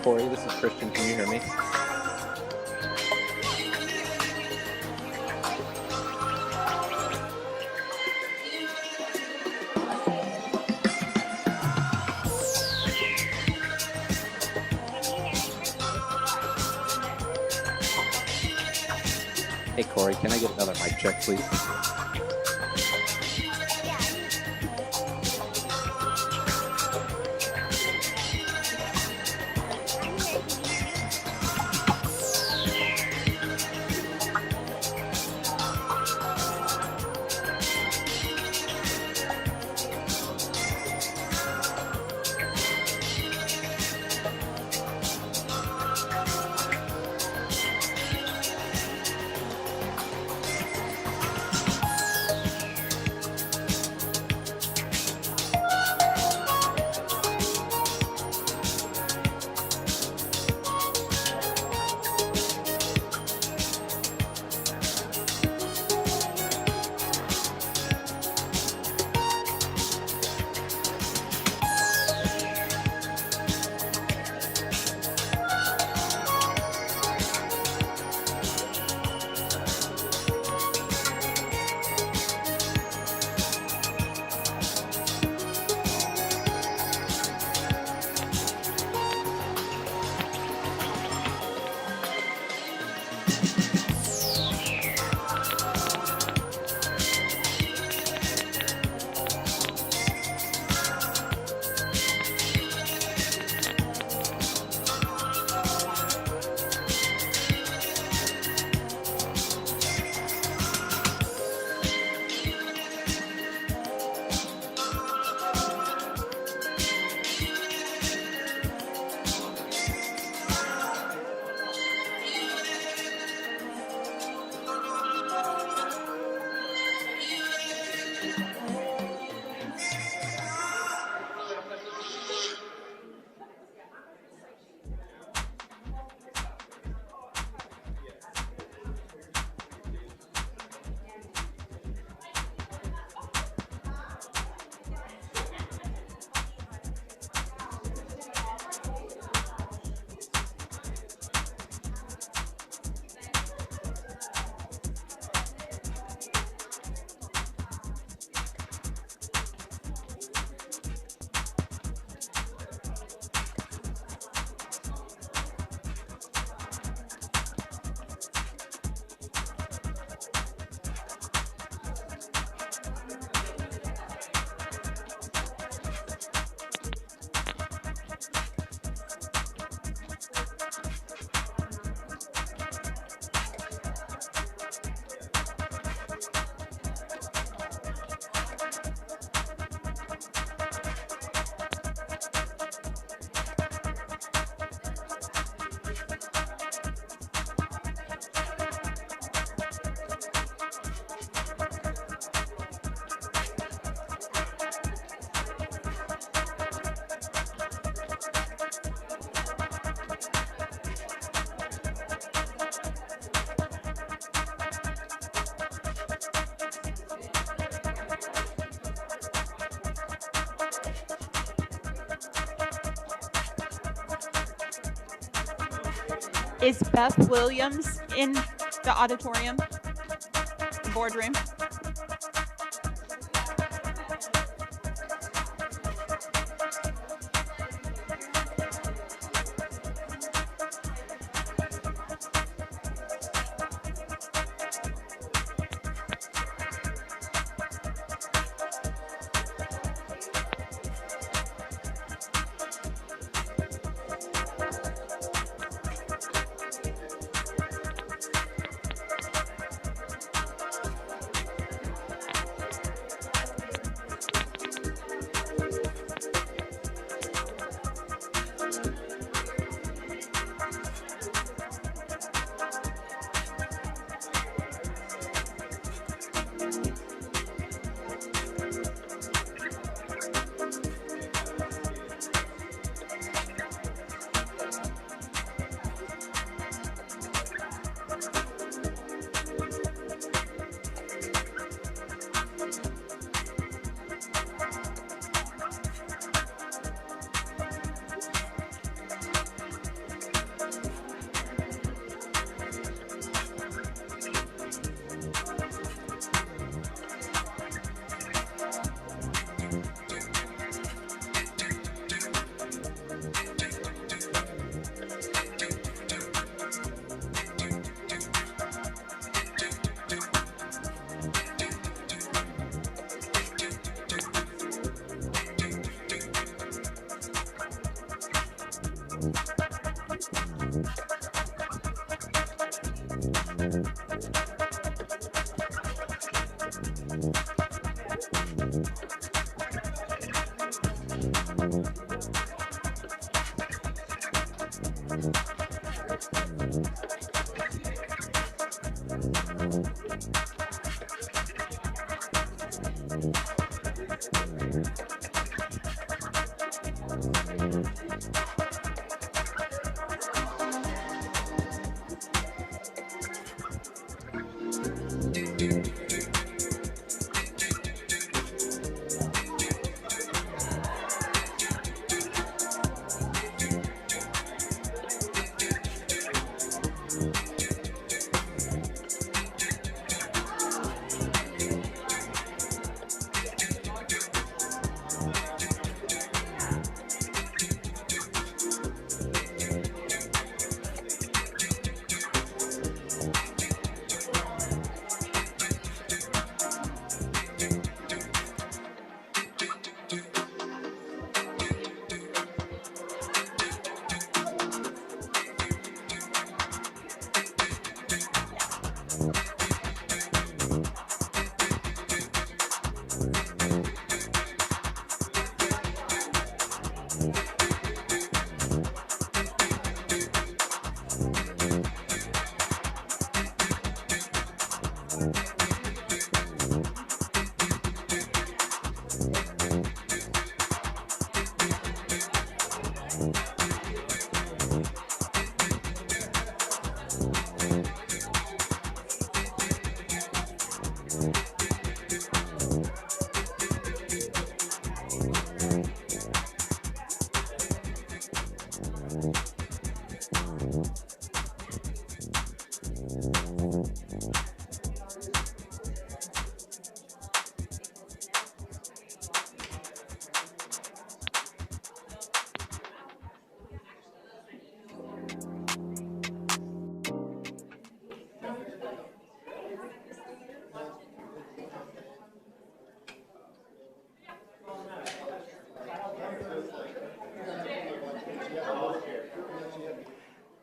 Corey, this is Christian. Can you hear me? Hey, Corey, can I get another mic check, please? Is Beth Williams in the auditorium, the boardroom?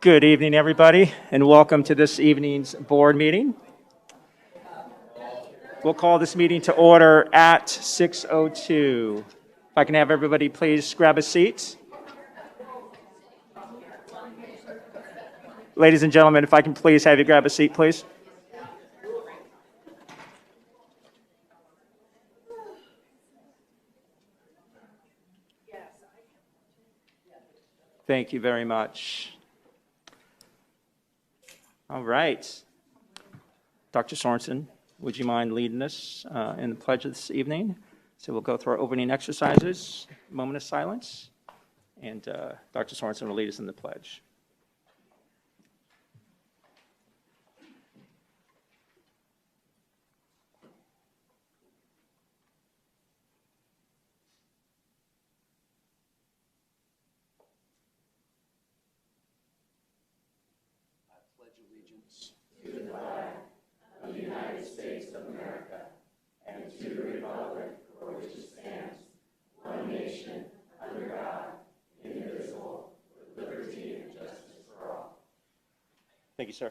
Good evening, everybody, and welcome to this evening's board meeting. We'll call this meeting to order at 6:02. If I can have everybody please grab a seat. Ladies and gentlemen, if I can please have you grab a seat, please. Thank you very much. All right. Dr. Sorensen, would you mind leading us in the pledge this evening? So we'll go through our opening exercises, moment of silence, and Dr. Sorensen will lead us in the pledge. Thank you, sir.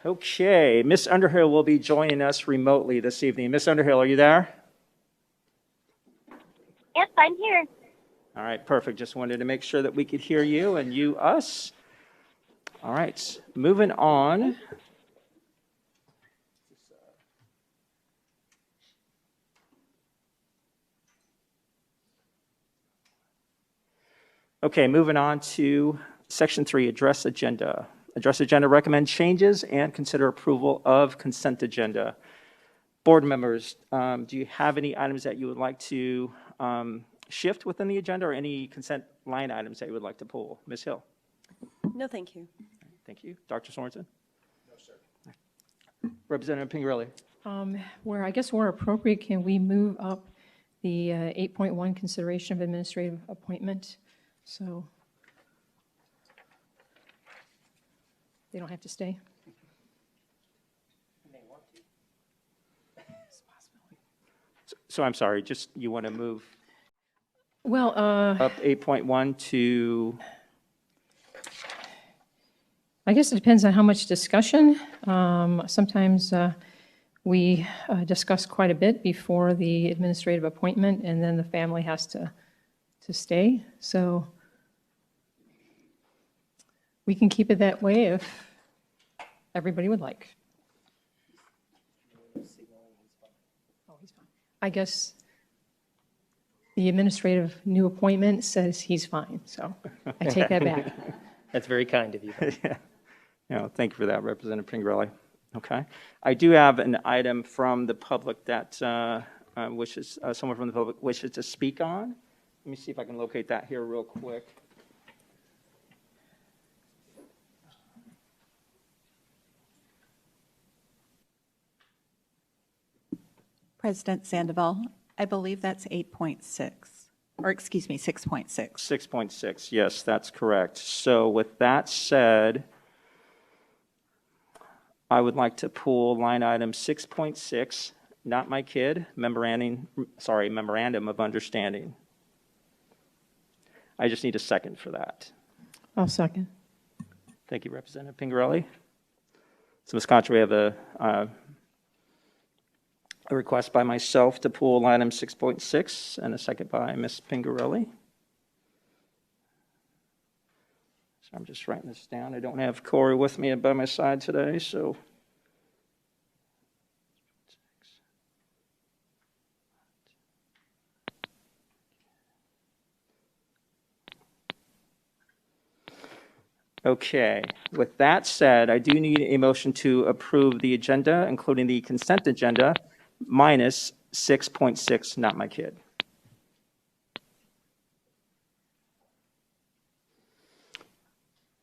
Okay, Miss Underhill will be joining us remotely this evening. Miss Underhill, are you there? Yes, I'm here. All right, perfect. Just wanted to make sure that we could hear you and you us. All right, moving on. Okay, moving on to Section 3, Address Agenda. Address Agenda, recommend changes and consider approval of consent agenda. Board members, do you have any items that you would like to shift within the agenda or any consent line items that you would like to pull? Ms. Hill? No, thank you. Thank you. Dr. Sorensen? No, sir. Representative Pingerelli? Where I guess where appropriate, can we move up the 8.1 consideration of administrative appointment? So they don't have to stay. So I'm sorry, just you want to move? Well, Up 8.1 to, I guess it depends on how much discussion. Sometimes we discuss quite a bit before the administrative appointment, and then the family has to stay. So we can keep it that way if everybody would like. Oh, he's fine. I guess the administrative new appointment says he's fine, so I take that back. That's very kind of you. thank you for that, Representative Pingerelli. Okay. I do have an item from the public that someone from the public wishes to speak on. Let me see if I can locate that here real quick. President Sandoval, I believe that's 8.6, or excuse me, 6.6. 6.6, yes, that's correct. So with that said, I would like to pull line item 6.6, not my kid, memorandum of understanding. I just need a second for that. I'll second. Thank you, Representative Pingerelli. So, Ms. Contra, we have a request by myself to pull item 6.6 and a second by Ms. Pingerelli. So I'm just writing this down. I don't have Corey with me by my side today, so. Okay, with that said, I do need a motion to approve the agenda, including the consent agenda, minus 6.6, not my kid.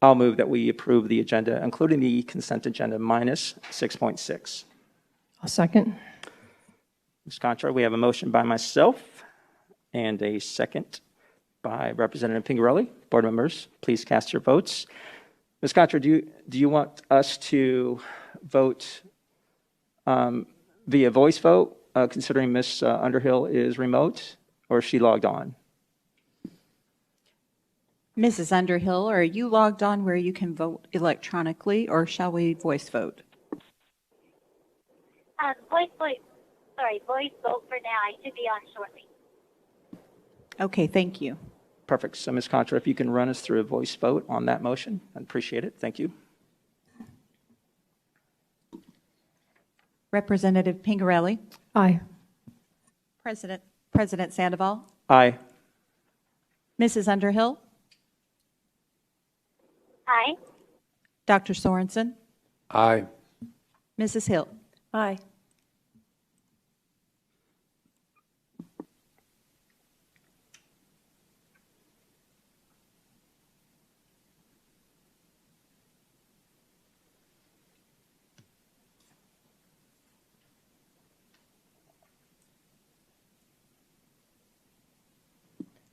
I'll move that we approve the agenda, including the consent agenda, minus 6.6. I'll second. Ms. Contra, we have a motion by myself and a second by Representative Pingerelli. Board members, please cast your votes. Ms. Contra, do you want us to vote via voice vote, considering Ms. Underhill is remote, or is she logged on? Mrs. Underhill, are you logged on where you can vote electronically, or shall we voice vote? Voice vote for now. I should be on shortly. Okay, thank you. Perfect. So, Ms. Contra, if you can run us through a voice vote on that motion, I'd appreciate it. Thank you. Representative Pingerelli, Aye. President Sandoval, Aye. Mrs. Underhill, Aye. Dr. Sorensen, Aye. Mrs. Hill. Aye.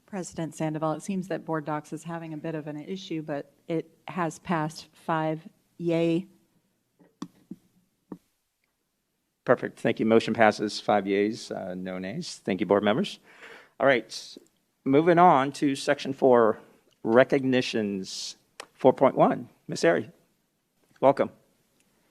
President Sandoval, it seems that Board Docs is having a bit of an issue, but it has passed 5 yay. Perfect. Thank you. Motion passes 5 yeas, no nays. Thank you, board members. All right. Moving on to section 4, recognitions. 4.1. Ms. Airy, welcome.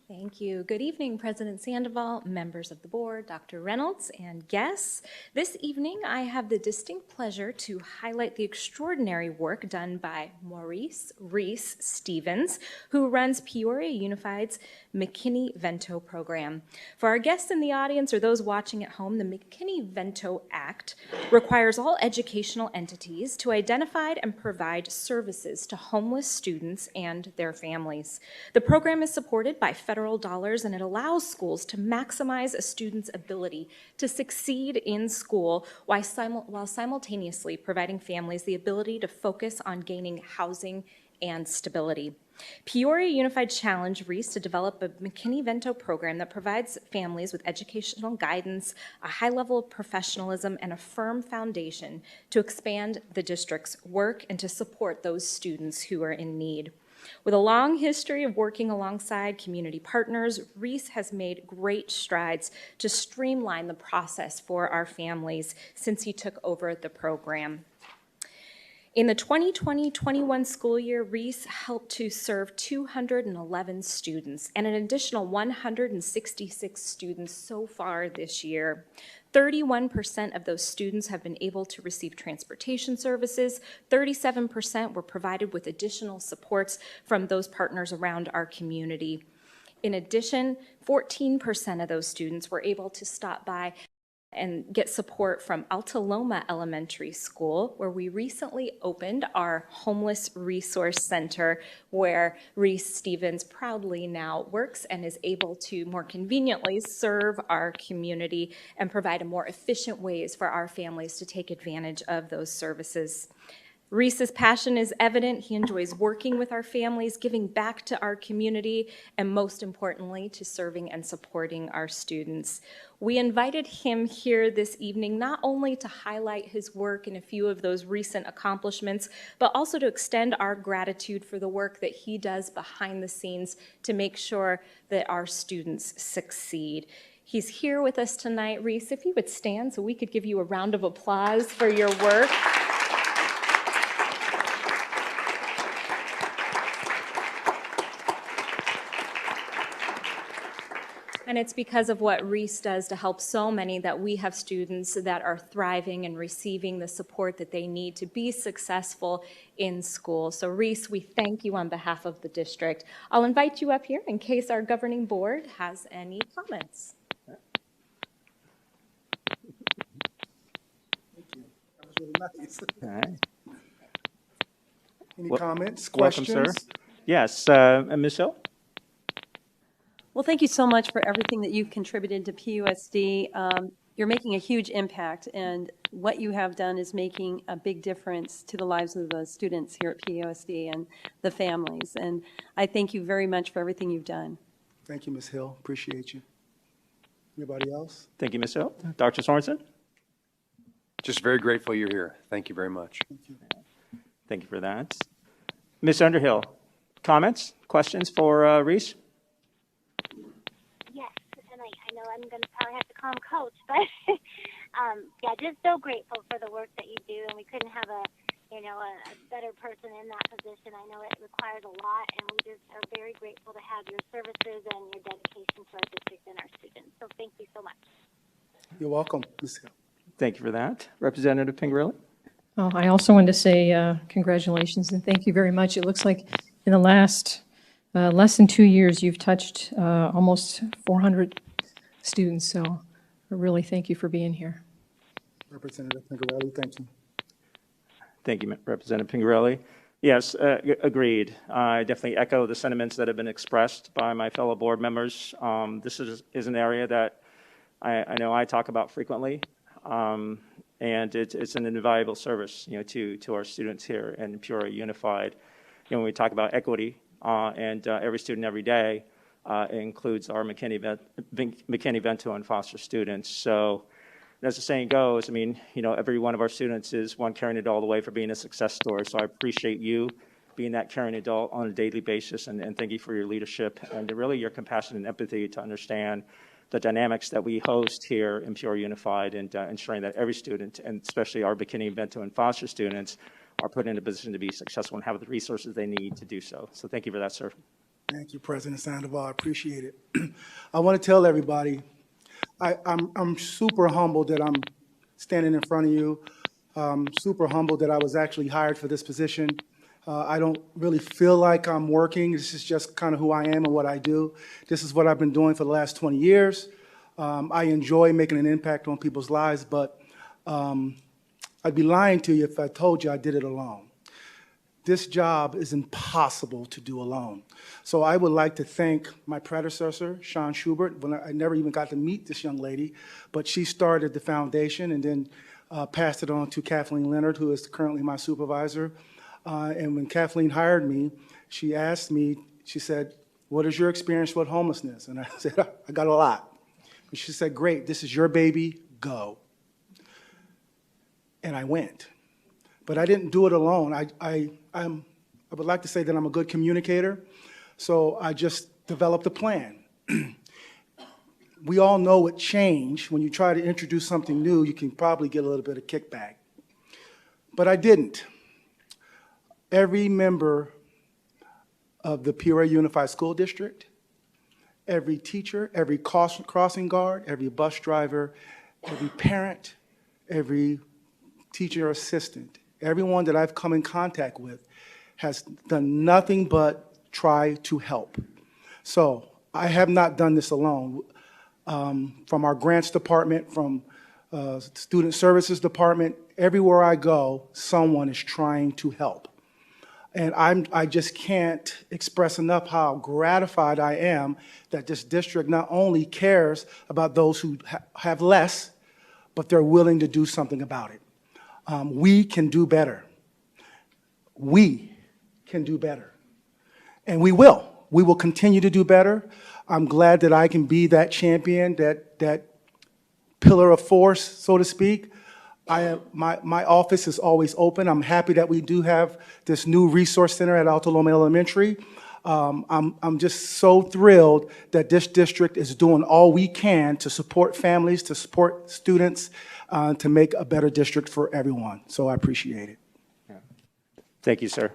Thank you. Good evening, President Sandoval, members of the board, Dr. Reynolds, and guests. This evening, I have the distinct pleasure to highlight the extraordinary work done by Maurice Reese Stevens, who runs Peoria Unified's McKinney-Vento program. For our guests in the audience or those watching at home, the McKinney-Vento Act requires all educational entities to identify and provide services to homeless students and their families. The program is supported by federal dollars, and it allows schools to maximize a student's ability to succeed in school while simultaneously providing families the ability to focus on gaining housing and stability. Peoria Unified challenged Reese to develop a McKinney-Vento program that provides families with educational guidance, a high level of professionalism, and a firm foundation to expand the district's work and to support those students who are in need. With a long history of working alongside community partners, Reese has made great strides to streamline the process for our families since he took over the program. In the 2020-21 school year, Reese helped to serve 211 students and an additional 166 students so far this year. 31% of those students have been able to receive transportation services. 37% were provided with additional supports from those partners around our community. In addition, 14% of those students were able to stop by and get support from Altaloma Elementary School, where we recently opened our Homeless Resource Center, where Reese Stevens proudly now works and is able to more conveniently serve our community and provide a more efficient ways for our families to take advantage of those services. Reese's passion is evident. He enjoys working with our families, giving back to our community, and most importantly, to serving and supporting our students. We invited him here this evening not only to highlight his work and a few of those recent accomplishments, but also to extend our gratitude for the work that he does behind the scenes to make sure that our students succeed. He's here with us tonight. Reese, if you would stand so we could give you a round of applause for your work. And it's because of what Reese does to help so many that we have students that are thriving and receiving the support that they need to be successful in school. So Reese, we thank you on behalf of the district. I'll invite you up here in case our governing board has any comments. Thank you. That was really nice. All right. Any Well, comments, Welcome, questions? sir. Yes, Ms. Hill? Well, thank you so much for everything that you've contributed to PUSD. You're making a huge impact, and what you have done is making a big difference to the lives of the students here at PUSD and the families. And I thank you very much for everything you've done. Thank you, Ms. Hill. Appreciate you. Anybody else? Thank you, Ms. Hill. Dr. Sorensen? Just very grateful you're here. Thank you very much. Thank you. Thank you for that. Ms. Underhill, comments, questions for Reese? Yes, and I know I'm going to probably have to call him Coach, but yeah, just so grateful for the work that you do, and we couldn't have a better person in that position. I know it requires a lot, and we just are very grateful to have your services and your dedication to our district and our students. So thank you so much. You're welcome, Ms. Hill. Thank you for that. Representative Pingarelli? Oh, I also wanted to say congratulations and thank you very much. It looks like in the last less than 2 years, you've touched almost 400 students, so I really thank you for being here. Representative Pingarelli, thank you. Thank you, Representative Pingarelli. Yes, agreed. I definitely echo the sentiments that have been expressed by my fellow board members. This is an area that I know I talk about frequently, and it's an invaluable service, to our students here in Peoria Unified. When we talk about equity and every student every day, it includes our McKinney, Vento, and Foster students. So, as the saying goes, every one of our students is one caring adult away from being a success story. So I appreciate you being that caring adult on a daily basis, and thank you for your leadership and really your compassion and empathy to understand the dynamics that we host here in Peoria Unified, and ensuring that every student, and especially our McKinney, Vento, and Foster students, are put in a position to be successful and have the resources they need to do so. So thank you for that, sir. Thank you, President Sandoval. I appreciate it. I want to tell everybody, I'm super humbled that I'm standing in front of you. Super humbled that I was actually hired for this position. I don't really feel like I'm working. This is just kind of who I am and what I do. This is what I've been doing for the last 20 years. I enjoy making an impact on people's lives, but I'd be lying to you if I told you I did it alone. This job is impossible to do alone. So I would like to thank my predecessor, Sean Schubert. I never even got to meet this young lady, but she started the foundation and then passed it on to Kathleen Leonard, who is currently my supervisor. And when Kathleen hired me, she asked me, she said, "What is your experience with homelessness?" And I said, "I got a lot." And she said, "Great, this is your baby, go." And I went. But I didn't do it alone. I'm I would like to say that I'm a good communicator, so I just developed a plan. We all know with change, when you try to introduce something new, you can probably get a little bit of kickback. But I didn't. Every member of the Peoria Unified School District, every teacher, every crossing guard, every bus driver, every parent, every teacher assistant, everyone that I've come in contact with has done nothing but try to help. So I have not done this alone. From our grants department, from student services department, everywhere I go, someone is trying to help. And I just can't express enough how gratified I am that this district not only cares about those who have less, but they're willing to do something about it. We can do better. We can do better. And we will. We will continue to do better. I'm glad that I can be that champion, that pillar of force, so to speak. My office is always open. I'm happy that we do have this new resource center at Alto Loma Elementary. I'm just so thrilled that this district is doing all we can to support families, to support students, to make a better district for everyone. So I appreciate it. Thank you, sir.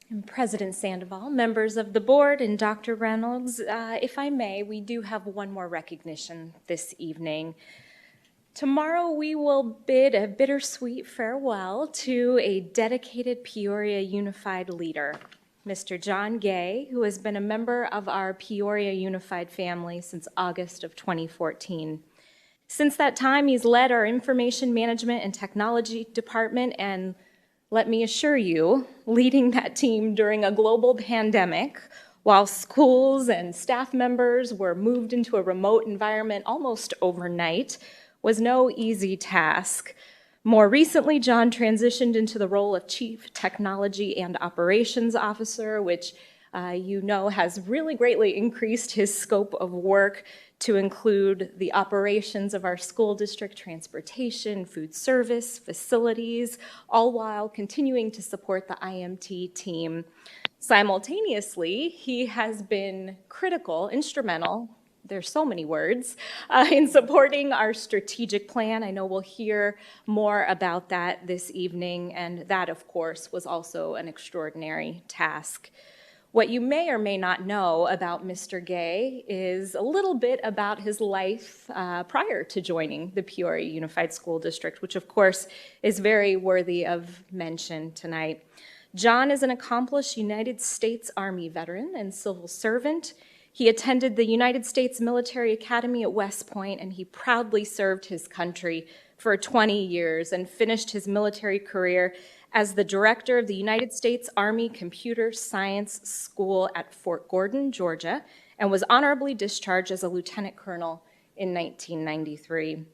And President Sandoval, members of the board, and Dr. Reynolds, if I may, we do have one more recognition this evening. Tomorrow we will bid a bittersweet farewell to a dedicated Peoria Unified leader, Mr. John Gay, who has been a member of our Peoria Unified family since August of 2014. Since that time, he's led our information management and technology department, and let me assure you, leading that team during a global pandemic while schools and staff members were moved into a remote environment almost overnight was no easy task. More recently, John transitioned into the role of Chief Technology and Operations Officer, which you know has really greatly increased his scope of work to include the operations of our school district, transportation, food service, facilities, all while continuing to support the IMT team. Simultaneously, he has been critical, instrumental, there's so many words, in supporting our strategic plan. I know we'll hear more about that this evening, and that, of course, was also an extraordinary task. What you may or may not know about Mr. Gay is a little bit about his life prior to joining the Peoria Unified School District, which of course is very worthy of mention tonight. John is an accomplished United States Army veteran and civil servant. He attended the United States Military Academy at West Point, and he proudly served his country for 20 years and finished his military career as the director of the United States Army Computer Science School at Fort Gordon, Georgia, and was honorably discharged as a lieutenant colonel in 1993.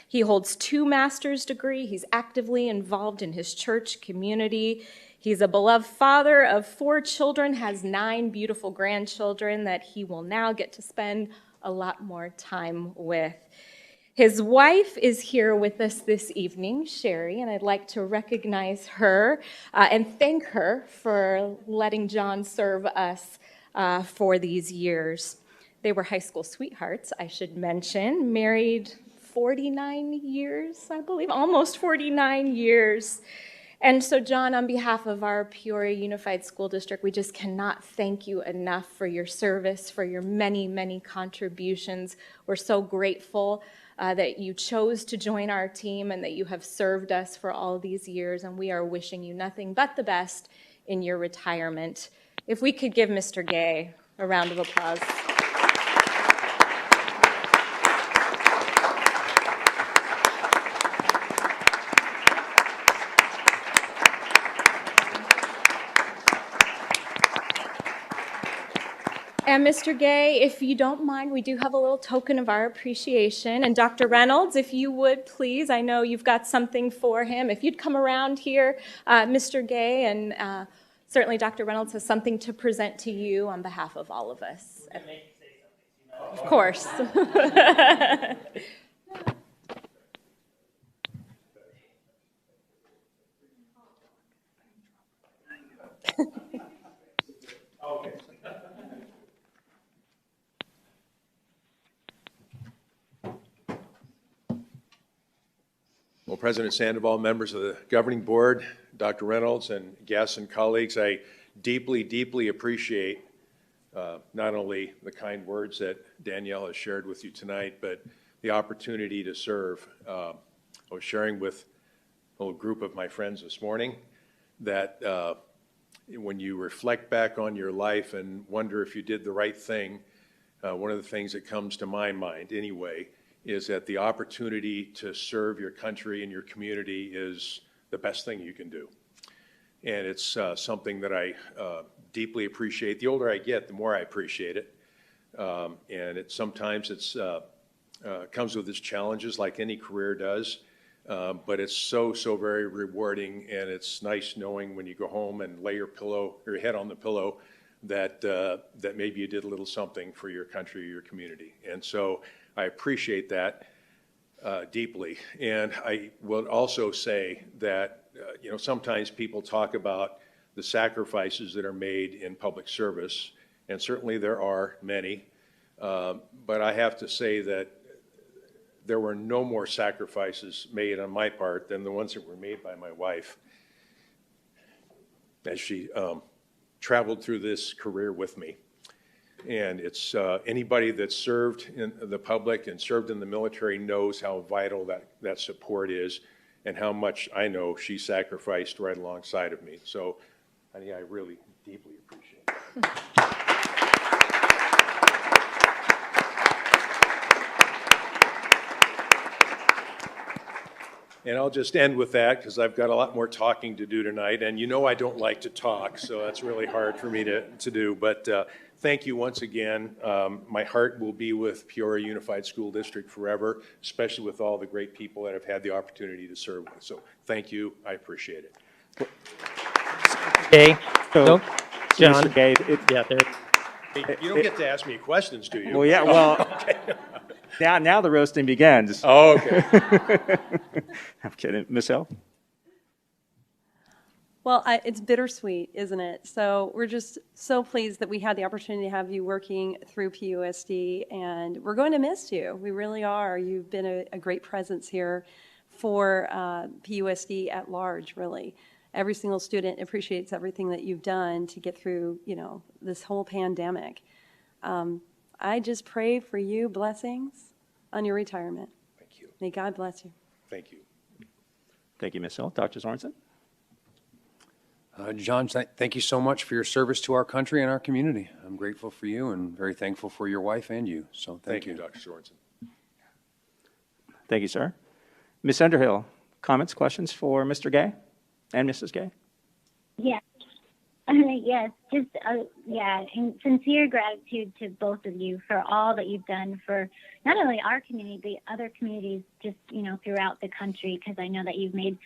He holds 2 master's degrees. He's actively involved in his church community. He's a beloved father of 4 children, has 9 beautiful grandchildren that he will now get to spend a lot more time with. His wife is here with us this evening, Sherry, and I'd like to recognize her and thank her for letting John serve us for these years. They were high school sweethearts, I should mention, married 49 years, I believe, almost 49 years. And so, John, on behalf of our Peoria Unified School District, we just cannot thank you enough for your service, for your many, many contributions. We're so grateful that you chose to join our team and that you have served us for all these years, and we are wishing you nothing but the best in your retirement. If we could give Mr. Gay a round of applause. And Mr. Gay, if you don't mind, we do have a little token of our appreciation. And Dr. Reynolds, if you would please, I know you've got something for him. If you'd come around here, Mr. Gay, and certainly Dr. Reynolds has something to present to you on behalf of all of us. Of course. Well, President Sandoval, members of the governing board, Dr. Reynolds, and guests and colleagues, I deeply, deeply appreciate not only the kind words that Danielle has shared with you tonight, but the opportunity to serve. I was sharing with a little group of my friends this morning that when you reflect back on your life and wonder if you did the right thing, one of the things that comes to my mind anyway is that the opportunity to serve your country and your community is the best thing you can do. And it's something that I deeply appreciate. The older I get, the more I appreciate it. And sometimes it's comes with its challenges like any career does. But it's so very rewarding, and it's nice knowing when you go home and lay your head on the pillow that that maybe you did a little something for your country or your community. And so I appreciate that deeply. And I will also say that sometimes people talk about the sacrifices that are made in public service, and certainly there are many. But I have to say that there were no more sacrifices made on my part than the ones that were made by my wife as she traveled through this career with me. And it's anybody that served in the public and served in the military knows how vital that support is and how much I know she sacrificed right alongside of me. So I really deeply appreciate it. And I'll just end with that because I've got a lot more talking to do tonight. And I don't like to talk, so that's really hard for me to do. But thank you once again. My heart will be with Peoria Unified School District forever, especially with all the great people that I've had the opportunity to serve with. So thank you. I appreciate it. Gay. So, Nope. John. Mr. Gay, Yeah, there. You don't get to ask me questions, do you? well, yeah, well, Okay. now the roasting begins. Oh, okay. I'm kidding. Ms. Hill? Well, it's bittersweet, isn't it? So we're just so pleased that we had the opportunity to have you working through PUSD, and we're going to miss you. We really are. You've been a great presence here for PUSD at large, really. Every single student appreciates everything that you've done to get through, this whole pandemic. I just pray for you blessings on your retirement. Thank you. May God bless you. Thank you. Thank you, Ms. Hill. Dr. Sorensen? John, thank you so much for your service to our country and our community. I'm grateful for you and very thankful for your wife and you. So thank you, Dr. Sorensen. Thank you, sir. Ms. Underhill, comments, questions for Mr. Gay and Mrs. Gay? Yes. Yes, just, and sincere gratitude to both of you for all that you've done for not only our community, but other communities just, throughout the country, because I know that you've made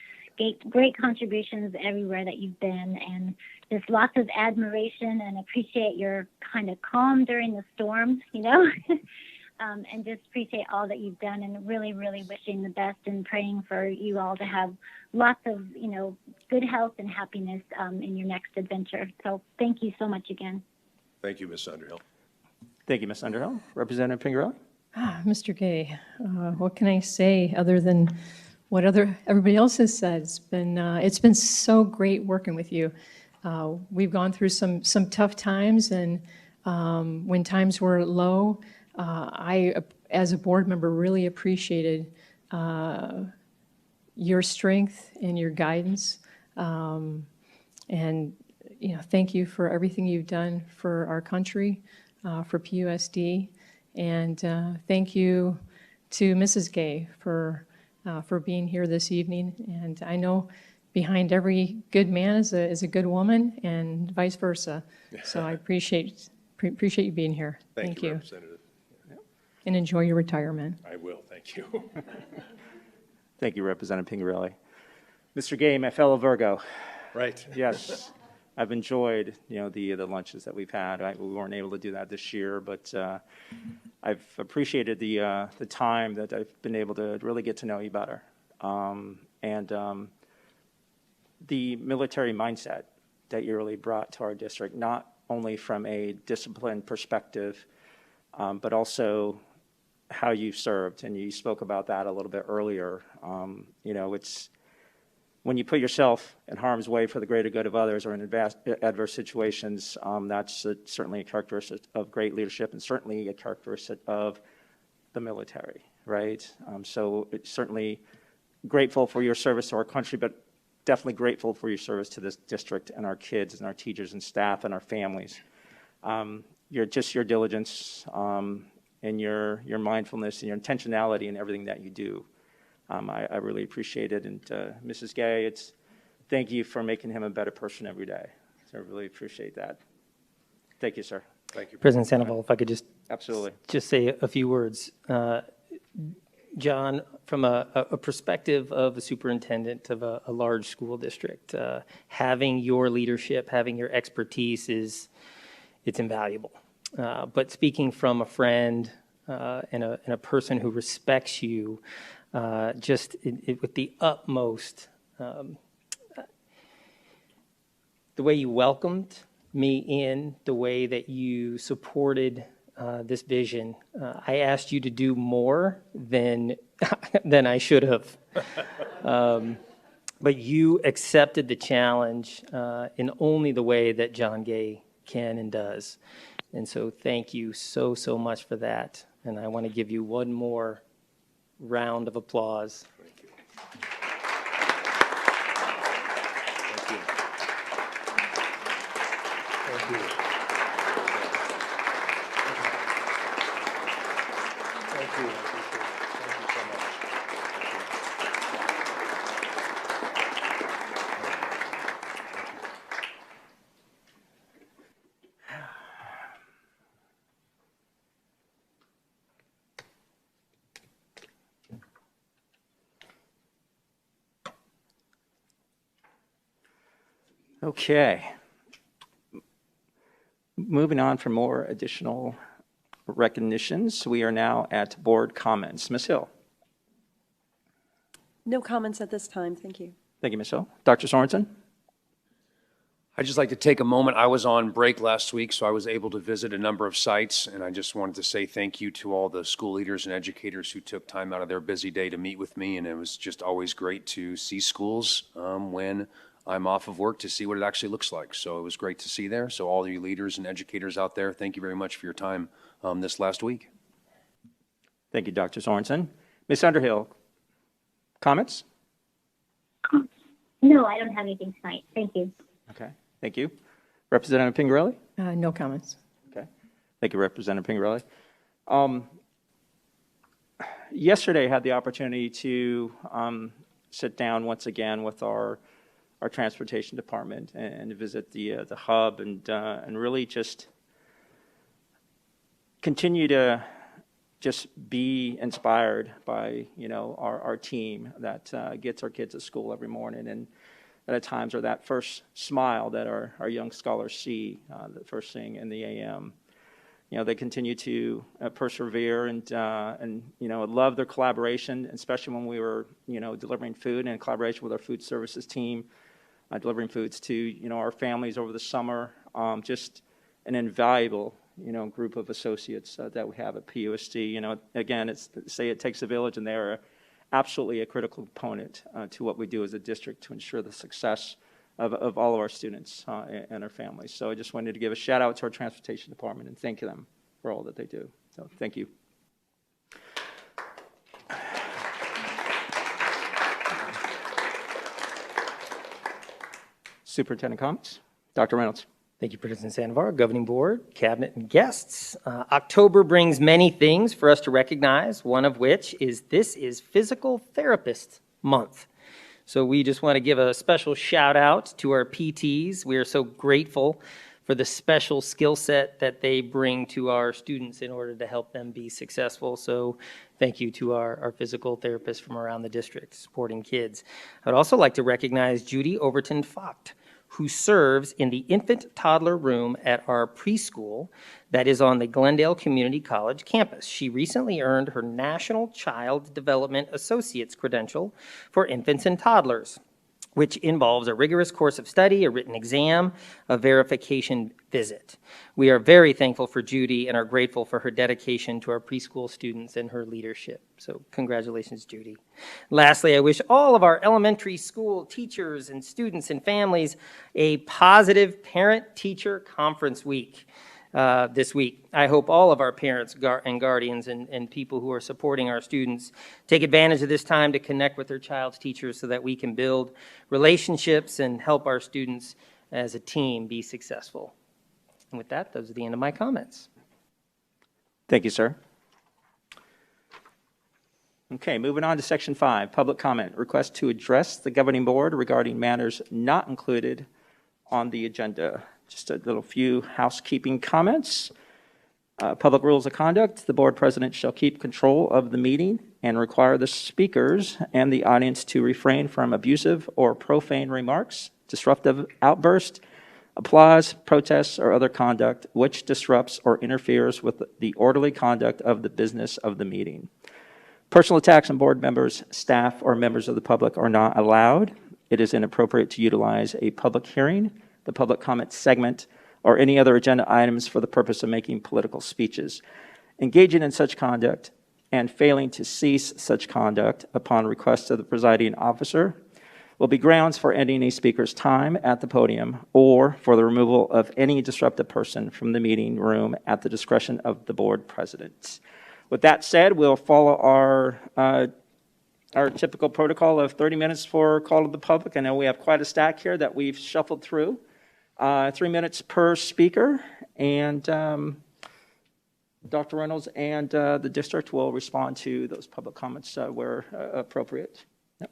great contributions everywhere that you've been, and just lots of admiration and appreciate your kind of calm during the storms, and just appreciate all that you've done, and really, really wishing the best and praying for you all to have lots of, good health and happiness in your next adventure. So thank you so much again. Thank you, Ms. Underhill. Thank you, Ms. Underhill. Representative Pingerelli? Mr. Gay, what can I say other than what everybody else has said? It's been so great working with you. We've gone through some tough times, and when times were low, I, as a board member, really appreciated your strength and your guidance. And thank you for everything you've done for our country, for PUSD, and thank you to Mrs. Gay for being here this evening. And I know behind every good man is a good woman, and vice versa. So I appreciate you being here. Thank you, Representative. And enjoy your retirement. I will. Thank you. Thank you, Representative Pingerelli. Mr. Gay, my fellow Virgo. Right. Yes, I've enjoyed, the lunches that we've had. We weren't able to do that this year, but I've appreciated the time that I've been able to really get to know you better. And the military mindset that you really brought to our district, not only from a discipline perspective, but also how you've served. And you spoke about that a little bit earlier. You know, it's when you put yourself in harm's way for the greater good of others or in adverse situations, that's certainly a characteristic of great leadership and certainly a characteristic of the military, right? So it's certainly grateful for your service to our country, but definitely grateful for your service to this district and our kids and our teachers and staff and our families. Your diligence and your mindfulness and your intentionality in everything that you do. I really appreciate it. And Mrs. Gay, thank you for making him a better person every day. So I really appreciate that. Thank you, sir. Thank you. President Sandoval, if I could Absolutely. just say a few words. John, from a perspective of a superintendent of a large school district, having your leadership, having your expertise it's invaluable. But speaking from a friend and a person who respects you, with the utmost, the way you welcomed me in, the way that you supported this vision. I asked you to do more than I should have. But you accepted the challenge in only the way that John Gay can and does. And so thank you so much for that. And I want to give you one more round of applause. Thank you. Thank you. Thank you. Thank you so much. Okay. Moving on for more additional recognitions, we are now at board comments. Ms. Hill. No comments at this time, thank you. Thank you, Ms. Hill. Dr. Sorensen? I'd just like to take a moment. I was on break last week, so I was able to visit a number of sites, and I just wanted to say thank you to all the school leaders and educators who took time out of their busy day to meet with me, and it was just always great to see schools when I'm off of work to see what it actually looks like. So it was great to see there. So all you leaders and educators out there, thank you very much for your time this last week. Thank you, Dr. Sorensen. Ms. Underhill, comments? No, I don't have anything tonight. Thank you. Okay, thank you. Representative Pingarelli? No comments. Okay, thank you, Representative Pingarelli. Yesterday, I had the opportunity to sit down once again with our transportation department and visit the hub and really just continue to just be inspired by our team that gets our kids to school every morning, and that at times are that first smile that our young scholars see the first thing in the AM. They continue to persevere and love their collaboration, especially when we were delivering food in collaboration with our food services team, delivering foods to our families over the summer. Just an invaluable group of associates that we have at PUSD. Again, it takes a village, and they are absolutely a critical component to what we do as a district to ensure the success of all of our students and our families. So I just wanted to give a shout out to our transportation department and thank them for all that they do. So thank you. Superintendent comments. Dr. Reynolds. Thank you, President Sandoval, Governing Board, Cabinet, and guests. October brings many things for us to recognize, one of which is this is Physical Therapist Month. So we just want to give a special shout out to our PTs. We are so grateful for the special skill set that they bring to our students in order to help them be successful. So thank you to our physical therapists from around the district supporting kids. I'd also like to recognize Judy Overton Focht who serves in the infant toddler room at our preschool that is on the Glendale Community College campus. She recently earned her National Child Development Associate's credential for infants and toddlers, which involves a rigorous course of study, a written exam, a verification visit. We are very thankful for Judy and are grateful for her dedication to our preschool students and her leadership. So congratulations, Judy. Lastly, I wish all of our elementary school teachers and students and families a positive parent-teacher conference week. This week. I hope all of our parents and guardians and people who are supporting our students take advantage of this time to connect with their child's teachers so that we can build relationships and help our students as a team be successful. And with that, those are the end of my comments. Thank you, sir. Okay, moving on to Section 5, public comment. Request to address the governing board regarding matters not included on the agenda. Just a little few housekeeping comments. Public rules of conduct. The board president shall keep control of the meeting and require the speakers and the audience to refrain from abusive or profane remarks, disruptive outbursts, applause, protests, or other conduct which disrupts or interferes with the orderly conduct of the business of the meeting. Personal attacks on board members, staff, or members of the public are not allowed. It is inappropriate to utilize a public hearing, the public comment segment, or any other agenda items for the purpose of making political speeches. Engaging in such conduct and failing to cease such conduct upon request of the presiding officer will be grounds for ending a speaker's time at the podium or for the removal of any disruptive person from the meeting room at the discretion of the board president. With that said, we'll follow our typical protocol of 30 minutes for call to the public. I know we have quite a stack here that we've shuffled through. 3 minutes per speaker, and Dr. Reynolds and the district will respond to those public comments where appropriate. Yep.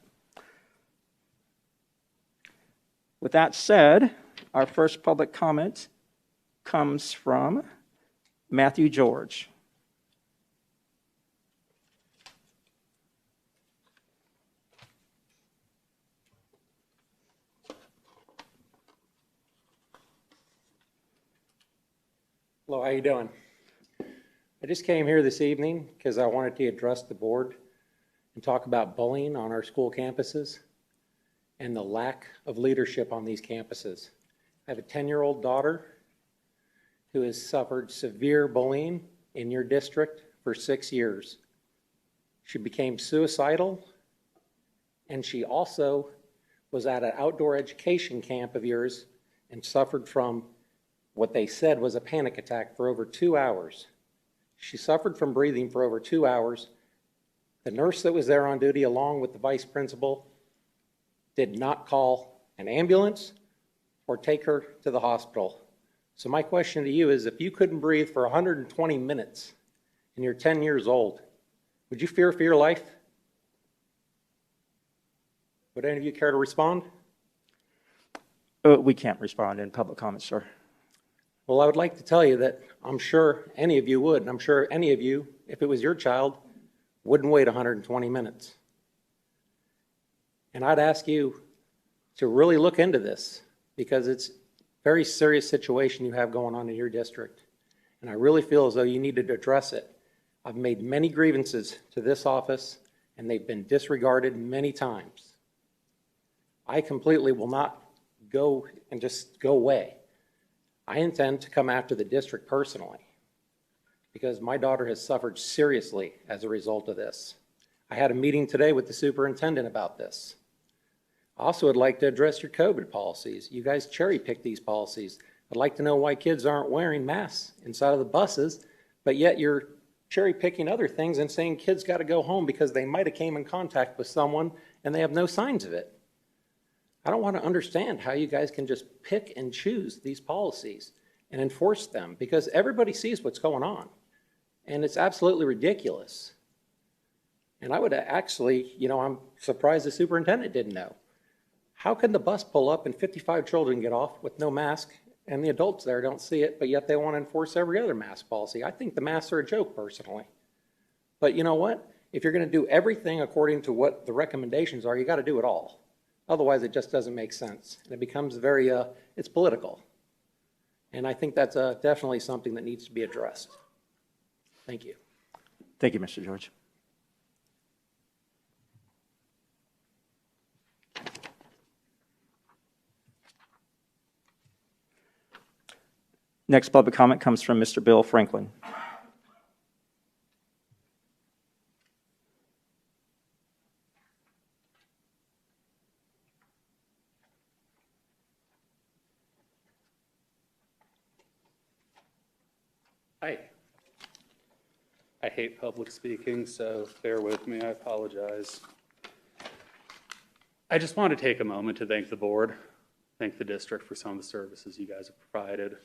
With that said, our first public comment comes from Matthew George. Hello, how you doing? I just came here this evening because I wanted to address the board and talk about bullying on our school campuses and the lack of leadership on these campuses. I have a 10-year-old daughter who has suffered severe bullying in your district for 6 years. She became suicidal, and she also was at an outdoor education camp of yours and suffered from what they said was a panic attack for over 2 hours. She suffered from breathing for over 2 hours. The nurse that was there on duty, along with the vice principal, did not call an ambulance or take her to the hospital. So my question to you is, if you couldn't breathe for 120 minutes and you're 10 years old, would you fear for your life? Would any of you care to respond? We can't respond in public comments, sir. Well, I would like to tell you that I'm sure any of you would, and I'm sure any of you, if it was your child, wouldn't wait 120 minutes. And I'd ask you to really look into this because it's a very serious situation you have going on in your district. And I really feel as though you need to address it. I've made many grievances to this office, and they've been disregarded many times. I completely will not go and just go away. I intend to come after the district personally because my daughter has suffered seriously as a result of this. I had a meeting today with the superintendent about this. I also would like to address your COVID policies. You guys cherry pick these policies. I'd like to know why kids aren't wearing masks inside of the buses, but yet you're cherry picking other things and saying kids got to go home because they might have came in contact with someone and they have no signs of it. I don't want to understand how you guys can just pick and choose these policies and enforce them because everybody sees what's going on and it's absolutely ridiculous. And I would actually, I'm surprised the superintendent didn't know. How can the bus pull up and 55 children get off with no mask and the adults there don't see it, but yet they want to enforce every other mask policy? I think the masks are a joke personally. But you know what? If you're going to do everything according to what the recommendations are, you got to do it all. Otherwise, it just doesn't make sense. And it becomes very, it's political. And I think that's definitely something that needs to be addressed. Thank you. Thank you, Mr. George. Next public comment comes from Mr. Bill Franklin. Hi. I hate public speaking, so bear with me. I apologize. I just want to take a moment to thank the board, thank the district for some of the services you guys have provided.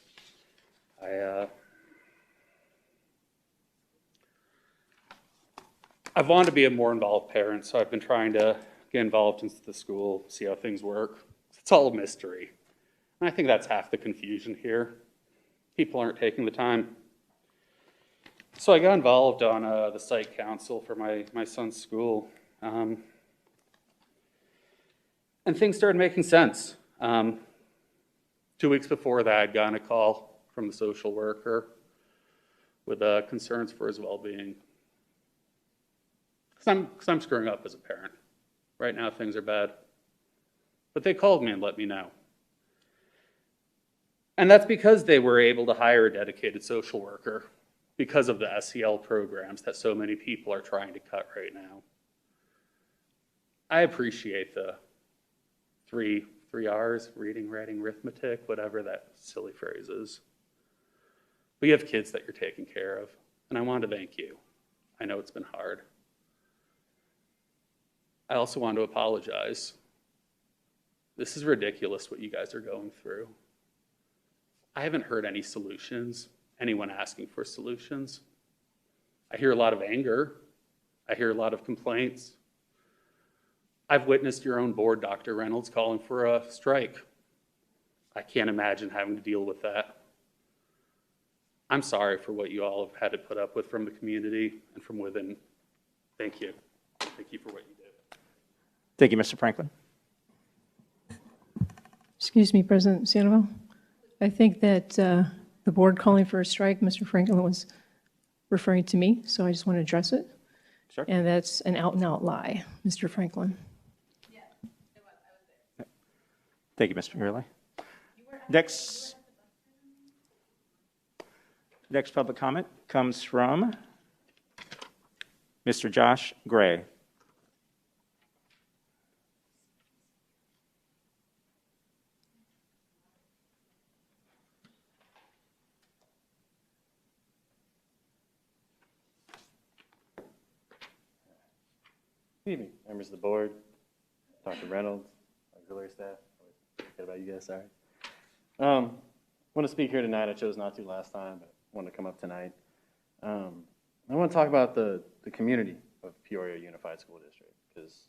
I've wanted to be a more involved parent, so I've been trying to get involved into the school, see how things work. It's all a mystery. And I think that's half the confusion here. People aren't taking the time. So I got involved on the site council for my son's school. And things started making sense. 2 weeks before that, I'd gotten a call from the social worker with concerns for his well-being. Because I'm screwing up as a parent. Right now, things are bad. But they called me and let me know. And that's because they were able to hire a dedicated social worker because of the SEL programs that so many people are trying to cut right now. I appreciate the three R's, reading, writing, arithmetic, whatever that silly phrase is. But you have kids that you're taking care of, and I want to thank you. I know it's been hard. I also want to apologize. This is ridiculous what you guys are going through. I haven't heard any solutions, anyone asking for solutions. I hear a lot of anger. I hear a lot of complaints. I've witnessed your own board, Dr. Reynolds, calling for a strike. I can't imagine having to deal with that. I'm sorry for what you all have had to put up with from the community and from within. Thank you. Thank you for what you did. Thank you, Mr. Franklin. Excuse me, President Sandoval. I think that the board calling for a strike, Mr. Franklin was referring to me, so I just want to address it. Sure. And that's an out-and-out lie, Mr. Franklin. Thank you, Mr. Hurley. Next public comment comes from Mr. Josh Gray. Good evening, members of the board, Dr. Reynolds, auxiliary staff. Forget about you guys, sorry. I want to speak here tonight. I chose not to last time, but I wanted to come up tonight. I want to talk about the community of Peoria Unified School District, because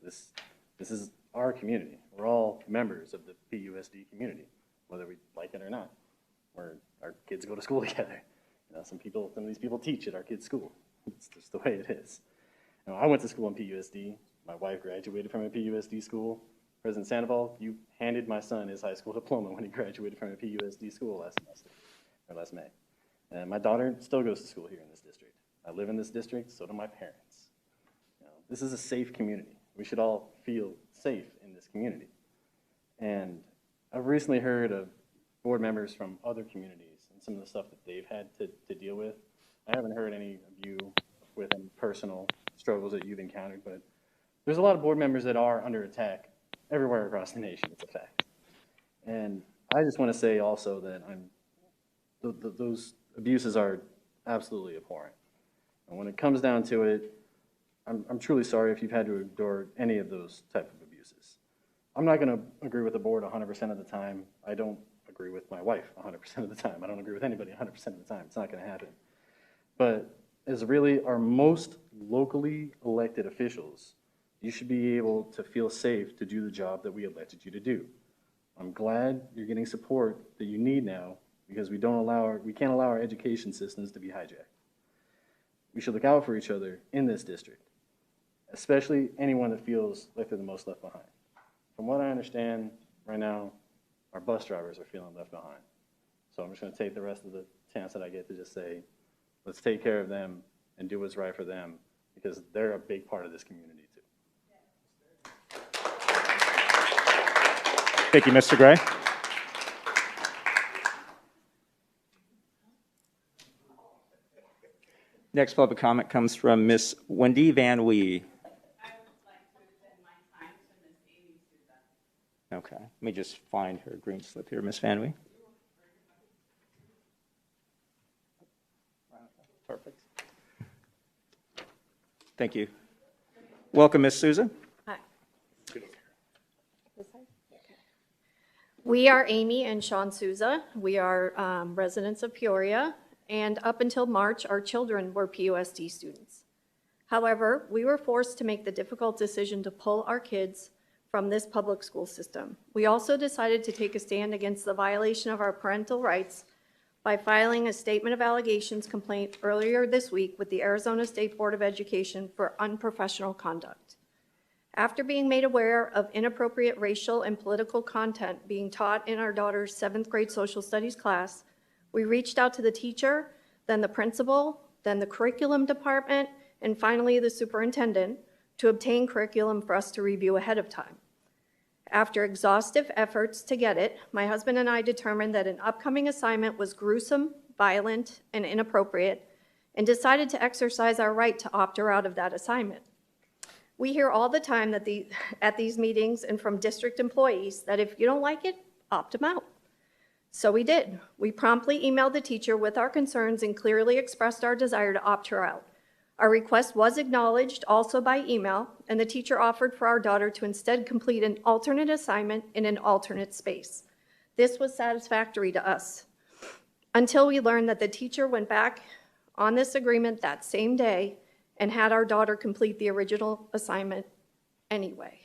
this is our community. We're all members of the PUSD community, whether we like it or not. Our kids go to school together. Some of these people teach at our kids' school. It's just the way it is. I went to school in PUSD. My wife graduated from a PUSD school. President Sandoval, you handed my son his high school diploma when he graduated from a PUSD school last May. And my daughter still goes to school here in this district. I live in this district, so do my parents. This is a safe community. We should all feel safe in this community. And I've recently heard of board members from other communities and some of the stuff that they've had to deal with. I haven't heard any of you with any personal struggles that you've encountered, but there's a lot of board members that are under attack everywhere across the nation. It's a fact. And I just want to say also that those abuses are absolutely abhorrent. And when it comes down to it, I'm truly sorry if you've had to endure any of those type of abuses. I'm not going to agree with the board 100% of the time. I don't agree with my wife 100% of the time. I don't agree with anybody 100% of the time. It's not going to happen. But as really our most locally elected officials, you should be able to feel safe to do the job that we elected you to do. I'm glad you're getting support that you need now, because we can't allow our education systems to be hijacked. We should look out for each other in this district, especially anyone that feels like they're the most left behind. From what I understand, right now, our bus drivers are feeling left behind. So I'm just going to take the rest of the chance that I get to just say, let's take care of them and do what's right for them, because they're a big part of this community too. Thank you, Mr. Gray. Next public comment comes from Ms. Wendy Van Wee. Okay, let me just find her green slip here, Ms. Van Wee. Perfect. Thank you. Welcome, Ms. Souza. Hi. We are Amy and Sean Souza. We are residents of Peoria, and up until March, our children were PUSD students. However, we were forced to make the difficult decision to pull our kids from this public school system. We also decided to take a stand against the violation of our parental rights by filing a statement of allegations complaint earlier this week with the Arizona State Board of Education for unprofessional conduct. After being made aware of inappropriate racial and political content being taught in our daughter's 7th grade social studies class, we reached out to the teacher, then the principal, then the curriculum department, and finally the superintendent to obtain curriculum for us to review ahead of time. After exhaustive efforts to get it, my husband and I determined that an upcoming assignment was gruesome, violent, and inappropriate, and decided to exercise our right to opt her out of that assignment. We hear all the time that at these meetings and from district employees that if you don't like it, opt them out. So we did. We promptly emailed the teacher with our concerns and clearly expressed our desire to opt her out. Our request was acknowledged also by email, and the teacher offered for our daughter to instead complete an alternate assignment in an alternate space. This was satisfactory to us, until we learned that the teacher went back on this agreement that same day and had our daughter complete the original assignment anyway.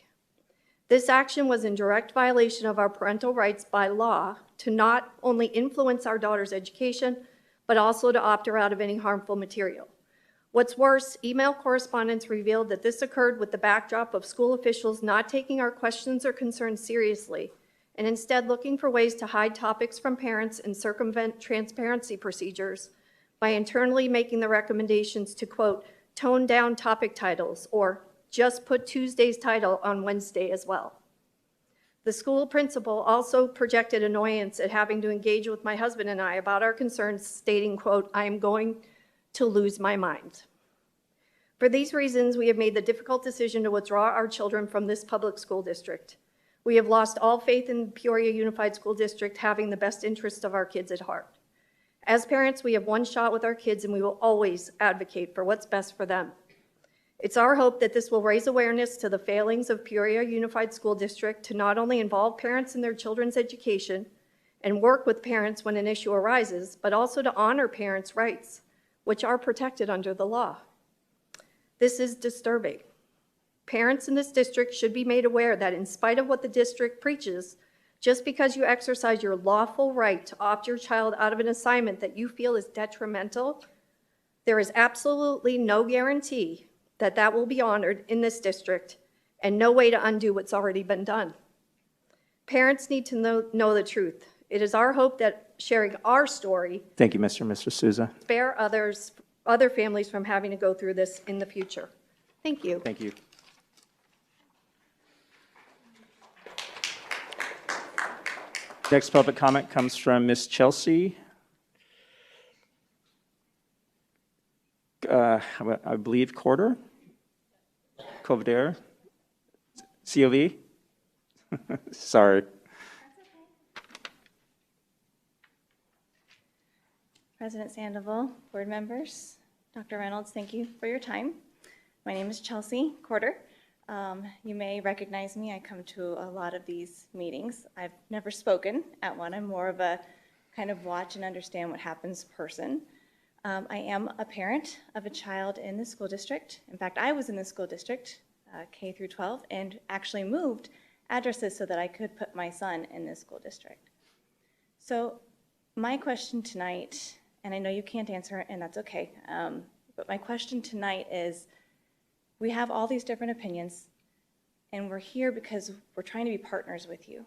This action was in direct violation of our parental rights by law to not only influence our daughter's education, but also to opt her out of any harmful material. What's worse, email correspondence revealed that this occurred with the backdrop of school officials not taking our questions or concerns seriously, and instead looking for ways to hide topics from parents and circumvent transparency procedures by internally making the recommendations to, quote, tone down topic titles, or just put Tuesday's title on Wednesday as well. The school principal also projected annoyance at having to engage with my husband and I about our concerns, stating, quote, I am going to lose my mind. For these reasons, we have made the difficult decision to withdraw our children from this public school district. We have lost all faith in Peoria Unified School District having the best interests of our kids at heart. As parents, we have one shot with our kids, and we will always advocate for what's best for them. It's our hope that this will raise awareness to the failings of Peoria Unified School District to not only involve parents in their children's education and work with parents when an issue arises, but also to honor parents' rights, which are protected under the law. This is disturbing. Parents in this district should be made aware that in spite of what the district preaches, just because you exercise your lawful right to opt your child out of an assignment that you feel is detrimental, there is absolutely no guarantee that that will be honored in this district and no way to undo what's already been done. Parents need to know the truth. It is our hope that sharing our story Thank you, Mr. and Mrs. Souza. spare other families from having to go through this in the future. Thank you. Thank you. Next public comment comes from Ms. Chelsea. I believe Corder? Covadere? COV? Sorry. President Sandoval, board members, Dr. Reynolds, thank you for your time. My name is Chelsea Corder. You may recognize me. I come to a lot of these meetings. I've never spoken at one. I'm more of a kind of watch and understand what happens person. I am a parent of a child in the school district. In fact, I was in the school district, K through 12, and actually moved addresses so that I could put my son in this school district. So my question tonight, and I know you can't answer it, and that's okay, but my question tonight is, we have all these different opinions. And we're here because we're trying to be partners with you.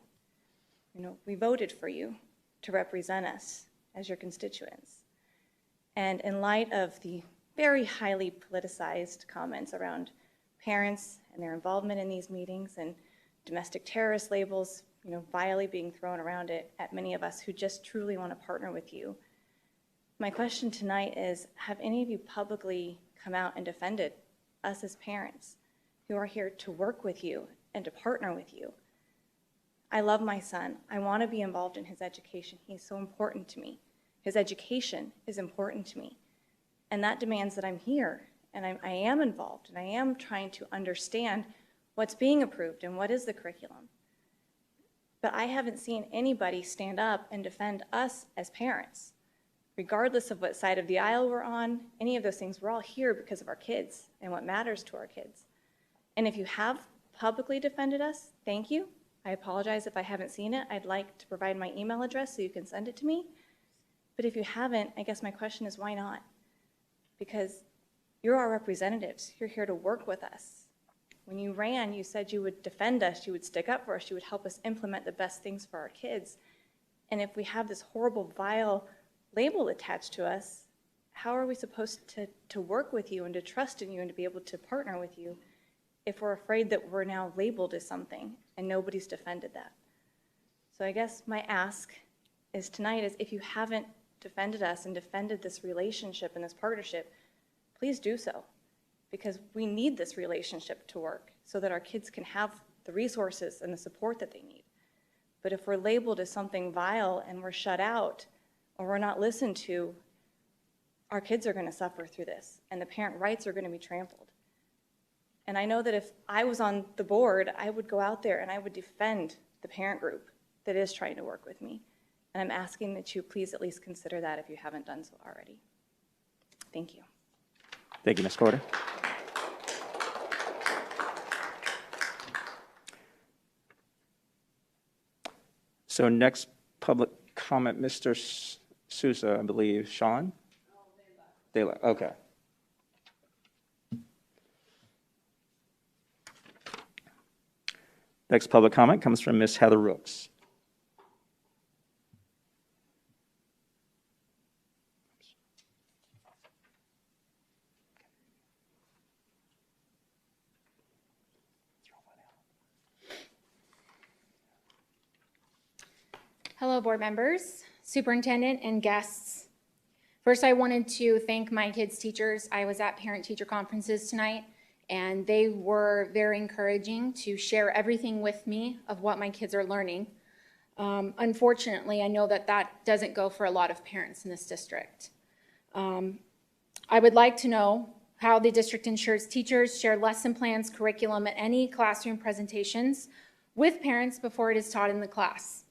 You know, we voted for you to represent us as your constituents. And in light of the very highly politicized comments around parents and their involvement in these meetings and domestic terrorist labels, you know, vilely being thrown around it at many of us who just truly want to partner with you. My question tonight is, have any of you publicly come out and defended us as parents who are here to work with you and to partner with you? I love my son. I want to be involved in his education. He's so important to me. His education is important to me. And that demands that I'm here and I am involved and I am trying to understand what's being approved and what is the curriculum. But I haven't seen anybody stand up and defend us as parents, regardless of what side of the aisle we're on, any of those things. We're all here because of our kids and what matters to our kids. And if you have publicly defended us, thank you. I apologize if I haven't seen it. I'd like to provide my email address so you can send it to me. But if you haven't, I guess my question is, why not? Because you're our representatives. You're here to work with us. When you ran, you said you would defend us, you would stick up for us, you would help us implement the best things for our kids. And if we have this horrible, vile label attached to us, how are we supposed to work with you and to trust in you and to be able to partner with you if we're afraid that we're now labeled as something and nobody's defended that? So I guess my ask is tonight is, if you haven't defended us and defended this relationship and this partnership, please do so, because we need this relationship to work so that our kids can have the resources and the support that they need. But if we're labeled as something vile and we're shut out or we're not listened to, our kids are going to suffer through this and the parent rights are going to be trampled. And I know that if I was on the board, I would go out there and I would defend the parent group that is trying to work with me. And I'm asking that you please at least consider that if you haven't done so already. Thank you. Thank you, Ms. Corder. So next public comment, Mr. Sousa, I believe. Sean? Dayla. Okay. Next public comment comes from Ms. Heather Rooks. Hello, board members, superintendent, and guests. First, I wanted to thank my kids' teachers. I was at parent-teacher conferences tonight, and they were very encouraging to share everything with me of what my kids are learning. Unfortunately, I know that that doesn't go for a lot of parents in this district. I would like to know how the district ensures teachers share lesson plans, curriculum, and any classroom presentations with parents before it is taught in the class.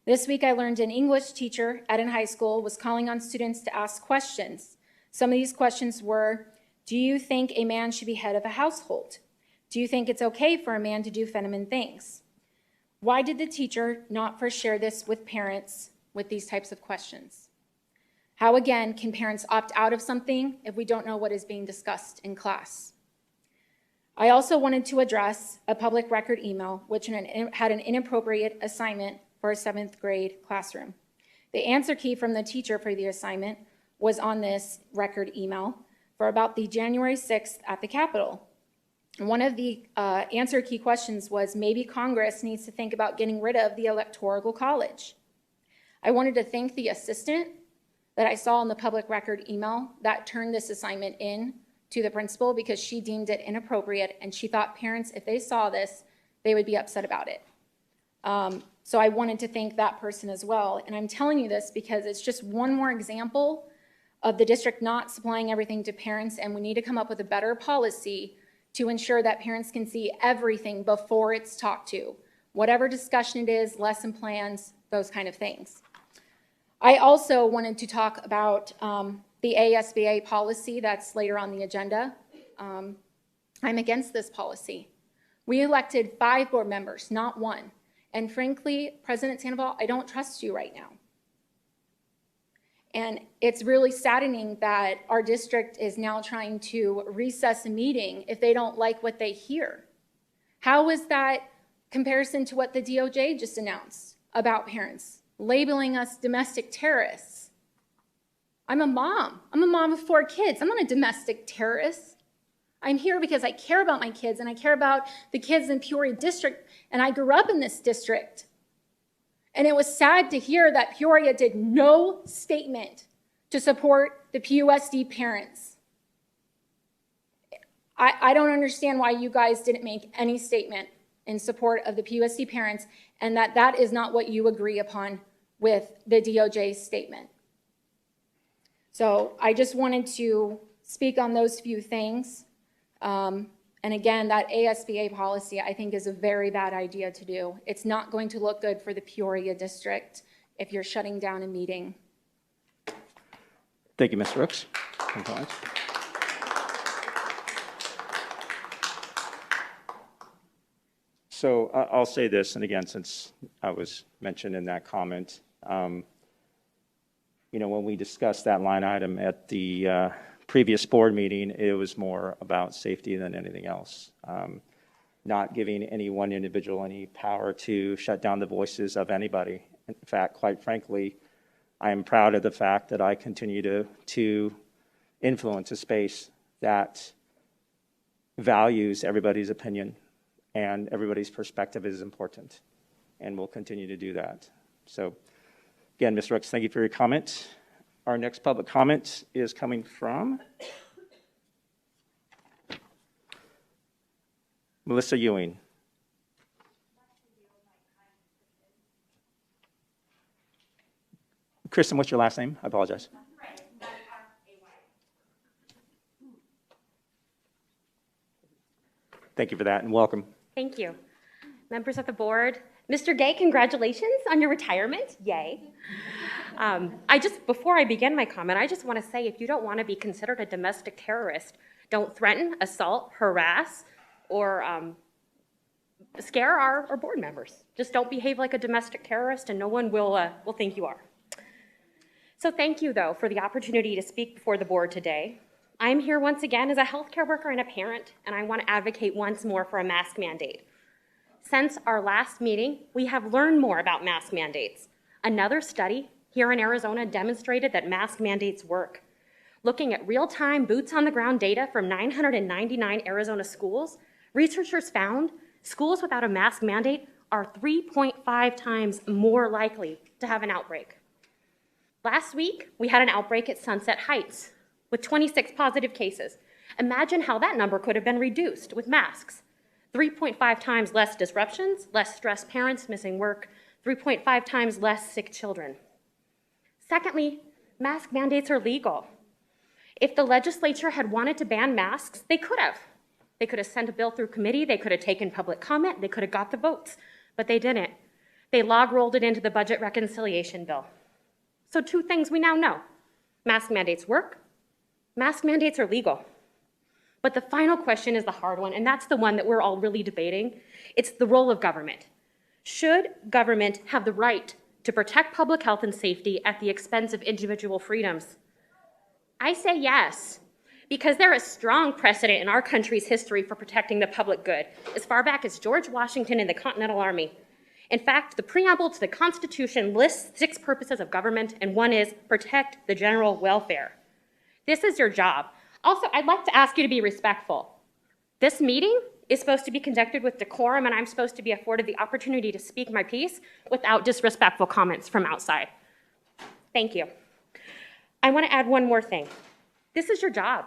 This week, I learned an English teacher at a high school was calling on students to ask questions. Some of these questions were, do you think a man should be head of a household? Do you think it's okay for a man to do feminine things? Why did the teacher not first share this with parents with these types of questions? How, again, can parents opt out of something if we don't know what is being discussed in class? I also wanted to address a public record email which had an inappropriate assignment for a 7th grade classroom. The answer key from the teacher for the assignment was on this record email for about the January 6th at the Capitol. One of the answer key questions was, maybe Congress needs to think about getting rid of the Electoral College. I wanted to thank the assistant that I saw in the public record email that turned this assignment in to the principal because she deemed it inappropriate and she thought parents, if they saw this, they would be upset about it. So I wanted to thank that person as well. And I'm telling you this because it's just one more example of the district not supplying everything to parents, and we need to come up with a better policy to ensure that parents can see everything before it's talked to. Whatever discussion it is, lesson plans, those kind of things. I also wanted to talk about the ASBA policy that's later on the agenda. I'm against this policy. We elected 5 board members, not 1. And frankly, President Sandoval, I don't trust you right now. And it's really saddening that our district is now trying to recess a meeting if they don't like what they hear. How is that comparison to what the DOJ just announced about parents, labeling us domestic terrorists? I'm a mom. I'm a mom of 4 kids. I'm not a domestic terrorist. I'm here because I care about my kids and I care about the kids in Peoria district, and I grew up in this district. And it was sad to hear that Peoria did no statement to support the PUSD parents. I don't understand why you guys didn't make any statement in support of the PUSD parents, and that is not what you agree upon with the DOJ's statement. So I just wanted to speak on those few things. And again, that ASBA policy, I think, is a very bad idea to do. It's not going to look good for the Peoria district if you're shutting down a meeting. Thank you, Ms. Rooks. So I'll say this, and again, since I was mentioned in that comment, you know, when we discussed that line item at the previous board meeting, it was more about safety than anything else. Not giving any one individual any power to shut down the voices of anybody. In fact, quite frankly, I am proud of the fact that I continue to influence a space that values everybody's opinion and everybody's perspective is important, and we'll continue to do that. So again, Ms. Rooks, thank you for your comment. Our next public comment is coming from Melissa Ewing. Kristen, what's your last name? I apologize. Thank you for that, and welcome. Thank you. Members of the board, Mr. Gay, congratulations on your retirement. Yay. Before I begin my comment, I just want to say if you don't want to be considered a domestic terrorist, don't threaten, assault, harass, or scare our board members. Just don't behave like a domestic terrorist, and no one will think you are. So thank you, though, for the opportunity to speak before the board today. I'm here once again as a healthcare worker and a parent, and I want to advocate once more for a mask mandate. Since our last meeting, we have learned more about mask mandates. Another study here in Arizona demonstrated that mask mandates work. Looking at real-time, boots-on-the-ground data from 999 Arizona schools, researchers found schools without a mask mandate are 3.5 times more likely to have an outbreak. Last week, we had an outbreak at Sunset Heights with 26 positive cases. Imagine how that number could have been reduced with masks. 3.5 times less disruptions, less stressed parents missing work, 3.5 times less sick children. Secondly, mask mandates are legal. If the legislature had wanted to ban masks, they could have. They could have sent a bill through committee, they could have taken public comment, they could have got the votes, but they didn't. They log rolled it into the budget reconciliation bill. So 2 things we now know. Mask mandates work, mask mandates are legal. But the final question is the hard one, and that's the one that we're all really debating. It's the role of government. Should government have the right to protect public health and safety at the expense of individual freedoms? I say yes, because there is strong precedent in our country's history for protecting the public good, as far back as George Washington and the Continental Army. In fact, the preamble to the Constitution lists 6 purposes of government, and one is protect the general welfare. This is your job. Also, I'd like to ask you to be respectful. This meeting is supposed to be conducted with decorum, and I'm supposed to be afforded the opportunity to speak my piece without disrespectful comments from outside. Thank you. I want to add one more thing. This is your job.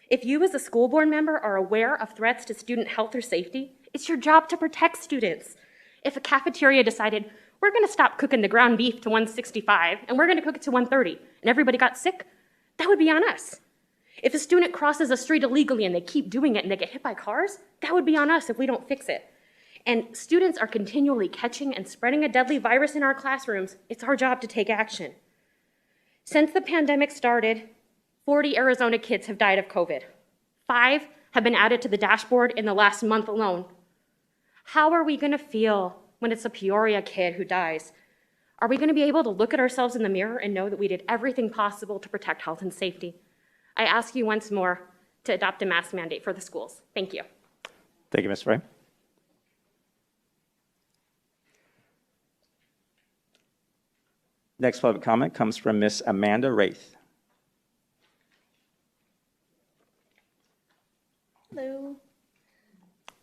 If you as a school board member are aware of threats to student health or safety, it's your job to protect students. If a cafeteria decided, we're going to stop cooking the ground beef to 165 and we're going to cook it to 130, and everybody got sick, that would be on us. If a student crosses a street illegally and they keep doing it and they get hit by cars, that would be on us if we don't fix it. And students are continually catching and spreading a deadly virus in our classrooms. It's our job to take action. Since the pandemic started, 40 Arizona kids have died of COVID. 5 have been added to the dashboard in the last month alone. How are we going to feel when it's a Peoria kid who dies? Are we going to be able to look at ourselves in the mirror and know that we did everything possible to protect health and safety? I ask you once more to adopt a mask mandate for the schools. Thank you. Thank you, Ms. Frey. Next public comment comes from Miss Amanda Wraith. Hello.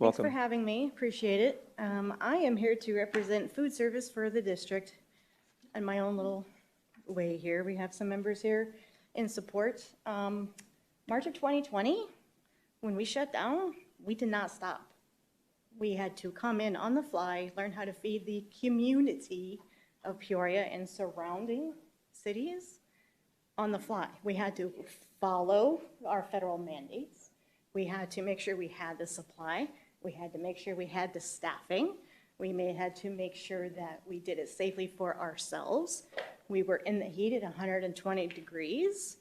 Welcome. Thanks for having me. Appreciate it. I am here to represent food service for the district in my own little way here. We have some members here in support. March of 2020, when we shut down, we did not stop. We had to come in on the fly, learn how to feed the community of Peoria and surrounding cities on the fly. We had to follow our federal mandates. We had to make sure we had the supply. We had to make sure we had the staffing. We had to make sure that we did it safely for ourselves. We were in the heat at 120 degrees,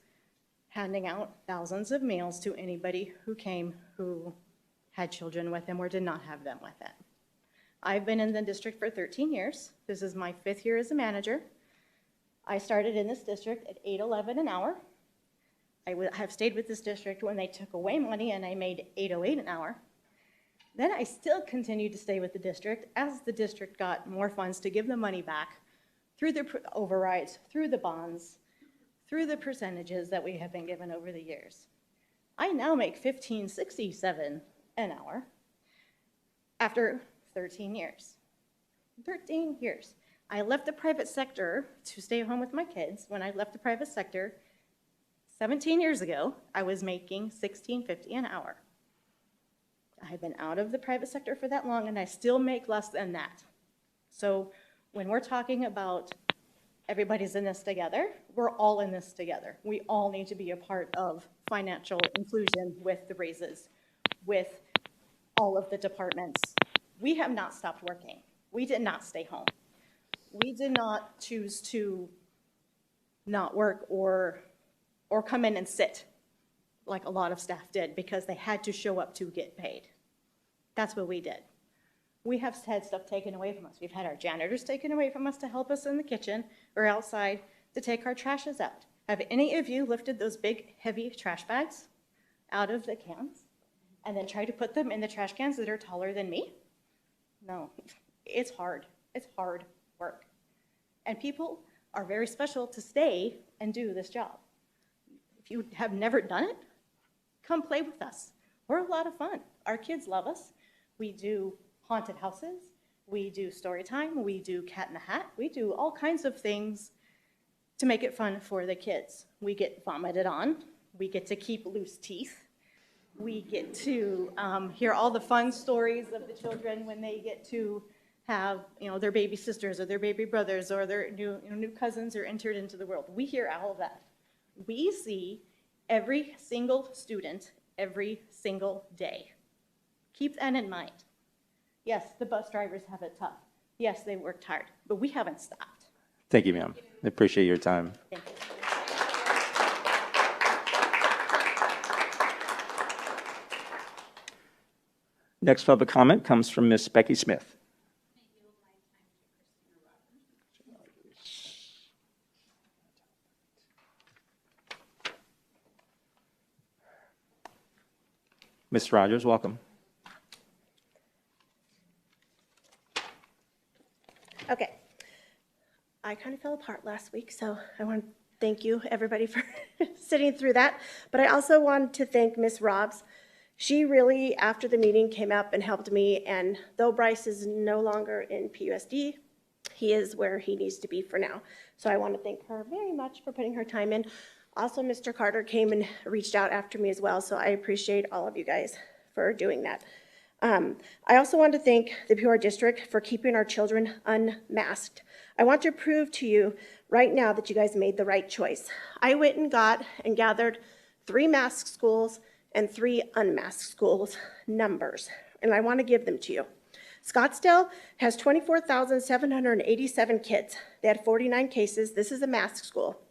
handing out thousands of meals to anybody who came who had children with them or did not have them with them. I've been in the district for 13 years. This is my 5th year as a manager. I started in this district at $8.11 an hour. I have stayed with this district when they took away money and I made $8.08 an hour. Then I still continued to stay with the district as the district got more funds to give the money back through the overrides, through the bonds, through the percentages that we have been given over the years. I now make $15.67 an hour after 13 years. 13 years. I left the private sector to stay home with my kids. When I left the private sector 17 years ago, I was making $16.50 an hour. I have been out of the private sector for that long and I still make less than that. So when we're talking about everybody's in this together, we're all in this together. We all need to be a part of financial inclusion with the raises, with all of the departments. We have not stopped working. We did not stay home. We did not choose to not work or come in and sit like a lot of staff did because they had to show up to get paid. That's what we did. We have had stuff taken away from us. We've had our janitors taken away from us to help us in the kitchen or outside to take our trashes out. Have any of you lifted those big, heavy trash bags out of the cans and then tried to put them in the trash cans that are taller than me? No, it's hard. It's hard work. And people are very special to stay and do this job. If you have never done it, come play with us. We're a lot of fun. Our kids love us. We do haunted houses. We do story time. We do cat in the hat. We do all kinds of things to make it fun for the kids. We get vomited on. We get to keep loose teeth. We get to hear all the fun stories of the children when they get to have, their baby sisters or their baby brothers or their new cousins are entered into the world. We hear all of that. We see every single student every single day. Keep that in mind. Yes, the bus drivers have it tough. Yes, they worked hard, but we haven't stopped. Thank you, ma'am. I appreciate your time. Thank you. Next public comment comes from Miss Becky Smith. Ms. Rogers, welcome. Okay. I kind of fell apart last week, so I want to thank you, everybody, for sitting through that. But I also wanted to thank Ms. Robs. She really, after the meeting, came up and helped me. And though Bryce is no longer in PUSD, he is where he needs to be for now. So I want to thank her very much for putting her time in. Also, Mr. Carter came and reached out after me as well, so I appreciate all of you guys for doing that. I also want to thank the Peoria District for keeping our children unmasked. I want to prove to you right now that you guys made the right choice. I went and got and gathered 3 masked schools and 3 unmasked schools numbers, and I want to give them to you. Scottsdale has 24,787 kids. They had 49 cases. This is a masked school.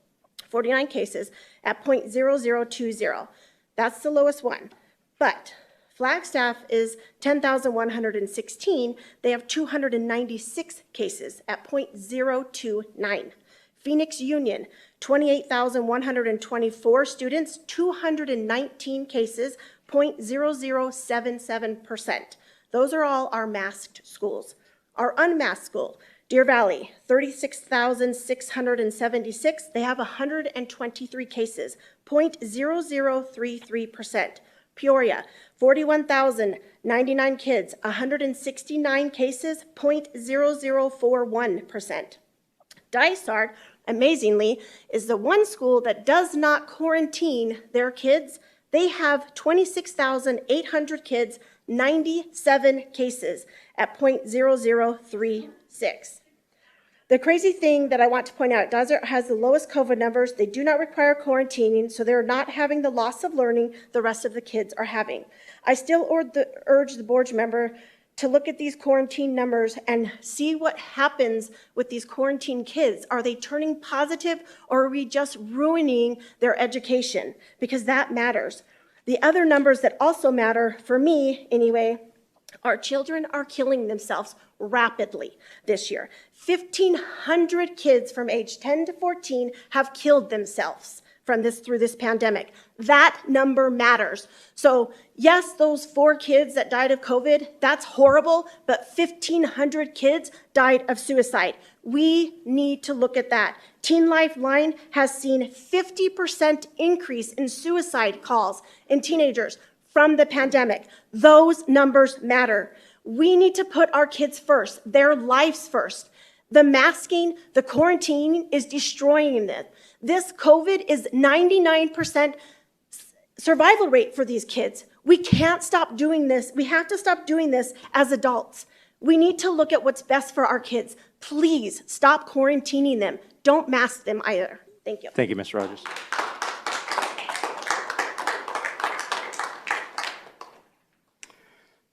49 cases at 0.0020. That's the lowest one. But Flagstaff is 10,116. They have 296 cases at 0.029. Phoenix Union, 28,124 students, 219 cases, 0.0077%. Those are all our masked schools. Our unmasked school, Deer Valley, 36,676. They have 123 cases, 0.0033%. Peoria, 41,099 kids, 169 cases, 0.0041%. Dysart, amazingly, is the one school that does not quarantine their kids. They have 26,800 kids, 97 cases at 0.0036. The crazy thing that I want to point out, Dysart has the lowest COVID numbers. They do not require quarantining, so they're not having the loss of learning the rest of the kids are having. I still urge the board member to look at these quarantine numbers and see what happens with these quarantine kids. Are they turning positive, or are we just ruining their education? Because that matters. The other numbers that also matter, for me anyway, our children are killing themselves rapidly this year. 1,500 kids from age 10 to 14 have killed themselves through this pandemic. That number matters. So yes, those 4 kids that died of COVID, that's horrible, but 1,500 kids died of suicide. We need to look at that. Teen Lifeline has seen 50% increase in suicide calls in teenagers from the pandemic. Those numbers matter. We need to put our kids first, their lives first. The masking, the quarantining is destroying them. This COVID is 99% survival rate for these kids. We can't stop doing this. We have to stop doing this as adults. We need to look at what's best for our kids. Please stop quarantining them. Don't mask them either. Thank you. Thank you, Ms. Rogers.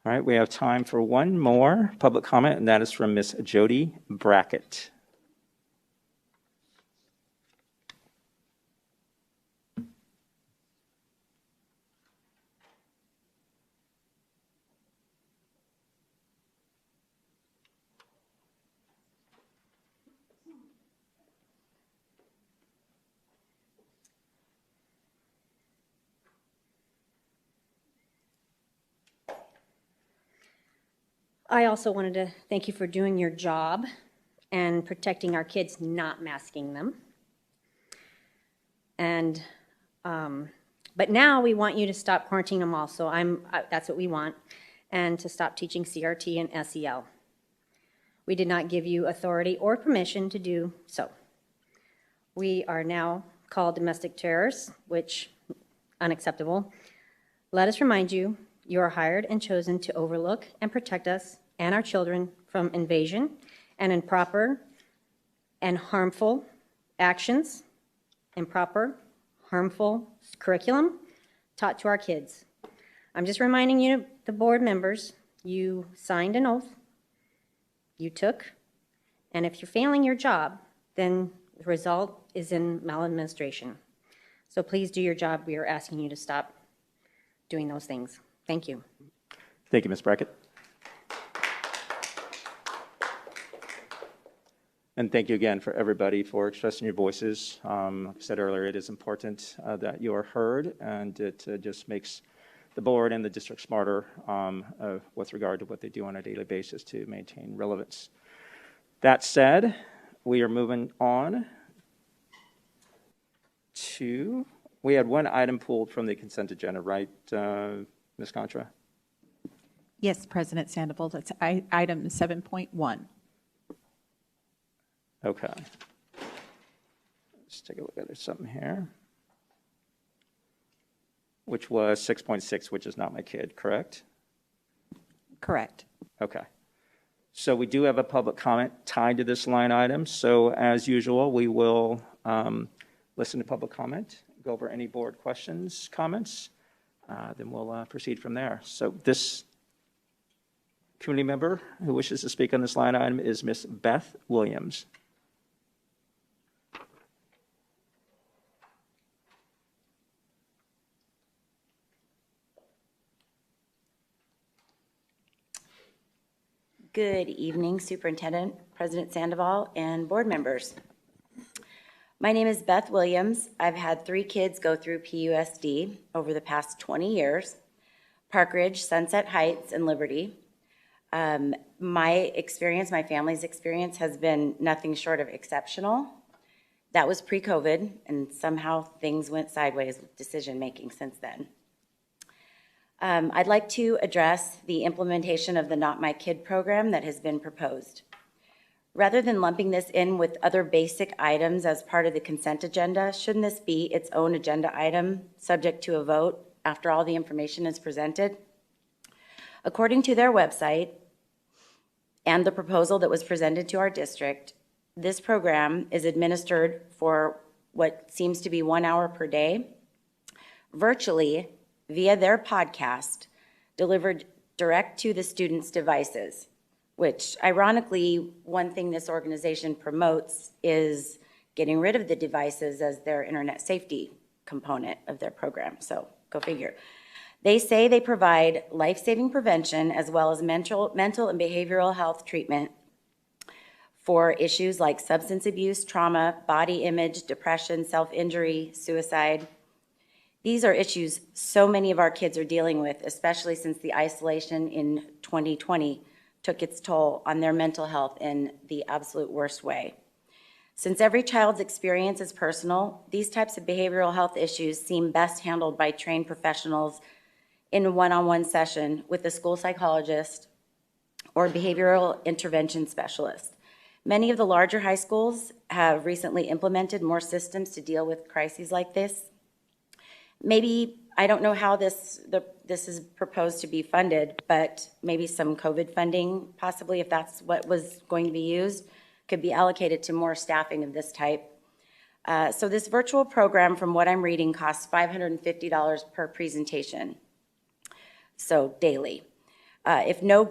All right, we have time for one more public comment, and that is from Ms. Jody Brackett. I also wanted to thank you for doing your job and protecting our kids, not masking them. And, but now we want you to stop quarantining them all, so that's what we want, and to stop teaching CRT and SEL. We did not give you authority or permission to do so. We are now called domestic terrorists, which unacceptable. Let us remind you, you are hired and chosen to overlook and protect us and our children from invasion and improper and harmful actions, improper, harmful curriculum taught to our kids. I'm just reminding you, the board members, you signed an oath, you took, and if you're failing your job, then the result is in maladministration. So please do your job. We are asking you to stop doing those things. Thank you. Thank you, Ms. Brackett. And thank you again for everybody for expressing your voices. Like I said earlier, it is important that you are heard, and it just makes the board and the district smarter with regard to what they do on a daily basis to maintain relevance. That said, we are moving on to, we had one item pulled from the consent agenda, right, Ms. Contra? Yes, President Sandoval, that's item 7.1. Okay. Let's take a look at something here. Which was 6.6, which is not my kid, correct? Correct. Okay. So we do have a public comment tied to this line item. So as usual, we will listen to public comment, go over any board questions, comments, then we'll proceed from there. So this community member who wishes to speak on this line item is Ms. Beth Williams. Good evening, Superintendent, President Sandoval, and board members. My name is Beth Williams. I've had 3 kids go through PUSD over the past 20 years, Park Ridge, Sunset Heights, and Liberty. My experience, my family's experience has been nothing short of exceptional. That was pre-COVID, and somehow things went sideways with decision-making since then. I'd like to address the implementation of the Not My Kid program that has been proposed. Rather than lumping this in with other basic items as part of the consent agenda, shouldn't this be its own agenda item, subject to a vote after all the information is presented? According to their website and the proposal that was presented to our district, this program is administered for what seems to be 1 hour per day, virtually via their podcast, delivered direct to the students' devices, which ironically, one thing this organization promotes is getting rid of the devices as their internet safety component of their program. So go figure. They say they provide life-saving prevention as well as mental and behavioral health treatment for issues like substance abuse, trauma, body image, depression, self-injury, suicide. These are issues so many of our kids are dealing with, especially since the isolation in 2020 took its toll on their mental health in the absolute worst way. Since every child's experience is personal, these types of behavioral health issues seem best handled by trained professionals in a one-on-one session with a school psychologist or behavioral intervention specialist. Many of the larger high schools have recently implemented more systems to deal with crises like this. Maybe, I don't know how this is proposed to be funded, but maybe some COVID funding, possibly if that's what was going to be used, could be allocated to more staffing of this type. So this virtual program, from what I'm reading, costs $550 per presentation, so daily. If no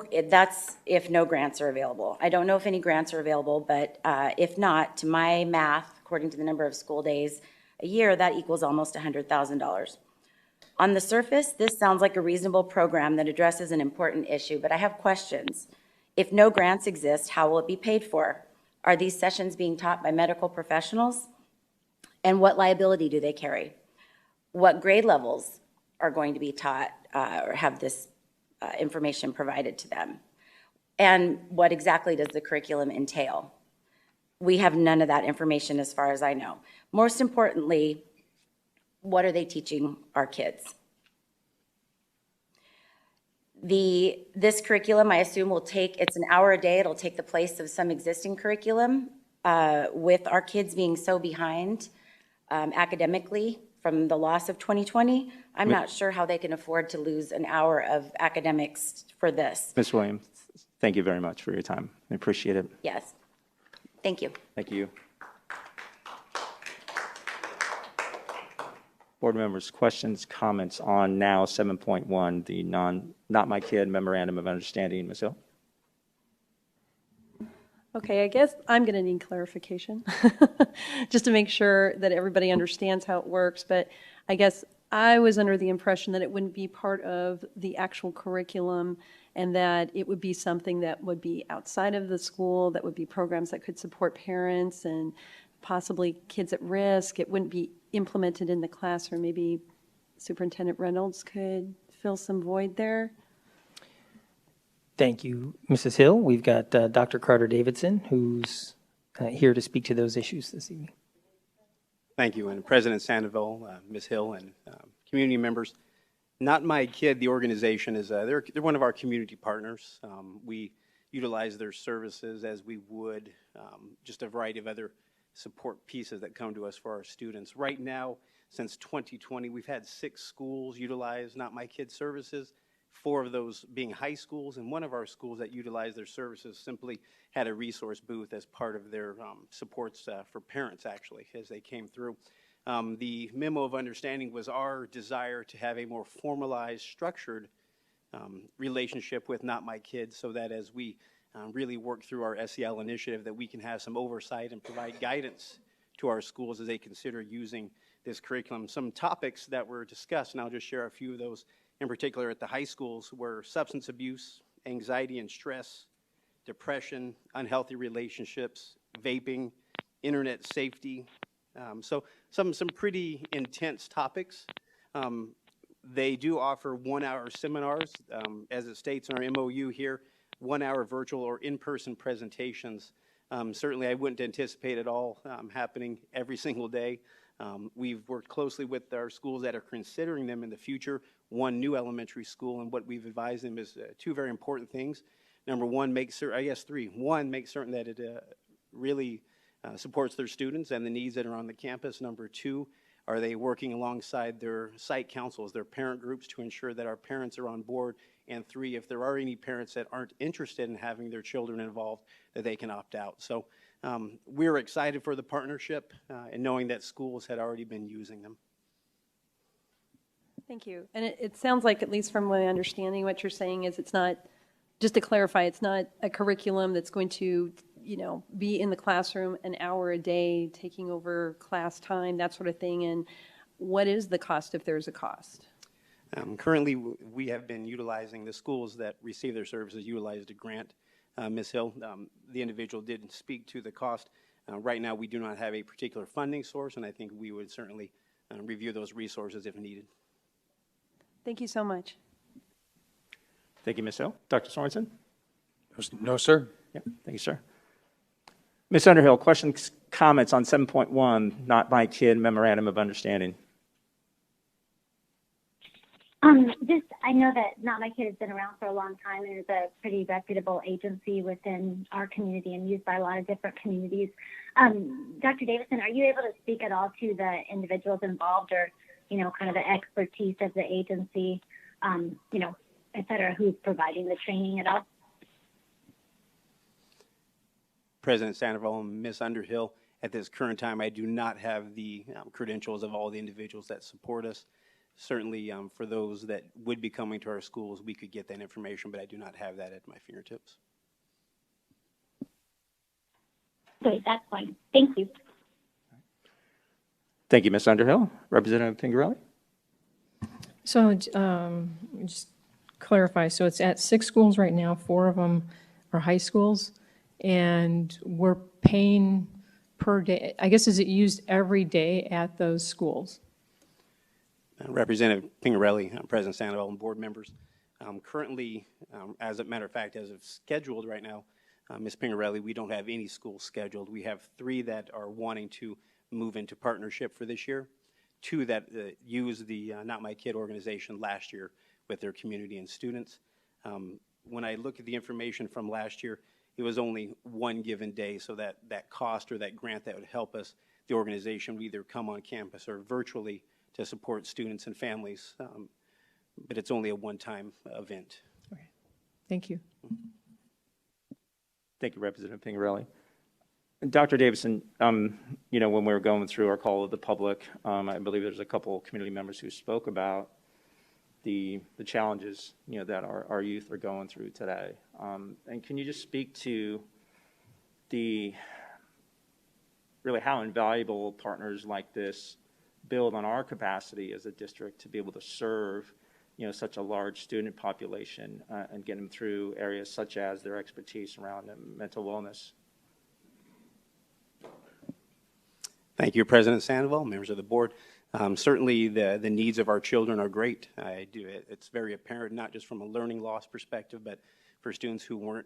grants are available. I don't know if any grants are available, but if not, to my math, according to the number of school days a year, that equals almost $100,000. On the surface, this sounds like a reasonable program that addresses an important issue, but I have questions. If no grants exist, how will it be paid for? Are these sessions being taught by medical professionals? And what liability do they carry? What grade levels are going to be taught or have this information provided to them? And what exactly does the curriculum entail? We have none of that information as far as I know. Most importantly, what are they teaching our kids? This curriculum, I assume, it's an hour a day. It'll take the place of some existing curriculum. With our kids being so behind academically from the loss of 2020, I'm not sure how they can afford to lose an hour of academics for this. Ms. Williams, thank you very much for your time. I appreciate it. Yes. Thank you. Thank you. Board members, questions, comments on now 7.1, the Not My Kid Memorandum of Understanding. Ms. Hill? Okay, I guess I'm going to need clarification, just to make sure that everybody understands how it works. But I guess I was under the impression that it wouldn't be part of the actual curriculum and that it would be something that would be outside of the school, that would be programs that could support parents and possibly kids at risk. It wouldn't be implemented in the classroom. Maybe Superintendent Reynolds could fill some void there. Thank you, Mrs. Hill. We've got Dr. Carter Davidson, who's here to speak to those issues this evening. Thank you, and President Sandoval, Ms. Hill, and community members. Not My Kid, the organization, is they're one of our community partners. We utilize their services as we would just a variety of other support pieces that come to us for our students. Right now, since 2020, we've had 6 schools utilize Not My Kid services, 4 of those being high schools, and one of our schools that utilize their services simply had a resource booth as part of their supports for parents, actually, as they came through. The memo of understanding was our desire to have a more formalized, structured relationship with Not My Kids, so that as we really work through our SEL initiative, that we can have some oversight and provide guidance to our schools as they consider using this curriculum. Some topics that were discussed, and I'll just share a few of those in particular at the high schools, were substance abuse, anxiety and stress, depression, unhealthy relationships, vaping, internet safety. So some pretty intense topics. They do offer 1-hour seminars, as it states in our MOU here. 1-hour virtual or in-person presentations. Certainly, I wouldn't anticipate it all happening every single day. We've worked closely with our schools that are considering them in the future. One new elementary school, and what we've advised them is two very important things. Number one, three. One, make certain that it really supports their students and the needs that are on the campus. Number two, are they working alongside their site councils, their parent groups, to ensure that our parents are on board? And three, if there are any parents that aren't interested in having their children involved, that they can opt out. So we're excited for the partnership and knowing that schools had already been using them. Thank you. And it sounds like, at least from my understanding, what you're saying is it's not, just to clarify, it's not a curriculum that's going to, be in the classroom an hour a day, taking over class time, that sort of thing. And what is the cost if there's a cost? Currently, we have been utilizing, the schools that receive their services utilized a grant. Ms. Hill, the individual did speak to the cost. Right now, we do not have a particular funding source, and I think we would certainly review those resources if needed. Thank you so much. Thank you, Ms. Hill. Dr. Sorensen? No, sir. Yeah, thank you, sir. Ms. Underhill, questions, comments on 7.1, Not My Kid Memorandum of Understanding? I know that Not My Kid has been around for a long time and is a pretty reputable agency within our community and used by a lot of different communities. Dr. Davison, are you able to speak at all to the individuals involved or, kind of the expertise of the agency, et cetera, who's providing the training at all? President Sandoval and Ms. Underhill, at this current time, I do not have the credentials of all the individuals that support us. Certainly, for those that would be coming to our schools, we could get that information, but I do not have that at my fingertips. Great, that's fine. Thank you. Thank you, Ms. Underhill. Representative Pingarelli? So just clarify, so it's at 6 schools right now, 4 of them are high schools, and we're paying per day. I guess, is it used every day at those schools? Representative Pingarelli, President Sandoval, and board members. Currently, as a matter of fact, as of scheduled right now, Ms. Pingarelli, we don't have any schools scheduled. We have 3 that are wanting to move into partnership for this year, 2 that used the Not My Kid organization last year with their community and students. When I look at the information from last year, it was only one given day, so that cost or that grant that would help us, the organization would either come on campus or virtually to support students and families, but it's only a one-time event. Okay. Thank you. Thank you, Representative Pingarelli. Dr. Davison, when we were going through our call of the public, I believe there's a couple community members who spoke about the challenges, that our youth are going through today. And can you just speak to really how invaluable partners like this build on our capacity as a district to be able to serve, such a large student population and get them through areas such as their expertise around mental wellness? Thank you, President Sandoval, members of the board. Certainly, the needs of our children are great. It's very apparent, not just from a learning loss perspective, but for students who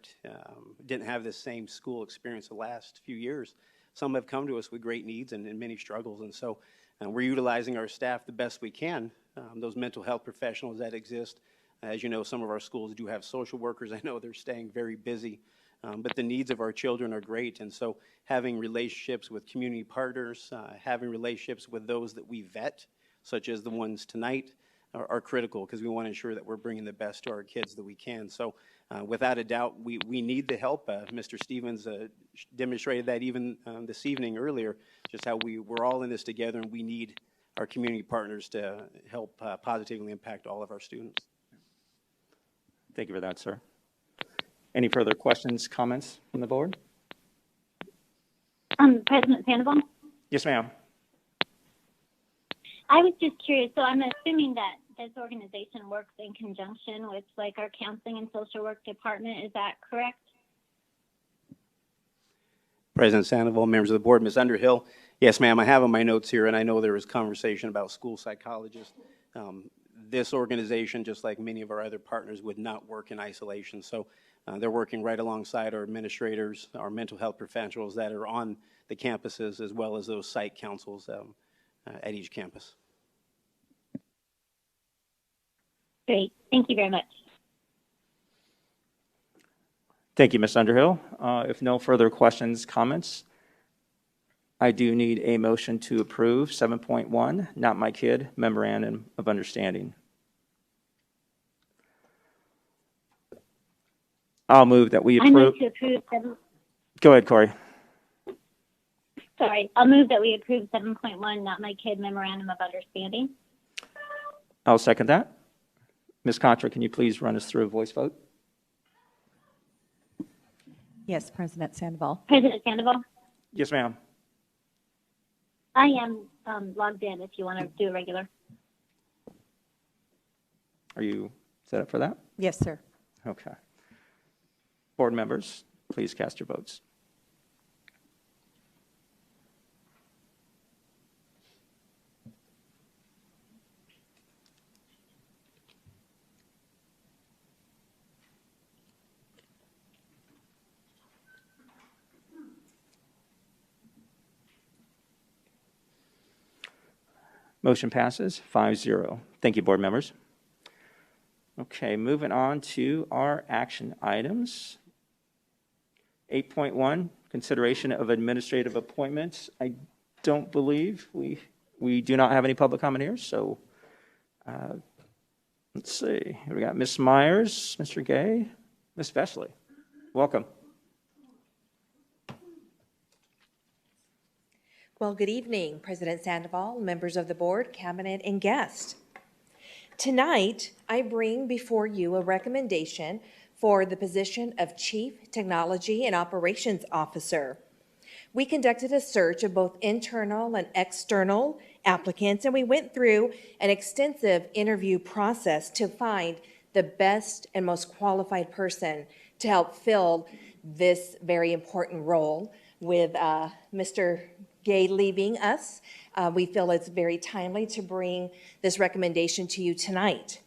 didn't have the same school experience the last few years. Some have come to us with great needs and many struggles, and so we're utilizing our staff the best we can, those mental health professionals that exist. As you know, some of our schools do have social workers. I know they're staying very busy, but the needs of our children are great, and so having relationships with community partners, having relationships with those that we vet, such as the ones tonight, are critical because we want to ensure that we're bringing the best to our kids that we can. So without a doubt, we need the help. Mr. Stevens demonstrated that even this evening earlier, just how we're all in this together, and we need our community partners to help positively impact all of our students. Thank you for that, sir. Any further questions, comments from the board? President Sandoval? Yes, ma'am. I was just curious, so I'm assuming that this organization works in conjunction with our counseling and social work department, is that correct? President Sandoval, members of the board, Ms. Underhill. Yes, ma'am, I have on my notes here, and I know there was conversation about school psychologists. This organization, just like many of our other partners, would not work in isolation. So They're working right alongside our administrators, our mental health professionals that are on the campuses, as well as those site councils at each campus. Great. Thank you very much. Thank you, Ms. Underhill. If no further questions, comments, I do need a motion to approve 7.1, Not My Kid, Memorandum of Understanding. I'll move that we I approve. move to approve Go ahead, Corey. I'll move that we approve 7.1, Not My Kid Memorandum of Understanding. I'll second that. Ms. Contra, can you please run us through a voice vote? Yes, President Sandoval. President Sandoval, Yes, ma'am. I am logged in if you want to do a regular. Are you set up for that? Yes, sir. Okay. Board members, please cast your votes. Motion passes 5-0. Thank you, board members. Okay, moving on to our action items. 8.1, consideration of administrative appointments. I don't believe we do not have any public comment here, so let's see. We got Ms. Myers, Mr. Gay, Ms. Vesley. Welcome. Well, good evening, President Sandoval, members of the board, cabinet, and guests. Tonight, I bring before you a recommendation for the position of Chief Technology and Operations Officer. We conducted a search of both internal and external applicants, and we went through an extensive interview process to find the best and most qualified person to help fill this very important role. With Mr. Gay leaving us, we feel it's very timely to bring this recommendation to you tonight.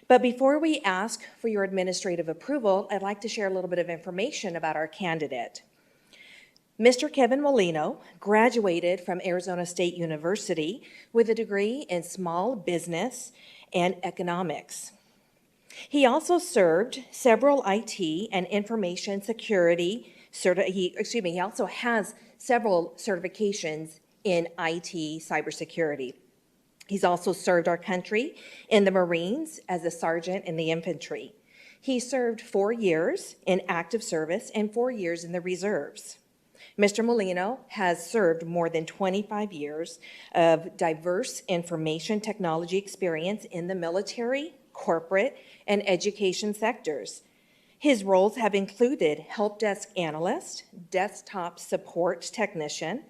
But before we ask for your administrative approval, I'd like to share a little bit of information about our candidate. Mr. Kevin Molino graduated from Arizona State University with a degree in small business and economics. He also served several IT and information security he also has several certifications in IT cybersecurity. He's also served our country in the Marines as a sergeant in the infantry. He served 4 years in active service and 4 years in the reserves. Mr. Molino has served more than 25 years of diverse information technology experience in the military, corporate, and education sectors. His roles have included help desk analyst, desktop support technician,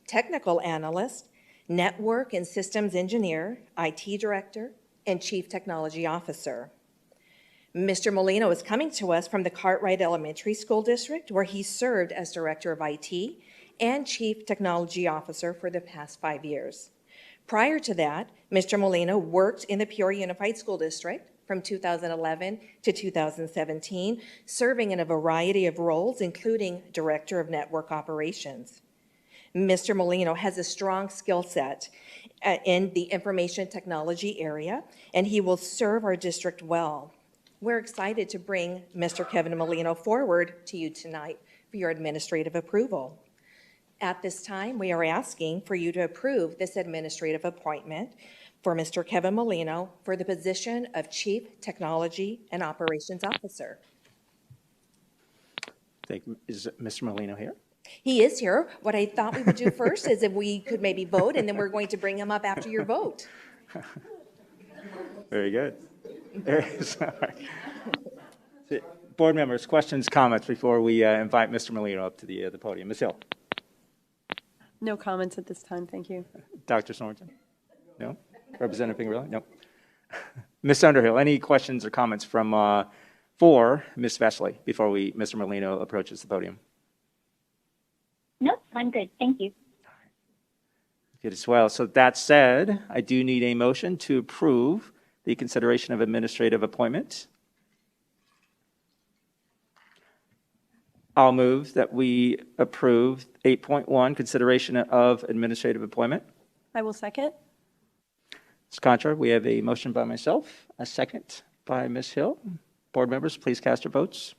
technical analyst, network and systems engineer, IT director, and chief technology officer. Mr. Molino is coming to us from the Cartwright Elementary School District, where he served as director of IT and chief technology officer for the past 5 years. Prior to that, Mr. Molino worked in the Peoria Unified School District from 2011 to 2017, serving in a variety of roles, including Director of Network Operations. Mr. Molino has a strong skill set in the information technology area, and he will serve our district well. We're excited to bring Mr. Kevin Molino forward to you tonight for your administrative approval. At this time, we are asking for you to approve this administrative appointment for Mr. Kevin Molino for the position of Chief Technology and Operations Officer. Is Mr. Molino here? He is here. What I thought we would do first is if we could maybe vote, and then we're going to bring him up after your vote. Very good. Board members, questions, comments before we invite Mr. Molino up to the podium. Ms. Hill. No comments at this time, thank you. Dr. Sorensen? No? Representative Pingerelli? No. Ms. Underhill, any questions or comments for Ms. Vesley before Mr. Molino approaches the podium? Nope, I'm good. Thank you. Good as well. So that said, I do need a motion to approve the consideration of administrative appointment. I'll move that we approve 8.1, consideration of administrative appointment. I will second. Ms. Contra, we have a motion by myself, a second by Ms. Hill. Board members, please cast your votes.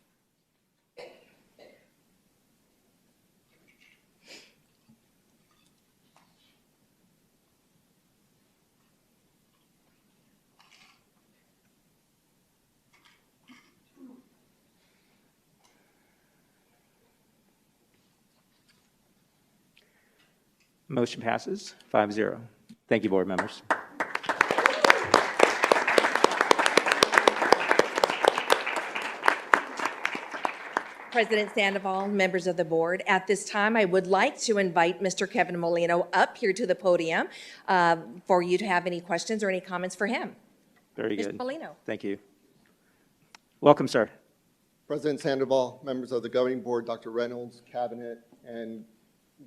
Motion passes 5-0. Thank you, board members. President Sandoval, members of the board, at this time, I would like to invite Mr. Kevin Molino up here to the podium for you to have any questions or any comments for him. Very Mr. good. Molino. Thank you. Welcome, sir. President Sandoval, members of the governing board, Dr. Reynolds, cabinet, and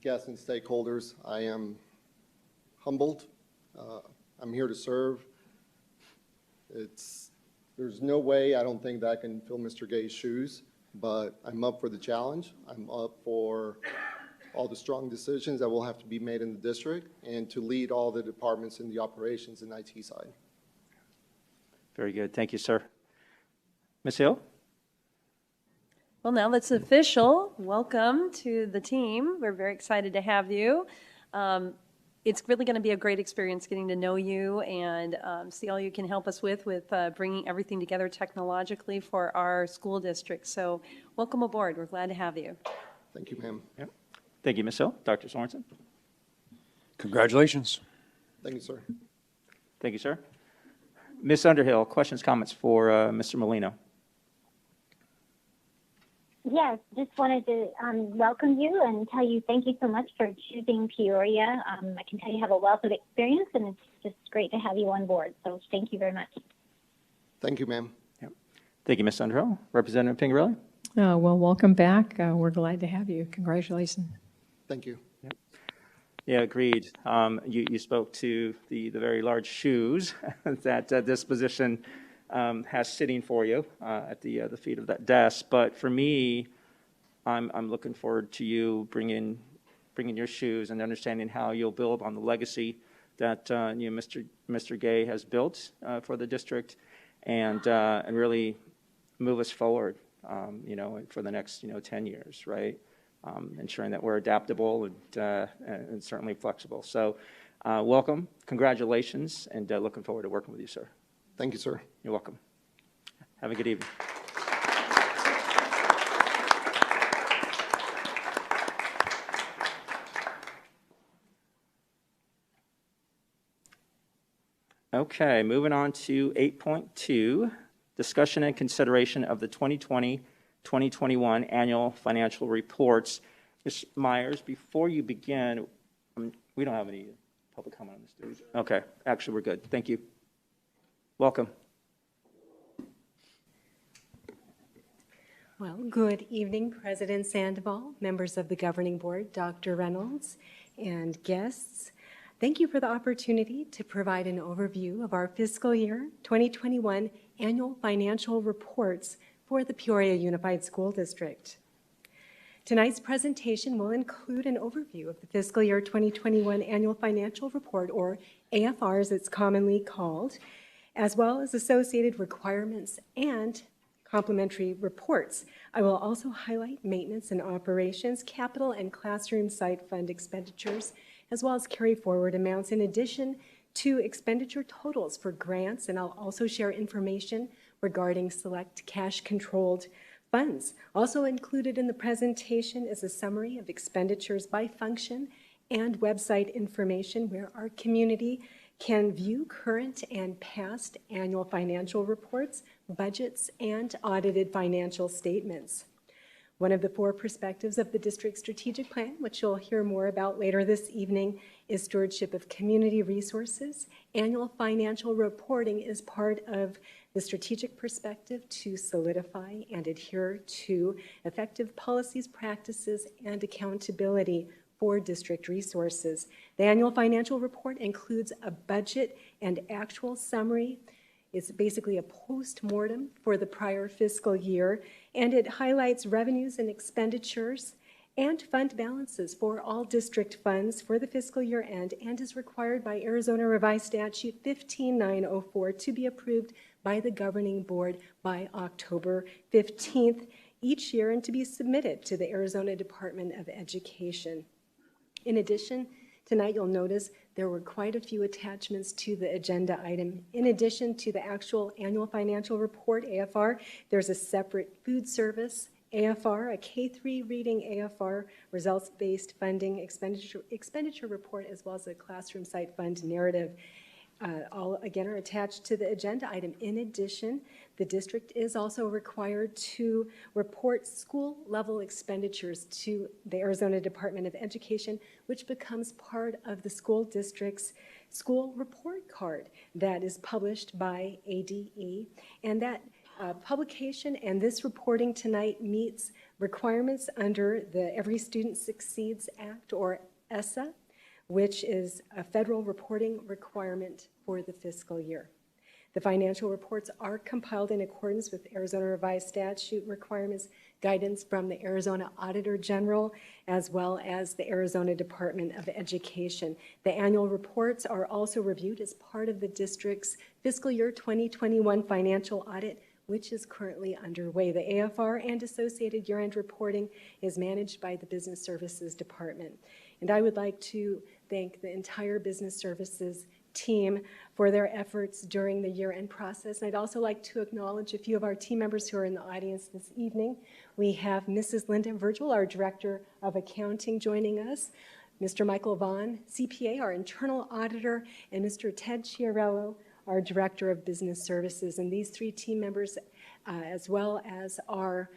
guests and stakeholders, I am humbled. I'm here to serve. There's no way I don't think that I can fill Mr. Gay's shoes, but I'm up for the challenge. I'm up for all the strong decisions that will have to be made in the district and to lead all the departments in the operations and IT side. Very good. Thank you, sir. Ms. Hill? Well, now that's official. Welcome to the team. We're very excited to have you. It's really going to be a great experience getting to know you and see all you can help us with bringing everything together technologically for our school district. So welcome aboard. We're glad to have you. Thank you, ma'am. Yep. Thank you, Ms. Hill. Dr. Sorensen? Congratulations. Thank you, sir. Thank you, sir. Ms. Underhill, questions, comments for Mr. Molino? Yes, just wanted to welcome you and tell you thank you so much for choosing Peoria. I can tell you have a wealth of experience, and it's just great to have you on board. So thank you very much. Thank you, ma'am. Yep. Thank you, Ms. Underhill. Representative Pingarelli? Well, welcome back. We're glad to have you. Congratulations. Thank you. Yep. Yeah, agreed. You spoke to the very large shoes that this position has sitting for you at the feet of that desk. But for me, I'm looking forward to you bringing your shoes and understanding how you'll build on the legacy that Mr. Gay has built for the district, and really move us forward, for the next 10 years, right? Ensuring that we're adaptable and certainly flexible. So, welcome, congratulations, and looking forward to working with you, sir. Thank you, sir. You're welcome. Have a good evening. Okay, moving on to 8.2, discussion and consideration of the 2020-2021 annual financial reports. Ms. Myers, before you begin, we don't have any public comment on this, do we? Okay, actually, we're good. Thank you. Welcome. Well, good evening, President Sandoval, members of the governing board, Dr. Reynolds, and guests. Thank you for the opportunity to provide an overview of our fiscal year 2021 annual financial reports for the Peoria Unified School District. Tonight's presentation will include an overview of the fiscal year 2021 annual financial report, or AFR as it's commonly called, as well as associated requirements and complementary reports. I will also highlight maintenance and operations, capital and classroom site fund expenditures, as well as carry forward amounts in addition to expenditure totals for grants, and I'll also share information regarding select cash-controlled funds. Also included in the presentation is a summary of expenditures by function and website information where our community can view current and past annual financial reports, budgets, and audited financial statements. One of the 4 perspectives of the district strategic plan, which you'll hear more about later this evening, is stewardship of community resources. Annual financial reporting is part of the strategic perspective to solidify and adhere to effective policies, practices, and accountability for district resources. The annual financial report includes a budget and actual summary. It's basically a post-mortem for the prior fiscal year, and it highlights revenues and expenditures and fund balances for all district funds for the fiscal year end, and is required by Arizona Revised Statute 15904 to be approved by the governing board by October 15th each year and to be submitted to the Arizona Department of Education. In addition, tonight you'll notice there were quite a few attachments to the agenda item. In addition to the actual annual financial report, AFR, there's a separate food service AFR, a K-3 reading AFR, results-based funding expenditure report, as well as a classroom site fund narrative. All, again, are attached to the agenda item. In addition, the district is also required to report school-level expenditures to the Arizona Department of Education, which becomes part of the school district's school report card that is published by ADE. And that publication and this reporting tonight meets requirements under the Every Student Succeeds Act, or ESSA, which is a federal reporting requirement for the fiscal year. The financial reports are compiled in accordance with Arizona Revised Statute requirements, guidance from the Arizona Auditor General, as well as the Arizona Department of Education. The annual reports are also reviewed as part of the district's fiscal year 2021 financial audit, which is currently underway. The AFR and associated year-end reporting is managed by the Business Services Department. And I would like to thank the entire Business Services team for their efforts during the year-end process. And I'd also like to acknowledge a few of our team members who are in the audience this evening. We have Mrs. Linda Virgil, our Director of Accounting, joining us, Mr. Michael Vaughn, CPA, our internal auditor, and Mr. Ted Chiarello, our Director of Business Services. And these three team members, as well as our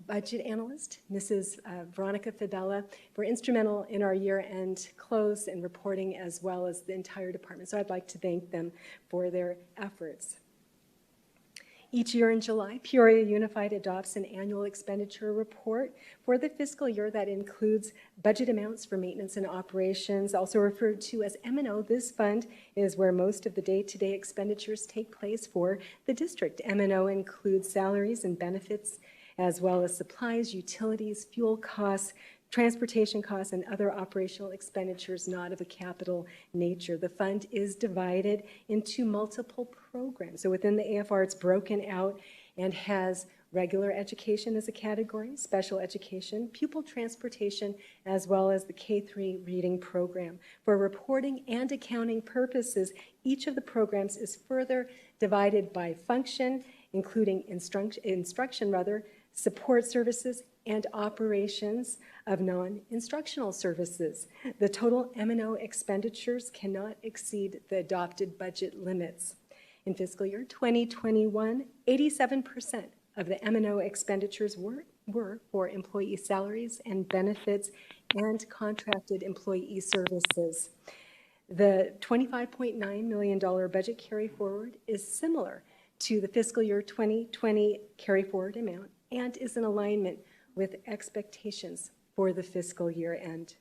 budget analyst, Mrs. Veronica Fidella, were instrumental in our year-end close and reporting, as well as the entire department. So I'd like to thank them for their efforts. Each year in July, Peoria Unified adopts an annual expenditure report for the fiscal year that includes budget amounts for maintenance and operations, also referred to as M&O. This fund is where most of the day-to-day expenditures take place for the district. M&O includes salaries and benefits, as well as supplies, utilities, fuel costs, transportation costs, and other operational expenditures not of a capital nature. The fund is divided into multiple programs. So within the AFR, it's broken out and has regular education as a category, special education, pupil transportation, as well as the K-3 reading program. For reporting and accounting purposes, each of the programs is further divided by function, including instruction, support services, and operations of non-instructional services. The total M&O expenditures cannot exceed the adopted budget limits. In fiscal year 2021, 87% of the M&O expenditures were for employee salaries and benefits and contracted employee services. The $25.9 million budget carry forward is similar to the fiscal year 2020 carry forward amount and is in alignment with expectations for the fiscal year end.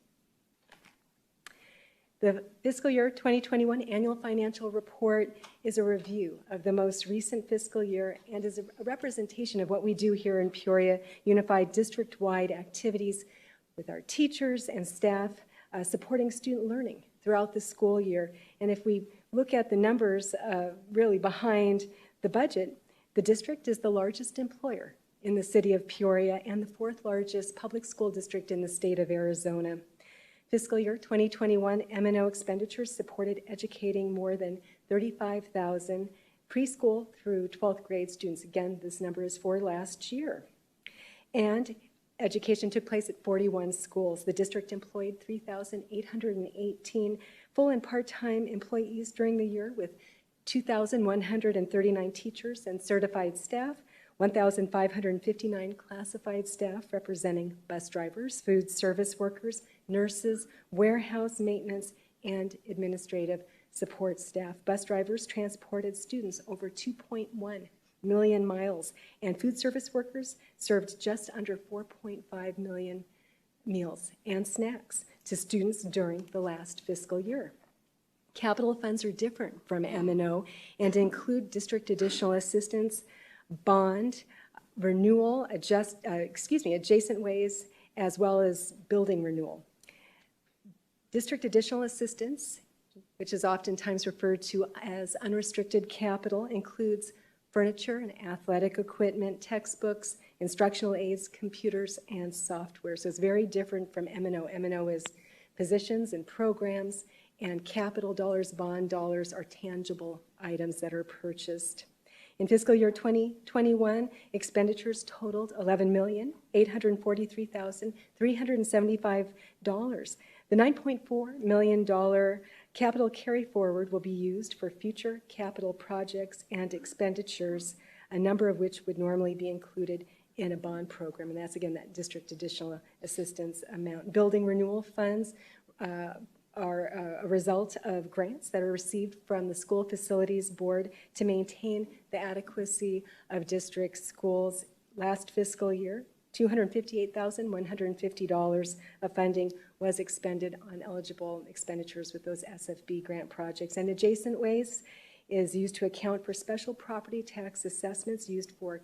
The fiscal year 2021 annual financial report is a review of the most recent fiscal year and is a representation of what we do here in Peoria Unified district-wide activities with our teachers and staff supporting student learning throughout the school year. And if we look at the numbers really behind the budget, the district is the largest employer in the city of Peoria and the fourth largest public school district in the state of Arizona. Fiscal year 2021 M&O expenditures supported educating more than 35,000 preschool through 12th grade students. Again, this number is for last year. And education took place at 41 schools. The district employed 3,818 full and part-time employees during the year, with 2,139 teachers and certified staff, 1,559 classified staff representing bus drivers, food service workers, nurses, warehouse maintenance, and administrative support staff. Bus drivers transported students over 2.1 million miles, and food service workers served just under 4.5 million meals and snacks to students during the last fiscal year. Capital funds are different from M&O and include district additional assistance, bond, renewal, adjacent ways, as well as building renewal. District additional assistance, which is oftentimes referred to as unrestricted capital, includes furniture and athletic equipment, textbooks, instructional aids, computers, and software. So it's very different from M&O. M&O is positions and programs, and capital dollars, bond dollars are tangible items that are purchased. In fiscal year 2021, expenditures totaled $11,843,375. The $9.4 million capital carry forward will be used for future capital projects and expenditures, a number of which would normally be included in a bond program. And that's, again, that district additional assistance amount. Building renewal funds are a result of grants that are received from the School Facilities Board to maintain the adequacy of district schools. Last fiscal year, $258,150 of funding was expended on eligible expenditures with those SFB grant projects. And adjacent ways is used to account for special property tax assessments used for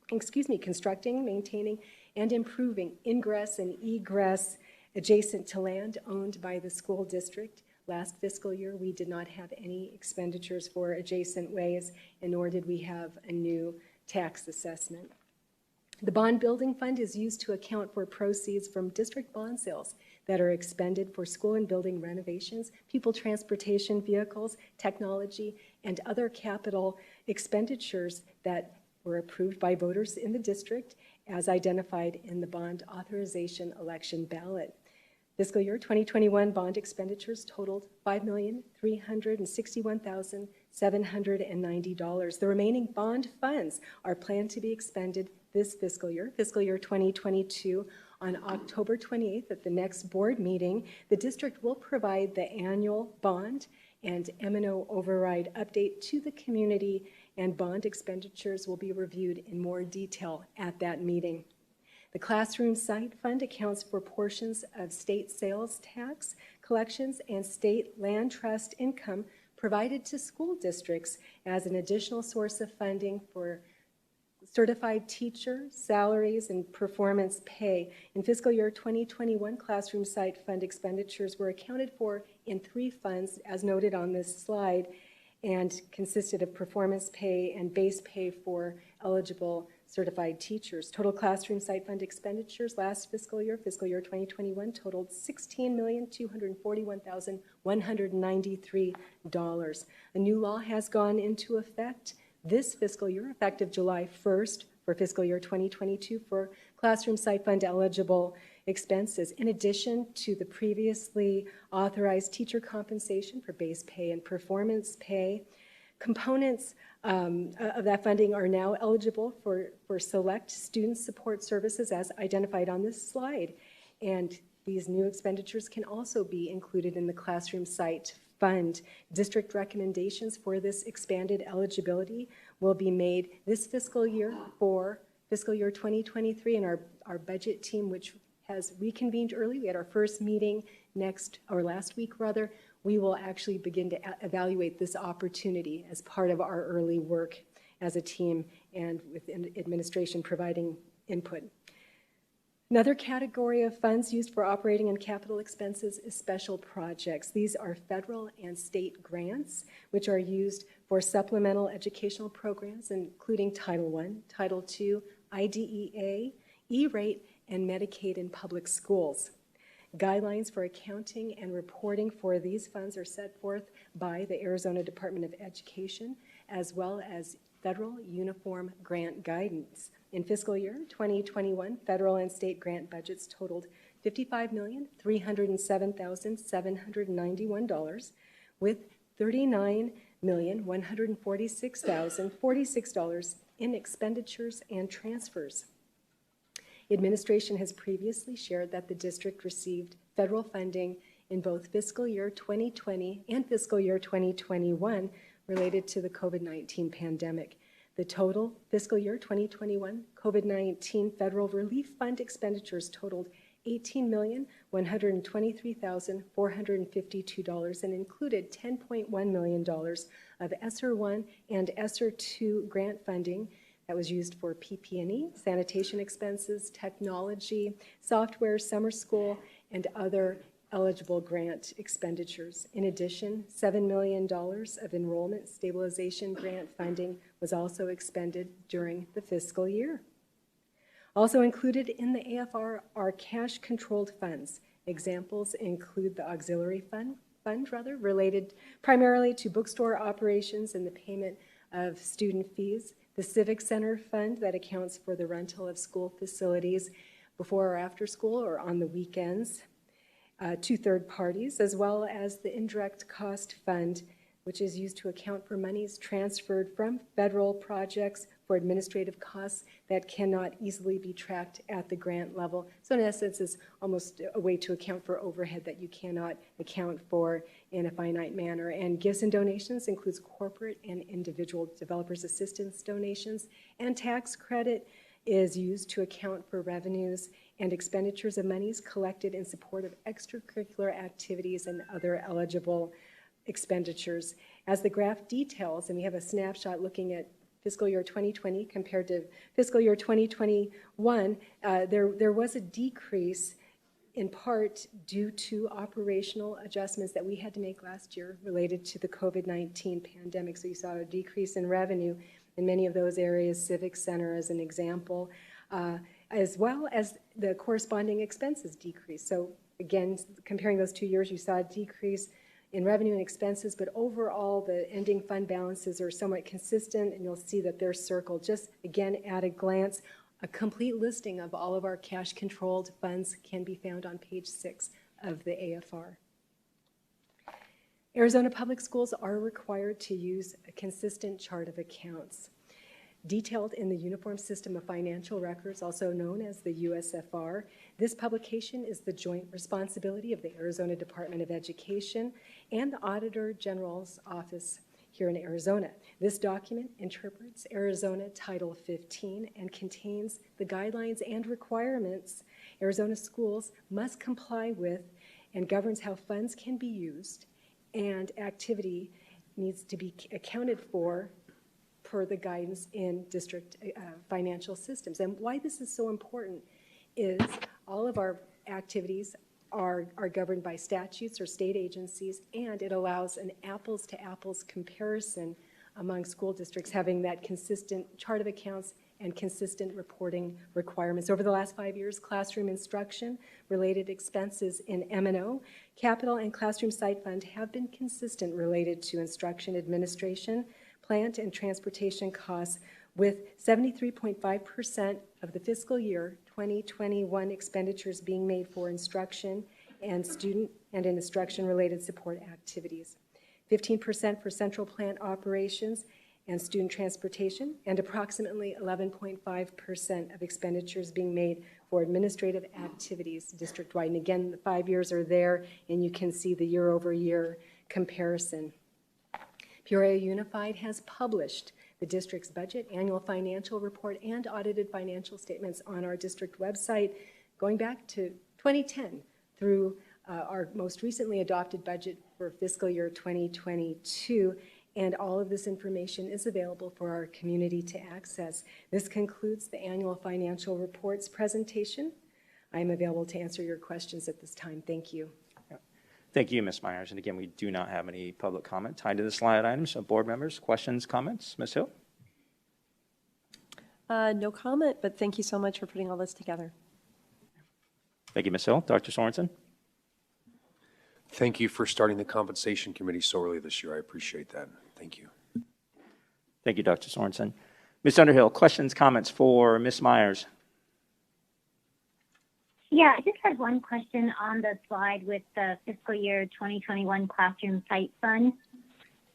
constructing, maintaining, and improving ingress and egress adjacent to land owned by the school district. Last fiscal year, we did not have any expenditures for adjacent ways, and nor did we have a new tax assessment. The bond building fund is used to account for proceeds from district bond sales that are expended for school and building renovations, pupil transportation vehicles, technology, and other capital expenditures that were approved by voters in the district as identified in the bond authorization election ballot. Fiscal year 2021 bond expenditures totaled $5,361,790. The remaining bond funds are planned to be expended this fiscal year 2022. On October 28th, at the next board meeting, the district will provide the annual bond and M&O override update to the community, and bond expenditures will be reviewed in more detail at that meeting. The Classroom Site Fund accounts for portions of state sales tax collections and state land trust income provided to school districts as an additional source of funding for certified teacher salaries and performance pay. In fiscal year 2021, Classroom Site Fund expenditures were accounted for in 3 funds, as noted on this slide, and consisted of performance pay and base pay for eligible certified teachers. Total Classroom Site Fund expenditures last fiscal year 2021, totaled $16,241,193. A new law has gone into effect this fiscal year, effective July 1st for fiscal year 2022 for Classroom Site Fund eligible expenses. In addition to the previously authorized teacher compensation for base pay and performance pay, components of that funding are now eligible for select student support services as identified on this slide. And these new expenditures can also be included in the Classroom Site Fund. District recommendations for this expanded eligibility will be made this fiscal year for fiscal year 2023, and our budget team, which has reconvened early, we had our first meeting last week rather, we will actually begin to evaluate this opportunity as part of our early work as a team and with administration providing input. Another category of funds used for operating and capital expenses is special projects. These are federal and state grants, which are used for supplemental educational programs, including Title I, Title II, IDEA, E-rate, and Medicaid in public schools. Guidelines for accounting and reporting for these funds are set forth by the Arizona Department of Education, as well as federal uniform grant guidance. In fiscal year 2021, federal and state grant budgets totaled $55,307,791, with $39,146,046 in expenditures and transfers. Administration has previously shared that the district received federal funding in both fiscal year 2020 and fiscal year 2021 related to the COVID-19 pandemic. The total fiscal year 2021 COVID-19 federal relief fund expenditures totaled $18,123,452 and included $10.1 million of ESSER 1 and ESSER 2 grant funding that was used for PP&E, sanitation expenses, technology, software, summer school, and other eligible grant expenditures. In addition, $7 million of enrollment stabilization grant funding was also expended during the fiscal year. Also included in the AFR are cash-controlled funds. Examples include the auxiliary fund related primarily to bookstore operations and the payment of student fees, the Civic Center Fund that accounts for the rental of school facilities before or after school or on the weekends, to third parties, as well as the Indirect Cost Fund, which is used to account for monies transferred from federal projects for administrative costs that cannot easily be tracked at the grant level. So in essence, it's almost a way to account for overhead that you cannot account for in a finite manner. And gifts and donations includes corporate and individual developers assistance donations, and tax credit is used to account for revenues and expenditures of monies collected in support of extracurricular activities and other eligible expenditures. As the graph details, and we have a snapshot looking at fiscal year 2020 compared to fiscal year 2021, there was a decrease in part due to operational adjustments that we had to make last year related to the COVID-19 pandemic. So you saw a decrease in revenue in many of those areas, Civic Center as an example, as well as the corresponding expenses decrease. So again, comparing those 2 years, you saw a decrease in revenue and expenses, but overall the ending fund balances are somewhat consistent, and you'll see that they're circled. Just again, at a glance, a complete listing of all of our cash-controlled funds can be found on page 6 of the AFR. Arizona Public Schools are required to use a consistent chart of accounts. Detailed in the Uniform System of Financial Records, also known as the USFR, this publication is the joint responsibility of the Arizona Department of Education and the Auditor General's Office here in Arizona. This document interprets Arizona Title 15 and contains the guidelines and requirements Arizona schools must comply with and governs how funds can be used, and activity needs to be accounted for per the guidance in district financial systems. And why this is so important is all of our activities are governed by statutes or state agencies, and it allows an apples-to-apples comparison among school districts having that consistent chart of accounts and consistent reporting requirements. Over the last 5 years, classroom instruction related expenses in M&O, capital, and classroom site fund have been consistent related to instruction administration, plant, and transportation costs, with 73.5% of the fiscal year 2021 expenditures being made for instruction and student and instruction-related support activities, 15% for central plant operations and student transportation, and approximately 11.5% of expenditures being made for administrative activities district-wide. And again, the 5 years are there, and you can see the year-over-year comparison. Peoria Unified has published the district's budget, annual financial report, and audited financial statements on our district website going back to 2010 through our most recently adopted budget for fiscal year 2022. And all of this information is available for our community to access. This concludes the annual financial reports presentation. I'm available to answer your questions at this time. Thank you. Thank you, Ms. Myers. And again, we do not have any public comment tied to this slide item. So board members, questions, comments? Ms. Hill? No comment, but thank you so much for putting all this together. Thank you, Ms. Hill. Dr. Sorensen? Thank you for starting the compensation committee so early this year. I appreciate that. Thank you. Thank you, Dr. Sorensen. Ms. Underhill, questions, comments for Ms. Myers? Yeah, I just had one question on the slide with the fiscal year 2021 classroom site fund.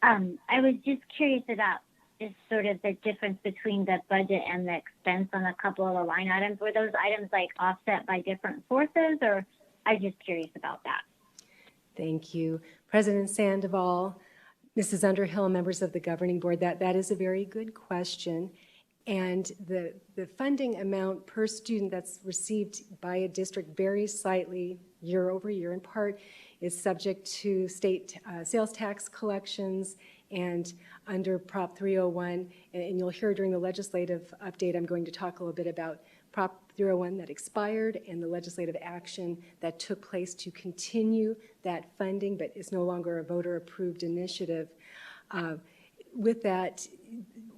I was just curious about just sort of the difference between the budget and the expense on a couple of the line items. Were those items like offset by different sources, or I'm just curious about that. Thank you. President Sandoval, Mrs. Underhill, members of the governing board, that is a very good question. And the funding amount per student that's received by a district varies slightly year over year. In part, is subject to state sales tax collections and under Prop 301. And you'll hear during the legislative update, I'm going to talk a little bit about Prop 301 that expired and the legislative action that took place to continue that funding, but is no longer a voter-approved initiative. With that,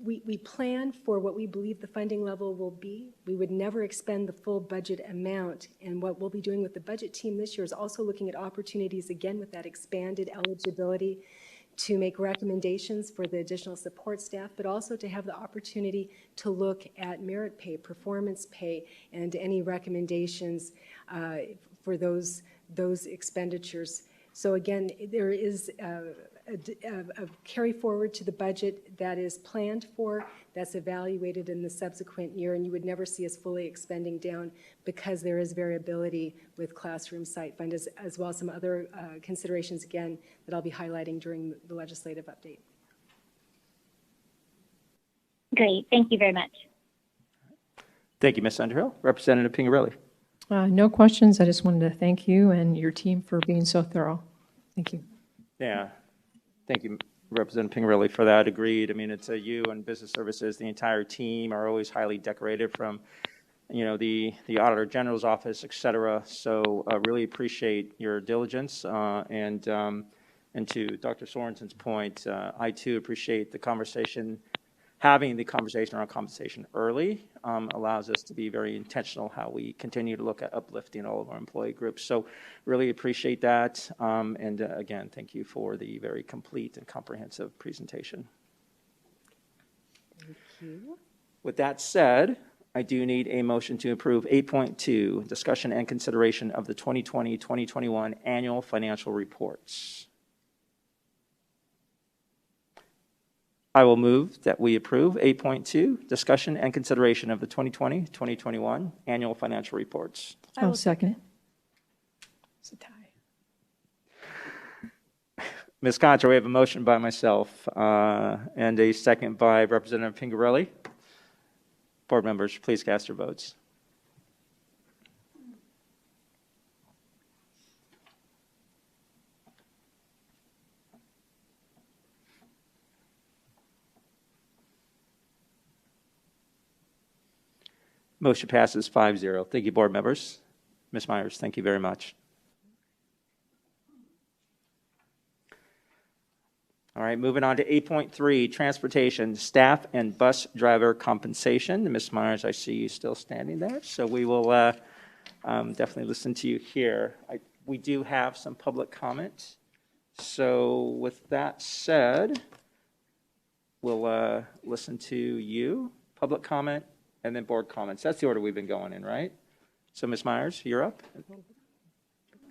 we plan for what we believe the funding level will be. We would never expend the full budget amount. And what we'll be doing with the budget team this year is also looking at opportunities, again, with that expanded eligibility to make recommendations for the additional support staff, but also to have the opportunity to look at merit pay, performance pay, and any recommendations for those expenditures. So again, there is a carry forward to the budget that is planned for, that's evaluated in the subsequent year, and you would never see us fully expending down because there is variability with classroom site fund, as well as some other considerations, again, that I'll be highlighting during the legislative update. Great, thank you very much. Thank you, Ms. Underhill. Representative Pingarelli. No questions. I just wanted to thank you and your team for being so thorough. Thank you. Yeah. Thank you, Representative Pingarelli, for that. Agreed. I mean, it's you and Business Services, the entire team are always highly decorated from, the Auditor General's office, et cetera. So really appreciate your diligence. And to Dr. Sorensen's point, I too appreciate the conversation. Having the conversation around compensation early allows us to be very intentional how we continue to look at uplifting all of our employee groups. So really appreciate that. And again, thank you for the very complete and comprehensive presentation. Thank you. With that said, I do need a motion to approve 8.2, discussion and consideration of the 2020-2021 annual financial reports. I will move that we approve 8.2, discussion and consideration of the 2020-2021 annual financial reports. I'll second it. It's a tie. Ms. Contra, we have a motion by myself and a second by Representative Pingarelli. Board members, please cast your votes. Motion passes 5-0. Thank you, board members. Ms. Myers, thank you very much. All right, moving on to 8.3, transportation, staff and bus driver compensation. Ms. Myers, I see you still standing there, so we will definitely listen to you here. We do have some public comment. So with that said, we'll listen to you, public comment, and then board comments. That's the order we've been going in, right? So Ms. Myers, you're up.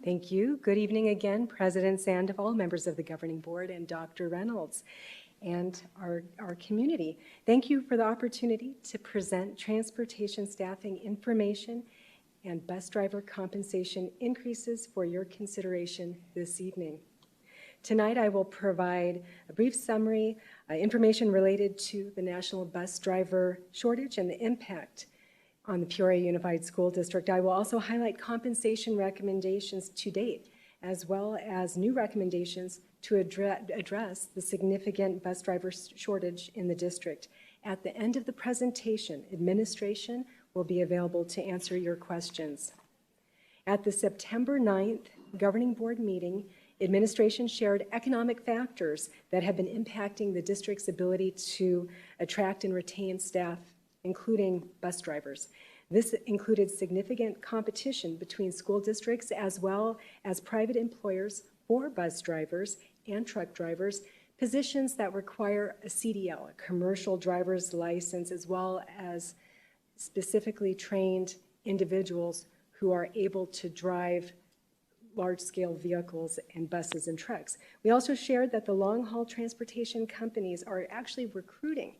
Thank you. Good evening again, President Sandoval, members of the governing board, and Dr. Reynolds, and our community. Thank you for the opportunity to present transportation staffing information and bus driver compensation increases for your consideration this evening. Tonight, I will provide a brief summary, information related to the national bus driver shortage and the impact on the Peoria Unified School District. I will also highlight compensation recommendations to date, as well as new recommendations to address the significant bus driver shortage in the district. At the end of the presentation, administration will be available to answer your questions. At the September 9th governing board meeting, administration shared economic factors that have been impacting the district's ability to attract and retain staff, including bus drivers. This included significant competition between school districts as well as private employers for bus drivers and truck drivers, positions that require a CDL, a commercial driver's license, as well as specifically trained individuals who are able to drive large-scale vehicles and buses and trucks. We also shared that the long-haul transportation companies are actually recruiting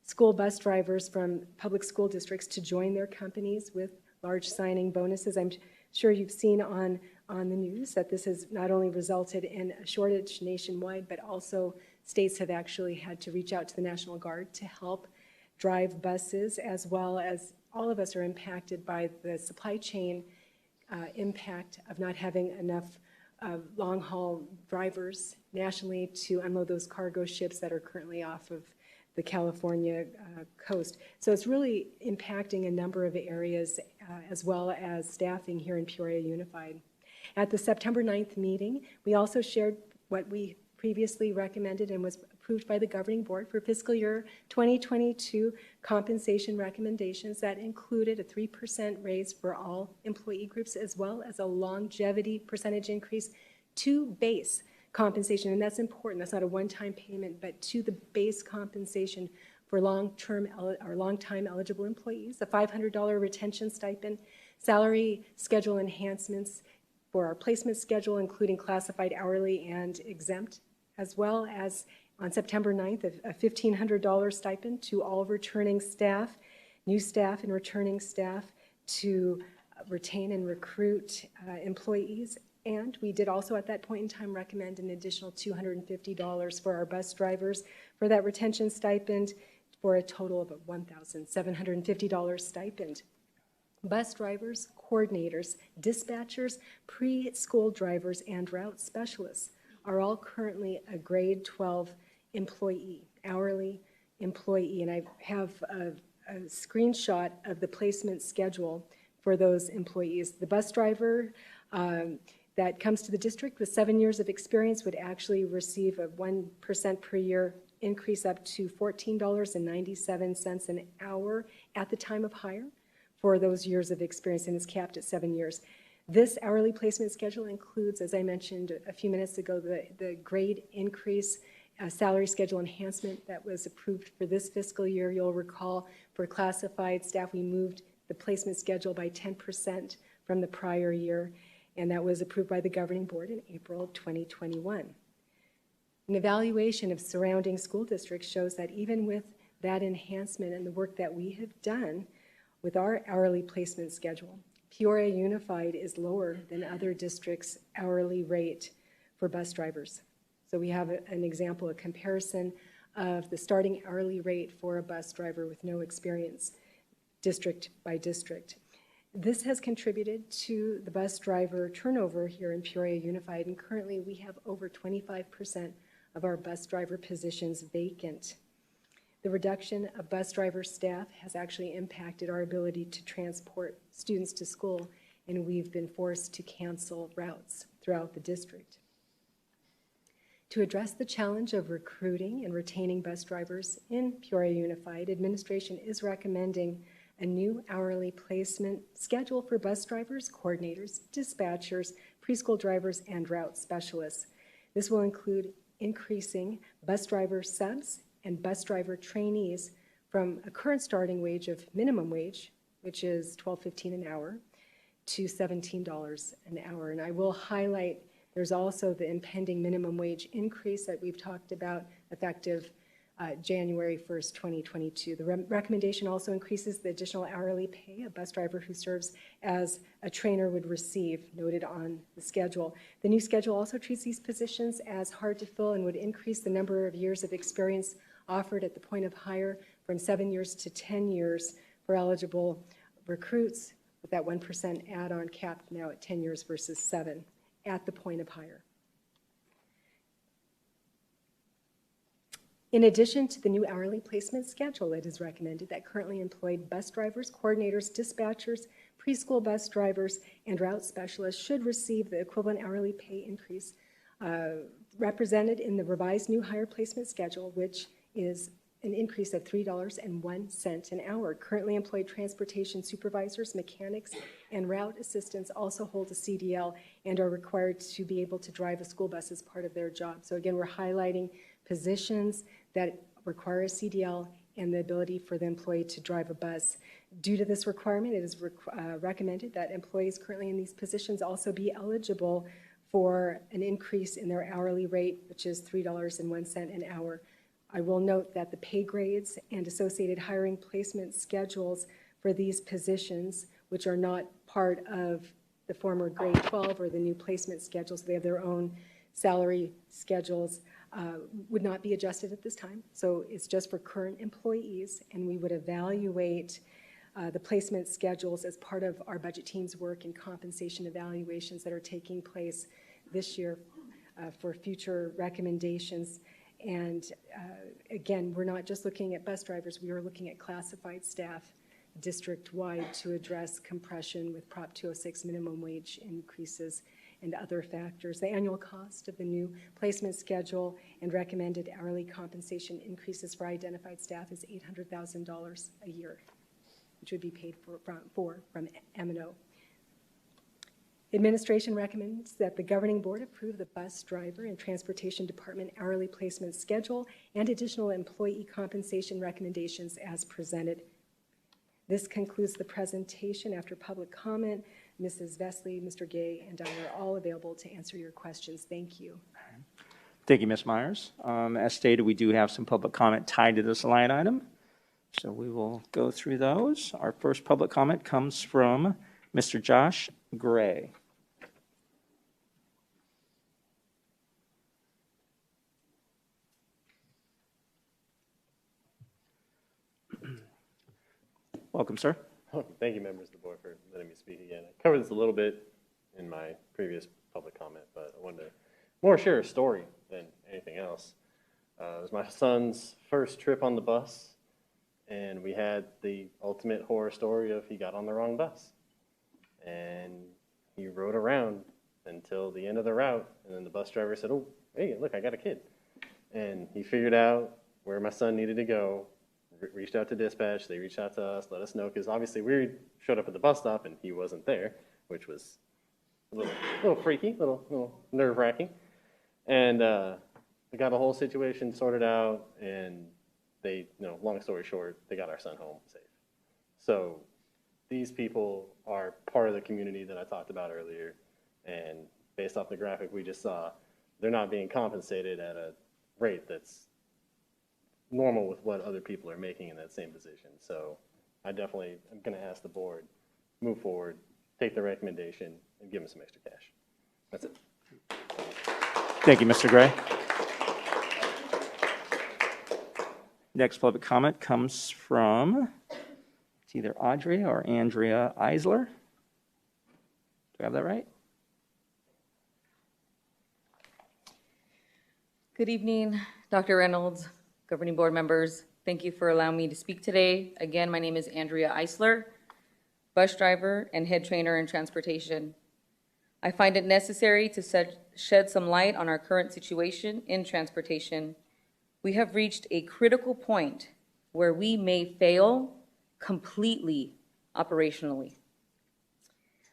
school bus drivers from public school districts to join their companies with large signing bonuses. I'm sure you've seen on the news that this has not only resulted in a shortage nationwide, but also states have actually had to reach out to the National Guard to help drive buses, as well as all of us are impacted by the supply chain impact of not having enough long-haul drivers nationally to unload those cargo ships that are currently off of the California coast. So it's really impacting a number of areas as well as staffing here in Peoria Unified. At the September 9th meeting, we also shared what we previously recommended and was approved by the governing board for fiscal year 2022 compensation recommendations that included a 3% raise for all employee groups, as well as a longevity percentage increase to base compensation. And that's important. That's not a one-time payment, but to the base compensation for long-time eligible employees, a $500 retention stipend, salary schedule enhancements for our placement schedule, including classified hourly and exempt, as well as on September 9th, a $1,500 stipend to all returning staff, new staff and returning staff to retain and recruit employees. And we did also at that point in time recommend an additional $250 for our bus drivers for that retention stipend, for a total of a $1,750 stipend. Bus drivers, coordinators, dispatchers, preschool drivers, and route specialists are all currently a grade 12 employee, hourly employee. And I have a screenshot of the placement schedule for those employees. The bus driver that comes to the district with 7 years of experience would actually receive a 1% per year increase up to $14.97 an hour at the time of hire for those years of experience, and is capped at 7 years. This hourly placement schedule includes, as I mentioned a few minutes ago, the grade increase salary schedule enhancement that was approved for this fiscal year. You'll recall for classified staff, we moved the placement schedule by 10% from the prior year, and that was approved by the governing board in April 2021. An evaluation of surrounding school districts shows that even with that enhancement and the work that we have done with our hourly placement schedule, Peoria Unified is lower than other districts' hourly rate for bus drivers. So we have an example, a comparison of the starting hourly rate for a bus driver with no experience, district by district. This has contributed to the bus driver turnover here in Peoria Unified, and currently we have over 25% of our bus driver positions vacant. The reduction of bus driver staff has actually impacted our ability to transport students to school, and we've been forced to cancel routes throughout the district. To address the challenge of recruiting and retaining bus drivers in Peoria Unified, administration is recommending a new hourly placement schedule for bus drivers, coordinators, dispatchers, preschool drivers, and route specialists. This will include increasing bus driver subs and bus driver trainees from a current starting wage of minimum wage, which is $12.15 an hour, to $17 an hour. And I will highlight there's also the impending minimum wage increase that we've talked about, effective January 1st, 2022. The recommendation also increases the additional hourly pay a bus driver who serves as a trainer would receive, noted on the schedule. The new schedule also treats these positions as hard to fill and would increase the number of years of experience offered at the point of hire from 7 years to 10 years for eligible recruits, with that 1% add-on capped now at 10 years versus 7 at the point of hire. In addition to the new hourly placement schedule, it is recommended that currently employed bus drivers, coordinators, dispatchers, preschool bus drivers, and route specialists should receive the equivalent hourly pay increase represented in the revised new hire placement schedule, which is an increase of $3.01 an hour. Currently employed transportation supervisors, mechanics, and route assistants also hold a CDL and are required to be able to drive a school bus as part of their job. So again, we're highlighting positions that require a CDL and the ability for the employee to drive a bus. Due to this requirement, it is recommended that employees currently in these positions also be eligible for an increase in their hourly rate, which is $3.01 an hour. I will note that the pay grades and associated hiring placement schedules for these positions, which are not part of the former grade 12 or the new placement schedules, they have their own salary schedules, would not be adjusted at this time. So it's just for current employees, and we would evaluate the placement schedules as part of our budget team's work and compensation evaluations that are taking place this year for future recommendations. And again, we're not just looking at bus drivers, we are looking at classified staff district-wide to address compression with Prop 206 minimum wage increases and other factors. The annual cost of the new placement schedule and recommended hourly compensation increases for identified staff is $800,000 a year, which would be paid from M&O. Administration recommends that the governing board approve the bus driver and transportation department hourly placement schedule and additional employee compensation recommendations as presented. This concludes the presentation. After public comment, Mrs. Vesley, Mr. Gay, and I are all available to answer your questions. Thank you. Thank you, Ms. Myers. As stated, we do have some public comment tied to this line item, so we will go through those. Our first public comment comes from Mr. Josh Gray. Welcome, sir. Thank you, members of the board, for letting me speak again. I covered this a little bit in my previous public comment, but I wanted to more share a story than anything else. It was my son's first trip on the bus, and we had the ultimate horror story of he got on the wrong bus. And he rode around until the end of the route, and then the bus driver said, "Oh, hey, look, I got a kid." And he figured out where my son needed to go, reached out to dispatch, they reached out to us, let us know, because obviously we showed up at the bus stop and he wasn't there, which was a little freaky, a little nerve-wracking. And we got the whole situation sorted out, and they, long story short, they got our son home safe. So these people are part of the community that I talked about earlier, and based off the graphic we just saw, they're not being compensated at a rate that's normal with what other people are making in that same position. So I definitely am going to ask the board, move forward, take the recommendation, and give them some extra cash. That's it. Thank you, Mr. Gray. Next public comment comes from, it's either Audrey or Andrea Eisler. Do I have that right? Good evening, Dr. Reynolds, governing board members. Thank you for allowing me to speak today. Again, my name is Andrea Eisler, bus driver and head trainer in transportation. I find it necessary to shed some light on our current situation in transportation. We have reached a critical point where we may fail completely operationally.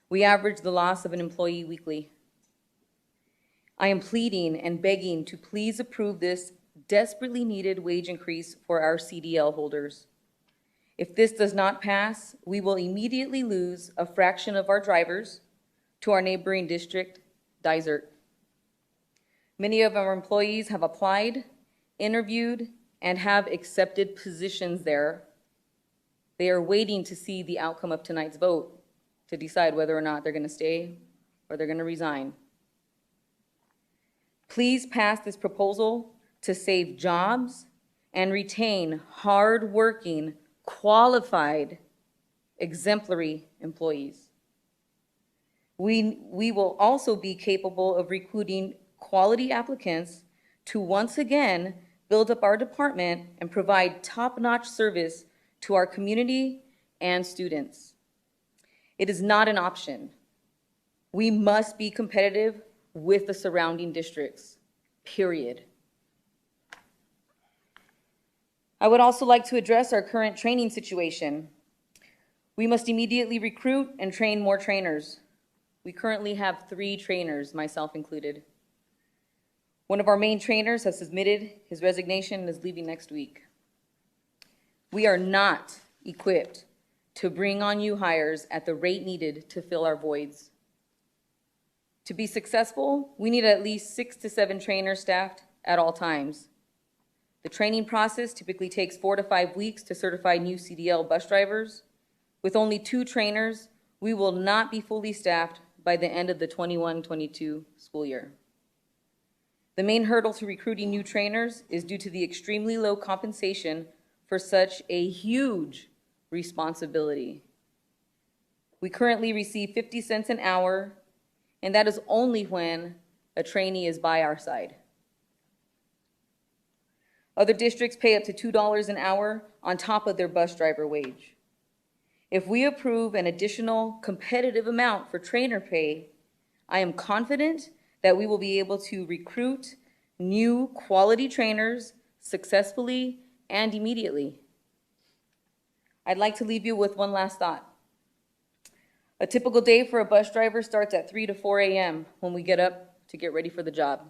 We average the loss of an employee weekly. I am pleading and begging to please approve this desperately needed wage increase for our CDL holders. If this does not pass, we will immediately lose a fraction of our drivers to our neighboring district, Dysart. Many of our employees have applied, interviewed, and have accepted positions there. They are waiting to see the outcome of tonight's vote to decide whether or not they're going to stay or they're going to resign. Please pass this proposal to save jobs and retain hard-working, qualified, exemplary employees. We will also be capable of recruiting quality applicants to once again build up our department and provide top-notch service to our community and students. It is not an option. We must be competitive with the surrounding districts, period. I would also like to address our current training situation. We must immediately recruit and train more trainers. We currently have 3 trainers, myself included. One of our main trainers has submitted his resignation and is leaving next week. We are not equipped to bring on new hires at the rate needed to fill our voids. To be successful, we need at least 6 to 7 trainers staffed at all times. The training process typically takes 4 to 5 weeks to certify new CDL bus drivers. With only 2 trainers, we will not be fully staffed by the end of the 21-22 school year. The main hurdle to recruiting new trainers is due to the extremely low compensation for such a huge responsibility. We currently receive 50 cents an hour, and that is only when a trainee is by our side. Other districts pay up to $2 an hour on top of their bus driver wage. If we approve an additional competitive amount for trainer pay, I am confident that we will be able to recruit new quality trainers successfully and immediately. I'd like to leave you with one last thought. A typical day for a bus driver starts at 3 to 4 a.m. when we get up to get ready for the job.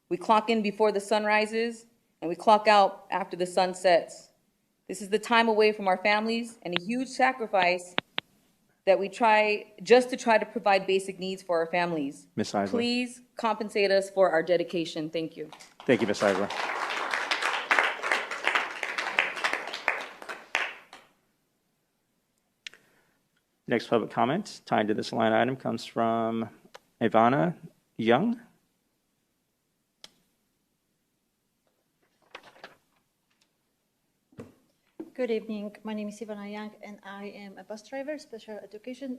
We clock in before the sun rises, and we clock out after the sun sets. This is the time away from our families and a huge sacrifice that we try to provide basic needs for our families. Ms. Eisler. Please compensate us for our dedication. Thank you. Thank you, Ms. Eisler. Next public comment tied to this line item comes from Ivana Young. Good evening. My name is Ivana Young, and I am a bus driver, special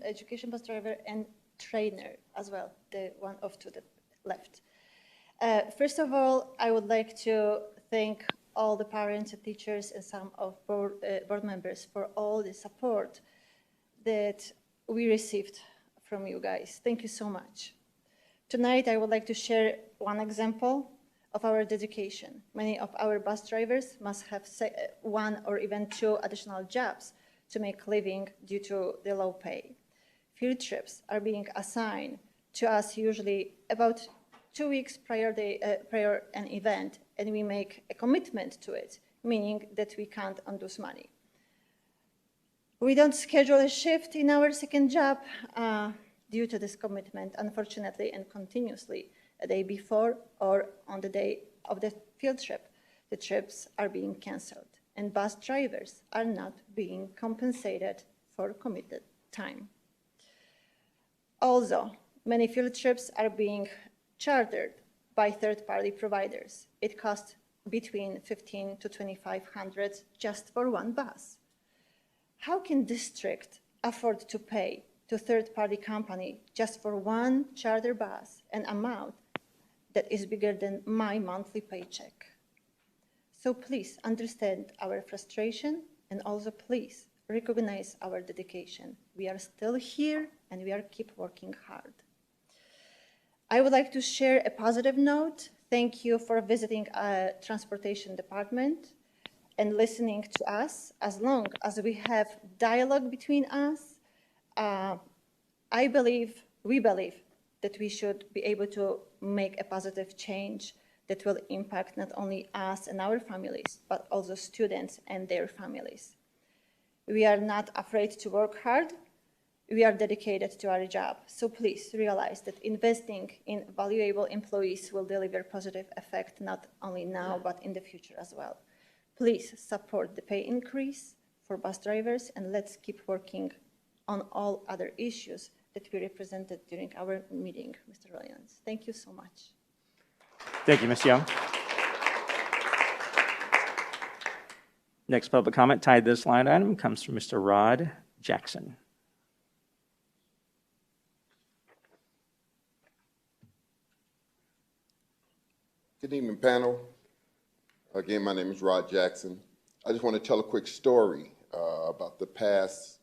education bus driver, and trainer as well, the one off to the left. First of all, I would like to thank all the parents and teachers and some of board members for all the support that we received from you guys. Thank you so much. Tonight, I would like to share one example of our dedication. Many of our bus drivers must have one or even two additional jobs to make a living due to the low pay. Field trips are being assigned to us usually about 2 weeks prior an event, and we make a commitment to it, meaning that we can't unlose money. We don't schedule a shift in our second job due to this commitment, unfortunately, and continuously. A day before or on the day of the field trip, the trips are being canceled, and bus drivers are not being compensated for committed time. Also, many field trips are being chartered by third-party providers. It costs between $1,500 to $2,500 just for one bus. How can district afford to pay to third-party company just for one charter bus an amount that is bigger than my monthly paycheck? So please understand our frustration, and also please recognize our dedication. We are still here, and we are keep working hard. I would like to share a positive note. Thank you for visiting our transportation department and listening to us. As long as we have dialogue between us, we believe that we should be able to make a positive change that will impact not only us and our families, but also students and their families. We are not afraid to work hard. We are dedicated to our job. So please realize that investing in valuable employees will deliver positive effect not only now, but in the future as well. Please support the pay increase for bus drivers, and let's keep working on all other issues that we represented during our meeting, Mr. Williams. Thank you so much. Thank you, Ms. Young. Next public comment tied to this line item comes from Mr. Rod Jackson. Good evening, panel. Again, my name is Rod Jackson. I just want to tell a quick story about the past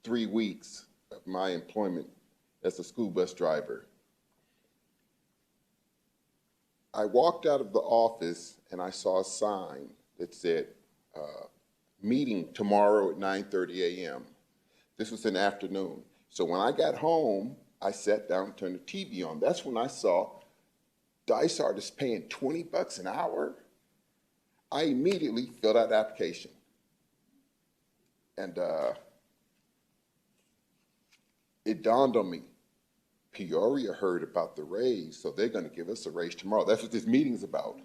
3 weeks of my employment as a school bus driver. I walked out of the office and I saw a sign that said, meeting tomorrow at 9:30 a.m. This was in the afternoon. So when I got home, I sat down and turned the TV on. That's when I saw Dysart is paying $20 an hour. I immediately filled out the application. And it dawned on me, Peoria heard about the raise, so they're going to give us a raise tomorrow. That's what this meeting's about.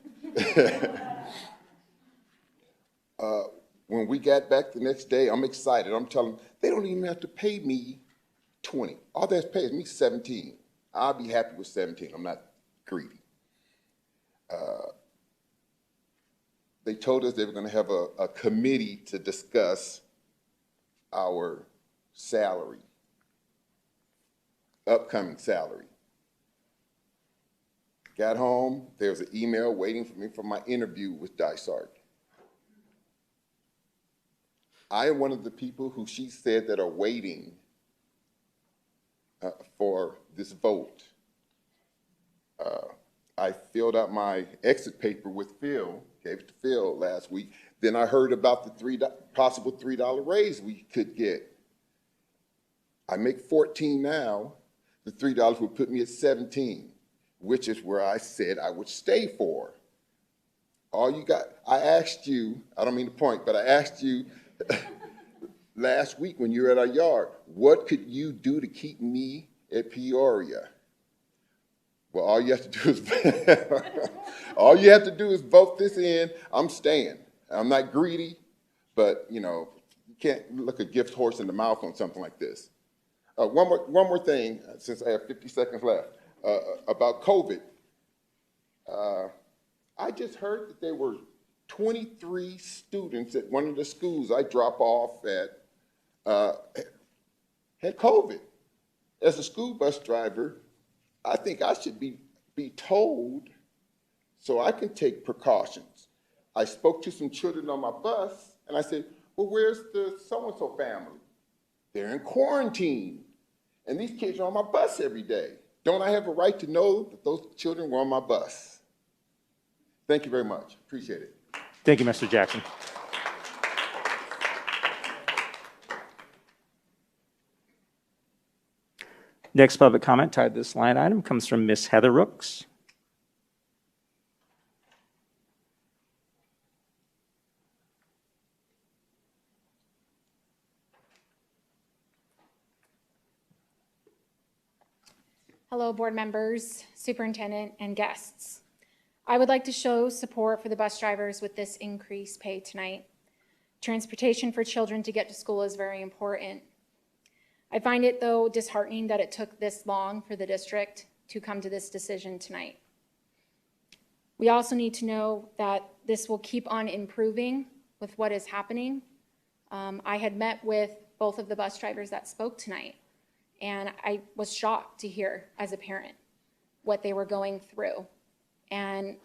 When we got back the next day, I'm excited. I'm telling them, they don't even have to pay me 20. All they have to pay is me 17. I'll be happy with 17. I'm not greedy. they told us they were going to have a committee to discuss our salary, upcoming salary. Got home, there was an email waiting for me for my interview with Dysart. I am one of the people who she said that are waiting for this vote. I filled out my exit paper with Phil, gave it to Phil last week. Then I heard about the possible $3 raise we could get. I make 14 now. The $3 would put me at 17, which is where I said I would stay for. All you got, I asked you, I don't mean to point, but I asked you last week when you were at our yard, what could you do to keep me at Peoria? Well, all you have to do is vote this in. I'm staying. I'm not greedy, but you can't look a gift horse in the mouth on something like this. One more thing, since I have 50 seconds left, about COVID. I just heard that there were 23 students at one of the schools I drop off at had COVID. As a school bus driver, I think I should be told so I can take precautions. I spoke to some children on my bus, and I said, well, where's the so-and-so family? They're in quarantine, and these kids are on my bus every day. Don't I have a right to know that those children were on my bus? Thank you very much. Appreciate it. Thank you, Mr. Jackson. Next public comment tied to this line item comes from Ms. Heather Rooks. Hello, board members, superintendent, and guests. I would like to show support for the bus drivers with this increased pay tonight. Transportation for children to get to school is very important. I find it, though, disheartening that it took this long for the district to come to this decision tonight. We also need to know that this will keep on improving with what is happening. I had met with both of the bus drivers that spoke tonight, and I was shocked to hear as a parent what they were going through. And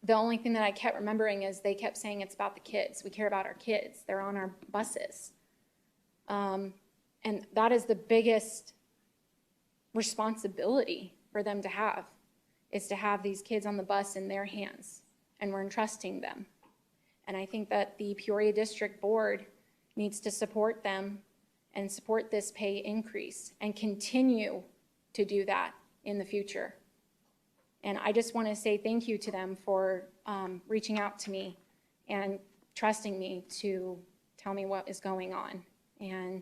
the only thing that I kept remembering is they kept saying it's about the kids. We care about our kids. They're on our buses. And that is the biggest responsibility for them to have, is to have these kids on the bus in their hands, and we're entrusting them. And I think that the Peoria District Board needs to support them and support this pay increase and continue to do that in the future. And I just want to say thank you to them for reaching out to me and trusting me to tell me what is going on. And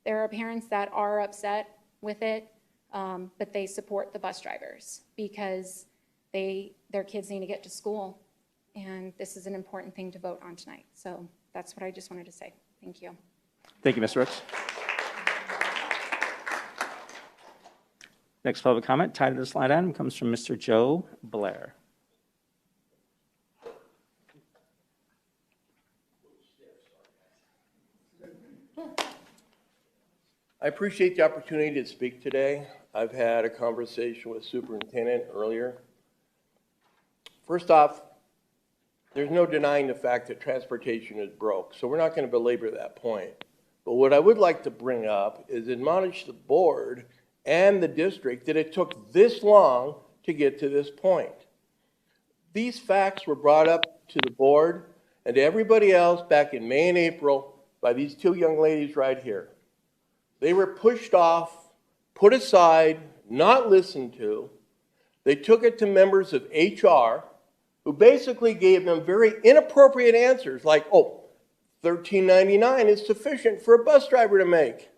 there are parents that are upset with it, but they support the bus drivers because their kids need to get to school. And this is an important thing to vote on tonight. So that's what I just wanted to say. Thank you. Thank you, Ms. Rooks. Next public comment tied to this line item comes from Mr. Joe Blair. I appreciate the opportunity to speak today. I've had a conversation with Superintendent earlier. First off, there's no denying the fact that transportation is broke, so we're not going to belabor that point. But what I would like to bring up is admonish the board and the district that it took this long to get to this point. These facts were brought up to the board and to everybody else back in May and April by these two young ladies right here. They were pushed off, put aside, not listened to. They took it to members of HR who basically gave them very inappropriate answers like, oh, $13.99 is sufficient for a bus driver to make.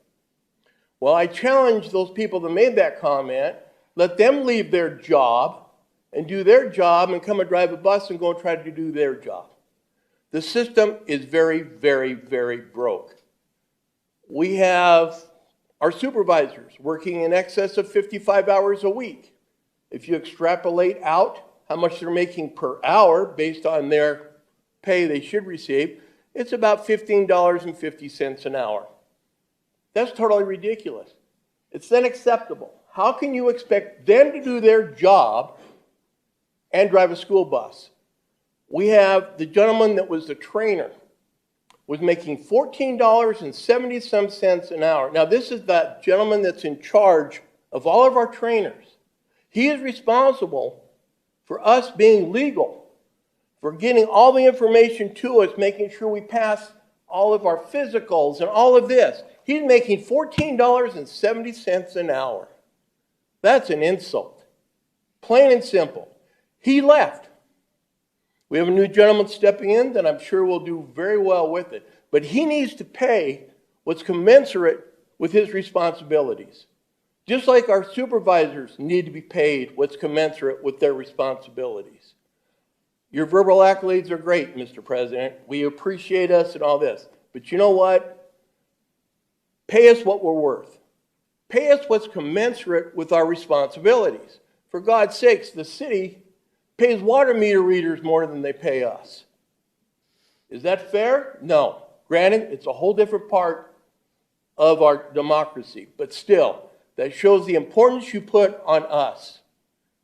Well, I challenge those people that made that comment, let them leave their job and do their job and come and drive a bus and go and try to do their job. The system is very, very, very broke. We have our supervisors working in excess of 55 hours a week. If you extrapolate out how much they're making per hour based on their pay they should receive, it's about $15.50 an hour. That's totally ridiculous. It's then acceptable. How can you expect them to do their job and drive a school bus? We have the gentleman that was the trainer was making $14.70 an hour. Now, this is the gentleman that's in charge of all of our trainers. He is responsible for us being legal, for getting all the information to us, making sure we pass all of our physicals and all of this. He's making $14.70 an hour. That's an insult. Plain and simple. He left. We have a new gentleman stepping in that I'm sure will do very well with it. But he needs to pay what's commensurate with his responsibilities. Just like our supervisors need to be paid what's commensurate with their responsibilities. Your verbal accolades are great, Mr. President. We appreciate us and all this. But you know what? Pay us what we're worth. Pay us what's commensurate with our responsibilities. For God's sakes, the city pays water meter readers more than they pay us. Is that fair? No. Granted, it's a whole different part of our democracy, but still, that shows the importance you put on us.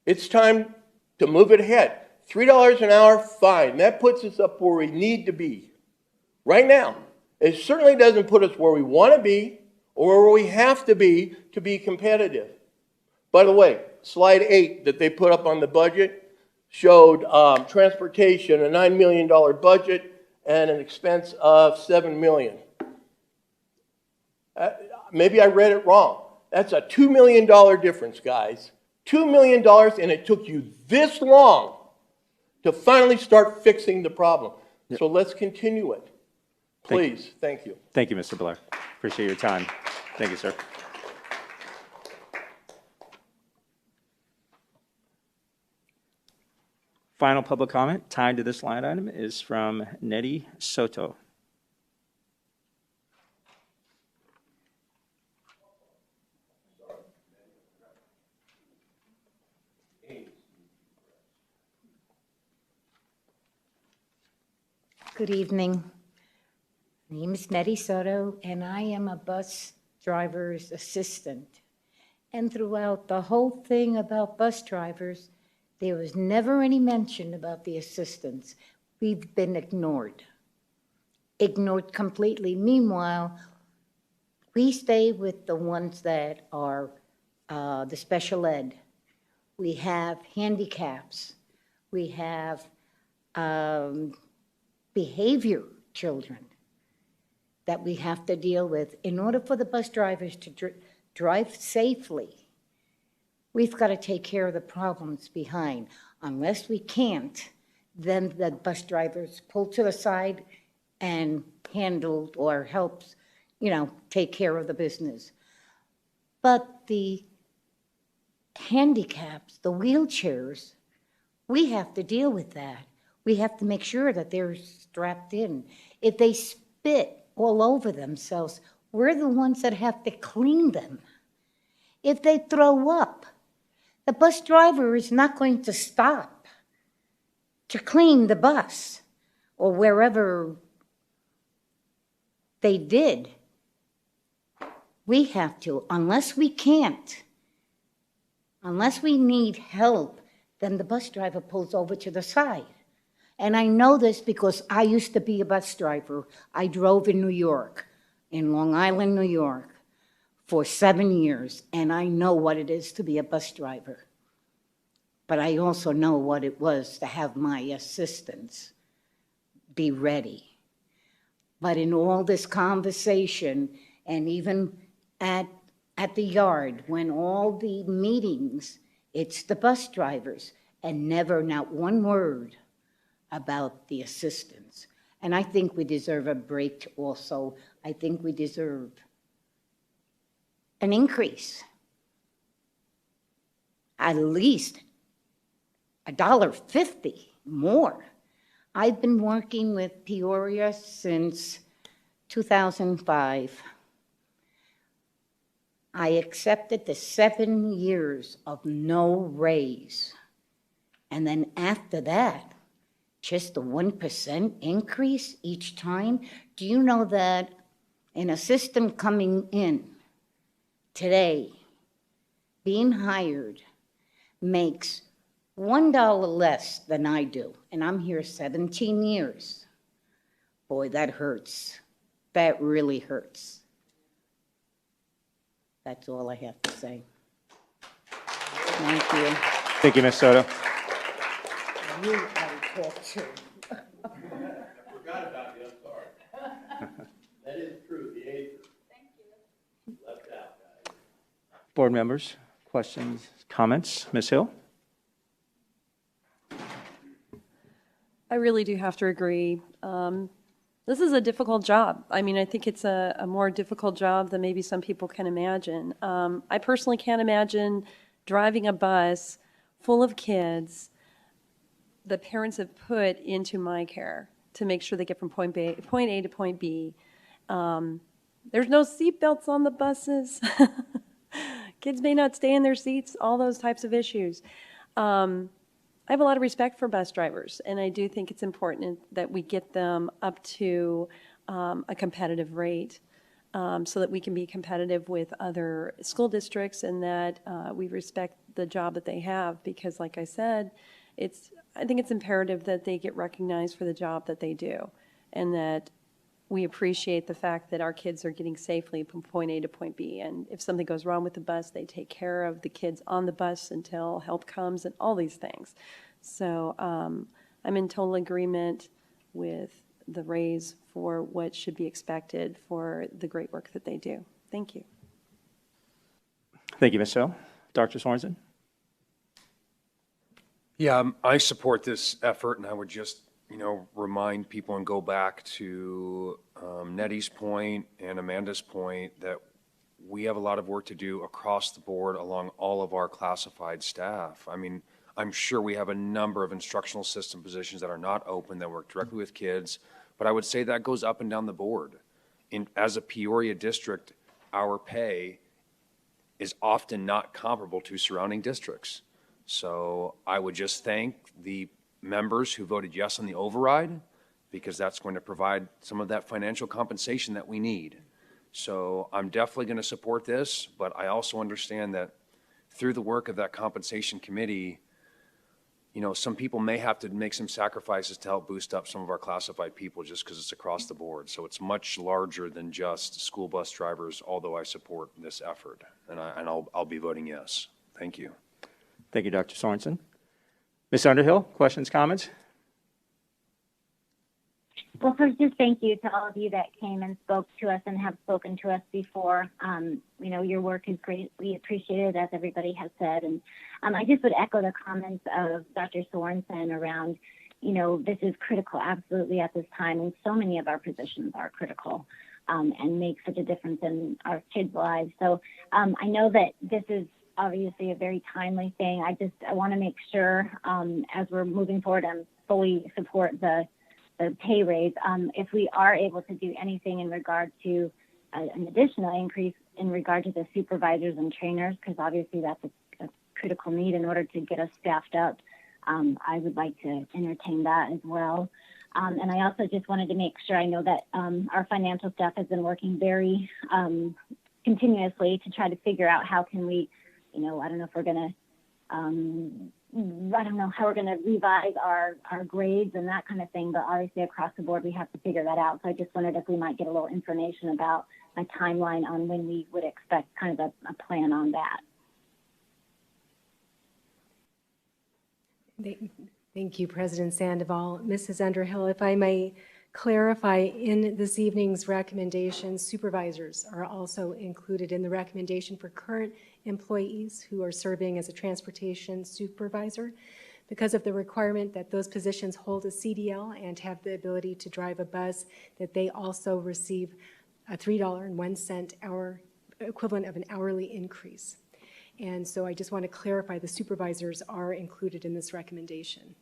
It's time to move it ahead. $3 an hour, fine. That puts us up where we need to be right now. It certainly doesn't put us where we want to be or where we have to be competitive. By the way, slide 8 that they put up on the budget showed transportation, a $9 million budget, and an expense of $7 million. Maybe I read it wrong. That's a $2 million difference, guys. $2 million, and it took you this long to finally start fixing the problem. Yep. So let's continue it. Please, thank you. Thank you, Mr. Blair. Appreciate your time. Thank you, sir. Final public comment tied to this line item is from Nettie Soto. Good evening. My name is Nettie Soto, and I am a bus driver's assistant. And throughout the whole thing about bus drivers, there was never any mention about the assistants. We've been ignored completely. Meanwhile, we stay with the ones that are the special ed. We have handicaps. We have behavior children that we have to deal with. In order for the bus drivers to drive safely, we've got to take care of the problems behind. Unless we can't, then the bus drivers pull to the side and handle or helps, take care of the business. But the handicaps, the wheelchairs, we have to deal with that. We have to make sure that they're strapped in. If they spit all over themselves, we're the ones that have to clean them. If they throw up, the bus driver is not going to stop to clean the bus or wherever they did. We have to, unless we can't, unless we need help, then the bus driver pulls over to the side. And I know this because I used to be a bus driver. I drove in New York, in Long Island, New York, for 7 years, and I know what it is to be a bus driver. But I also know what it was to have my assistants be ready. But in all this conversation, and even at the yard, when all the meetings, it's the bus drivers, and never, not one word about the assistants. And I think we deserve a break also. I think we deserve an increase. At least $1.50 more. I've been working with Peoria since 2005. I accepted the 7 years of no raise. And then after that, just a 1% increase each time? Do you know that an assistant coming in today, being hired, makes $1 less than I do, and I'm here 17 years? Boy, that hurts. That really hurts. That's all I have to say. Thank you. Thank you, Ms. Soto. You I talk to. Forgot about you, I'm sorry. That is true, the age group. Thank you. Left out, guys. Board members, questions, comments? Ms. Hill? I really do have to agree. This is a difficult job. I mean, I think it's a more difficult job than maybe some people can imagine. I personally can't imagine driving a bus full of kids the parents have put into my care to make sure they get from point A to point B. There's no seat belts on the buses. Kids may not stay in their seats, all those types of issues. I have a lot of respect for bus drivers, and I do think it's important that we get them up to a competitive rate so that we can be competitive with other school districts and that we respect the job that they have because, like I said, I think it's imperative that they get recognized for the job that they do and that we appreciate the fact that our kids are getting safely from point A to point B. And if something goes wrong with the bus, they take care of the kids on the bus until help comes and all these things. So I'm in total agreement with the raise for what should be expected for the great work that they do. Thank you. Thank you, Ms. Hill. Dr. Sorensen? Yeah, I support this effort, and I would just, remind people and go back to Nettie's point and Amanda's point that we have a lot of work to do across the board along all of our classified staff. I mean, I'm sure we have a number of instructional system positions that are not open that work directly with kids, but I would say that goes up and down the board. As a Peoria district, our pay is often not comparable to surrounding districts. So I would just thank the members who voted yes on the override because that's going to provide some of that financial compensation that we need. So I'm definitely going to support this, but I also understand that through the work of that compensation committee, some people may have to make some sacrifices to help boost up some of our classified people just because it's across the board. So it's much larger than just school bus drivers, although I support this effort, and I'll be voting yes. Thank you. Thank you, Dr. Sorensen. Ms. Underhill, questions, comments? Well, first, just thank you to all of you that came and spoke to us and have spoken to us before. Your work is great. We appreciate it, as everybody has said. And I just would echo the comments of Dr. Sorensen around, this is critical, absolutely, at this time. And so many of our positions are critical and make such a difference in our kids' lives. So I know that this is obviously a very timely thing. I want to make sure as we're moving forward and fully support the pay raise, if we are able to do anything in regard to an additional increase in regard to the supervisors and trainers, because obviously that's a critical need in order to get us staffed up, I would like to entertain that as well. And I also just wanted to make sure, I know that our financial staff has been working very continuously to try to figure out how can we, I don't know if we're going to, I don't know how we're going to revise our grades and that kind of thing, but obviously across the board we have to figure that out. So I just wondered if we might get a little information about a timeline on when we would expect kind of a plan on that. Thank you, President Sandoval. Mrs. Underhill, if I may clarify, in this evening's recommendation, supervisors are also included in the recommendation for current employees who are serving as a transportation supervisor because of the requirement that those positions hold a CDL and have the ability to drive a bus, that they also receive a $3.01 hour equivalent of an hourly increase. And so I just want to clarify the supervisors are included in this recommendation.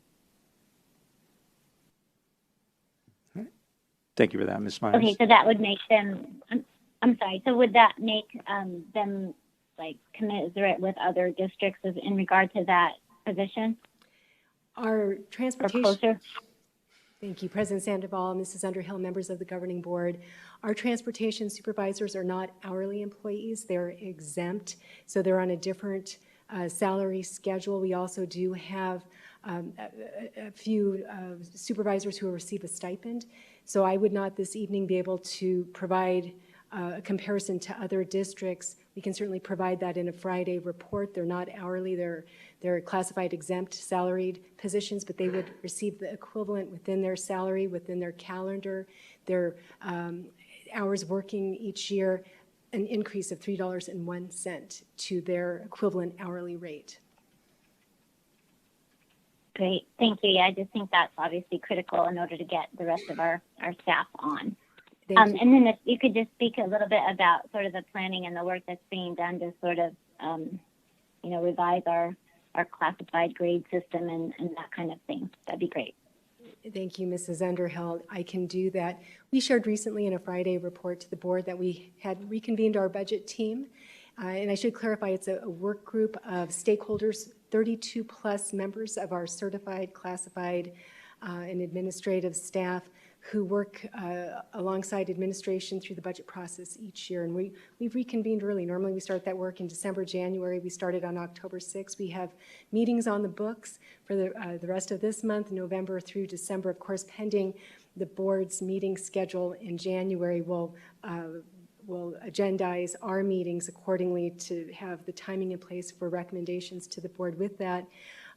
Thank you for that, Ms. Myers. Okay, so that would make them, I'm sorry, so would that make them like commensurate with other districts in regard to that position? Our transportation, Thank you, President Sandoval, Mrs. Underhill, members of the governing board. Our transportation supervisors are not hourly employees. They're exempt, so they're on a different salary schedule. We also do have a few supervisors who receive a stipend. So I would not this evening be able to provide a comparison to other districts. We can certainly provide that in a Friday report. They're not hourly, they're classified exempt salaried positions, but they would receive the equivalent within their salary, within their calendar, their hours working each year, an increase of $3.01 to their equivalent hourly rate. Great, thank you. Yeah, I just think that's obviously critical in order to get the rest of our staff on. And then if you could just speak a little bit about sort of the planning and the work that's being done to sort of, revise our classified grade system and that kind of thing. That'd be great. Thank you, Mrs. Underhill. I can do that. We shared recently in a Friday report to the board that we had reconvened our budget team. And I should clarify, it's a work group of stakeholders, 32 plus members of our certified, classified, and administrative staff who work alongside administration through the budget process each year. And we've reconvened early. Normally we start that work in December, January. We started on October 6th. We have meetings on the books for the rest of this month, November through December. Of course, pending the board's meeting schedule in January, we'll agendize our meetings accordingly to have the timing in place for recommendations to the board. With that,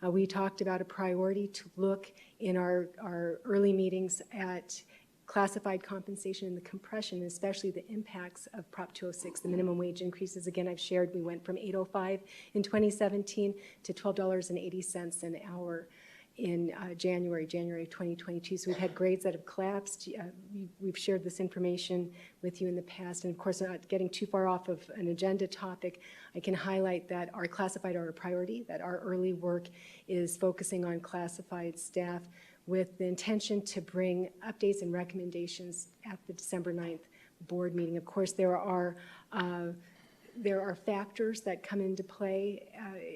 we talked about a priority to look in our early meetings at classified compensation and the compression, especially the impacts of Prop 206, the minimum wage increases. Again, I've shared we went from $8.05 in 2017 to $12.80 an hour in January of 2022. So we've had grades that have collapsed. We've shared this information with you in the past. And of course, not getting too far off of an agenda topic, I can highlight that our classified are a priority, that our early work is focusing on classified staff with the intention to bring updates and recommendations at the December 9th board meeting. Of course, there are factors that come into play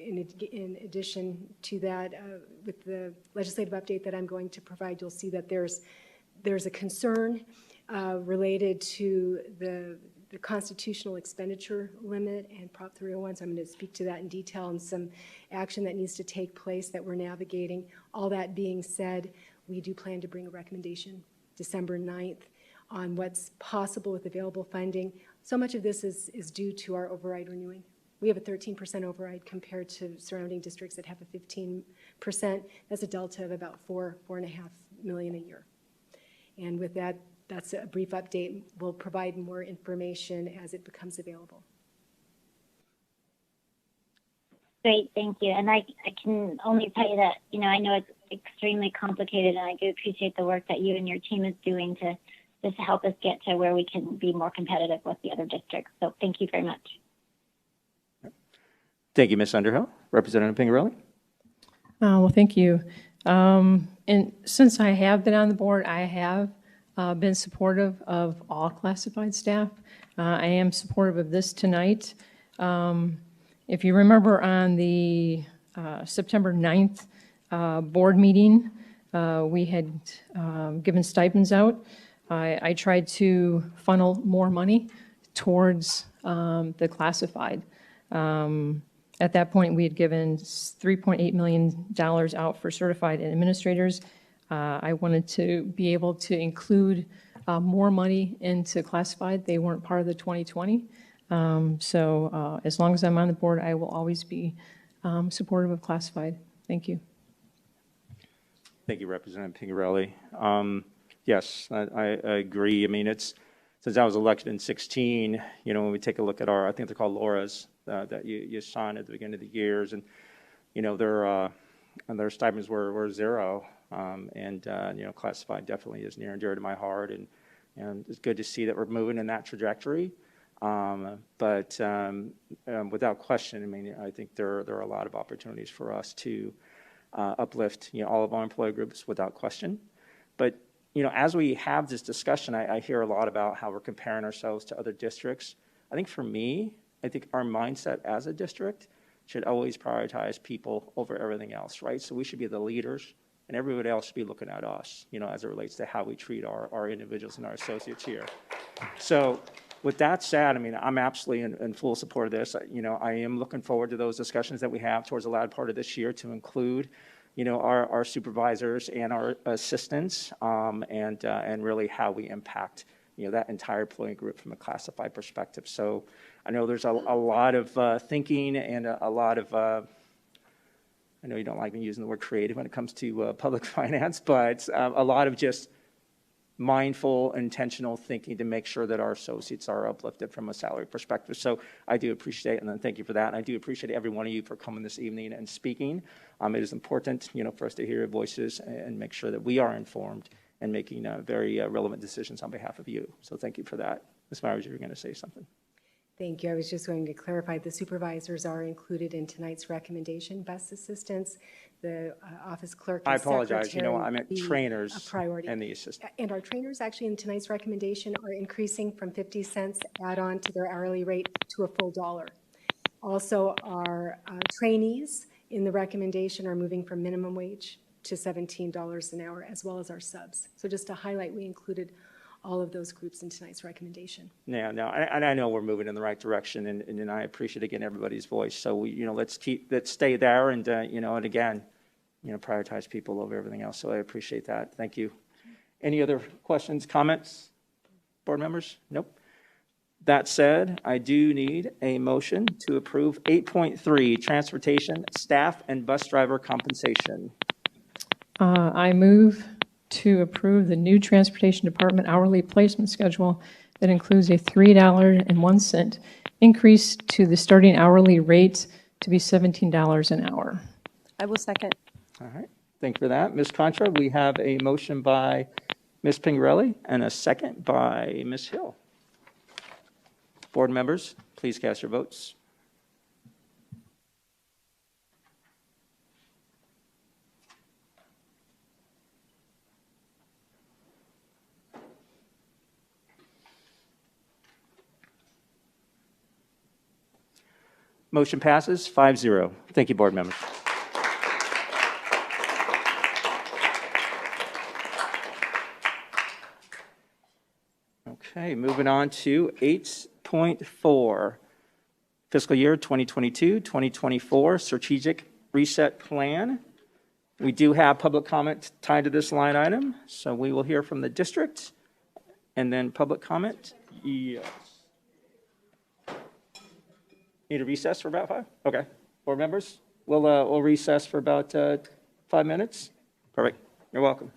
in addition to that. With the legislative update that I'm going to provide, you'll see that there's a concern related to the constitutional expenditure limit and Prop 301. So I'm going to speak to that in detail and some action that needs to take place that we're navigating. All that being said, we do plan to bring a recommendation December 9th on what's possible with available funding. So much of this is due to our override renewing. We have a 13% override compared to surrounding districts that have a 15%. That's a delta of about $4.5 million a year. And with that, that's a brief update. We'll provide more information as it becomes available. Great, thank you. And I can only tell you that, I know it's extremely complicated, and I do appreciate the work that you and your team is doing to just help us get to where we can be more competitive with the other districts. So thank you very much. Thank you, Ms. Underhill. Representative Pingarelli. Well, thank you. And since I have been on the board, I have been supportive of all classified staff. I am supportive of this tonight. If you remember on the September 9th board meeting, we had given stipends out. I tried to funnel more money towards the classified. At that point, we had given $3.8 million out for certified administrators. I wanted to be able to include more money into classified. They weren't part of the 2020. So as long as I'm on the board, I will always be supportive of classified. Thank you. Thank you, Representative Pingarelli. Yes, I agree. I mean, since I was elected in 2016, when we take a look at I think they're called LORAs that you sign at the beginning of the years, and their stipends were zero, and classified definitely is near and dear to my heart, and it's good to see that we're moving in that trajectory. But without question, I mean, I think there are a lot of opportunities for us to uplift all of our employee groups without question. But as we have this discussion, I hear a lot about how we're comparing ourselves to other districts. I think for me, I think our mindset as a district should always prioritize people over everything else, right? So we should be the leaders and everybody else should be looking at us, as it relates to how we treat our individuals and our associates here. So with that said, I mean, I'm absolutely in full support of this. I am looking forward to those discussions that we have towards the latter part of this year to include, our supervisors and our assistants, and really how we impact, that entire employee group from a classified perspective. So I know there's a lot of thinking and a lot of, I know you don't like me using the word creative when it comes to public finance, but a lot of just mindful, intentional thinking to make sure that our associates are uplifted from a salary perspective. So I do appreciate it, and then thank you for that. And I do appreciate every one of you for coming this evening and speaking. It is important, for us to hear your voices and make sure that we are informed and making very relevant decisions on behalf of you. So thank you for that. Ms. Myers, you were going to say something. Thank you. I was just going to clarify, the supervisors are included in tonight's recommendation. Bus assistants, the office clerk, and I apologize. secretary I meant would be trainers a priority. and the assistant. And our trainers actually in tonight's recommendation are increasing from 50 cents add-on to their hourly rate to a full $1. Also, our trainees in the recommendation are moving from minimum wage to $17 an hour, as well as our subs. So just to highlight, we included all of those groups in tonight's recommendation. Yeah, no, and I know we're moving in the right direction, and I appreciate, again, everybody's voice. So we, let's stay there, and and again, prioritize people over everything else. So I appreciate that. Thank you. Any other questions, comments, board members? Nope. That said, I do need a motion to approve 8.3, transportation staff and bus driver compensation. I move to approve the new Transportation Department hourly placement schedule that includes a $3.01 increase to the starting hourly rate to be $17 an hour. I will second. All right. Thank you for that. Ms. Contra, we have a motion by Ms. Pingarelli and a second by Ms. Hill. Board members, please cast your votes. Motion passes 5-0. Thank you, board members. Okay, moving on to 8.4, fiscal year 2022-2024 strategic reset plan. We do have public comment tied to this line item, so we will hear from the district and then public comment. Yes. Need a recess for about 5? Okay. Board members, we'll recess for about 5 minutes. Perfect. You're welcome.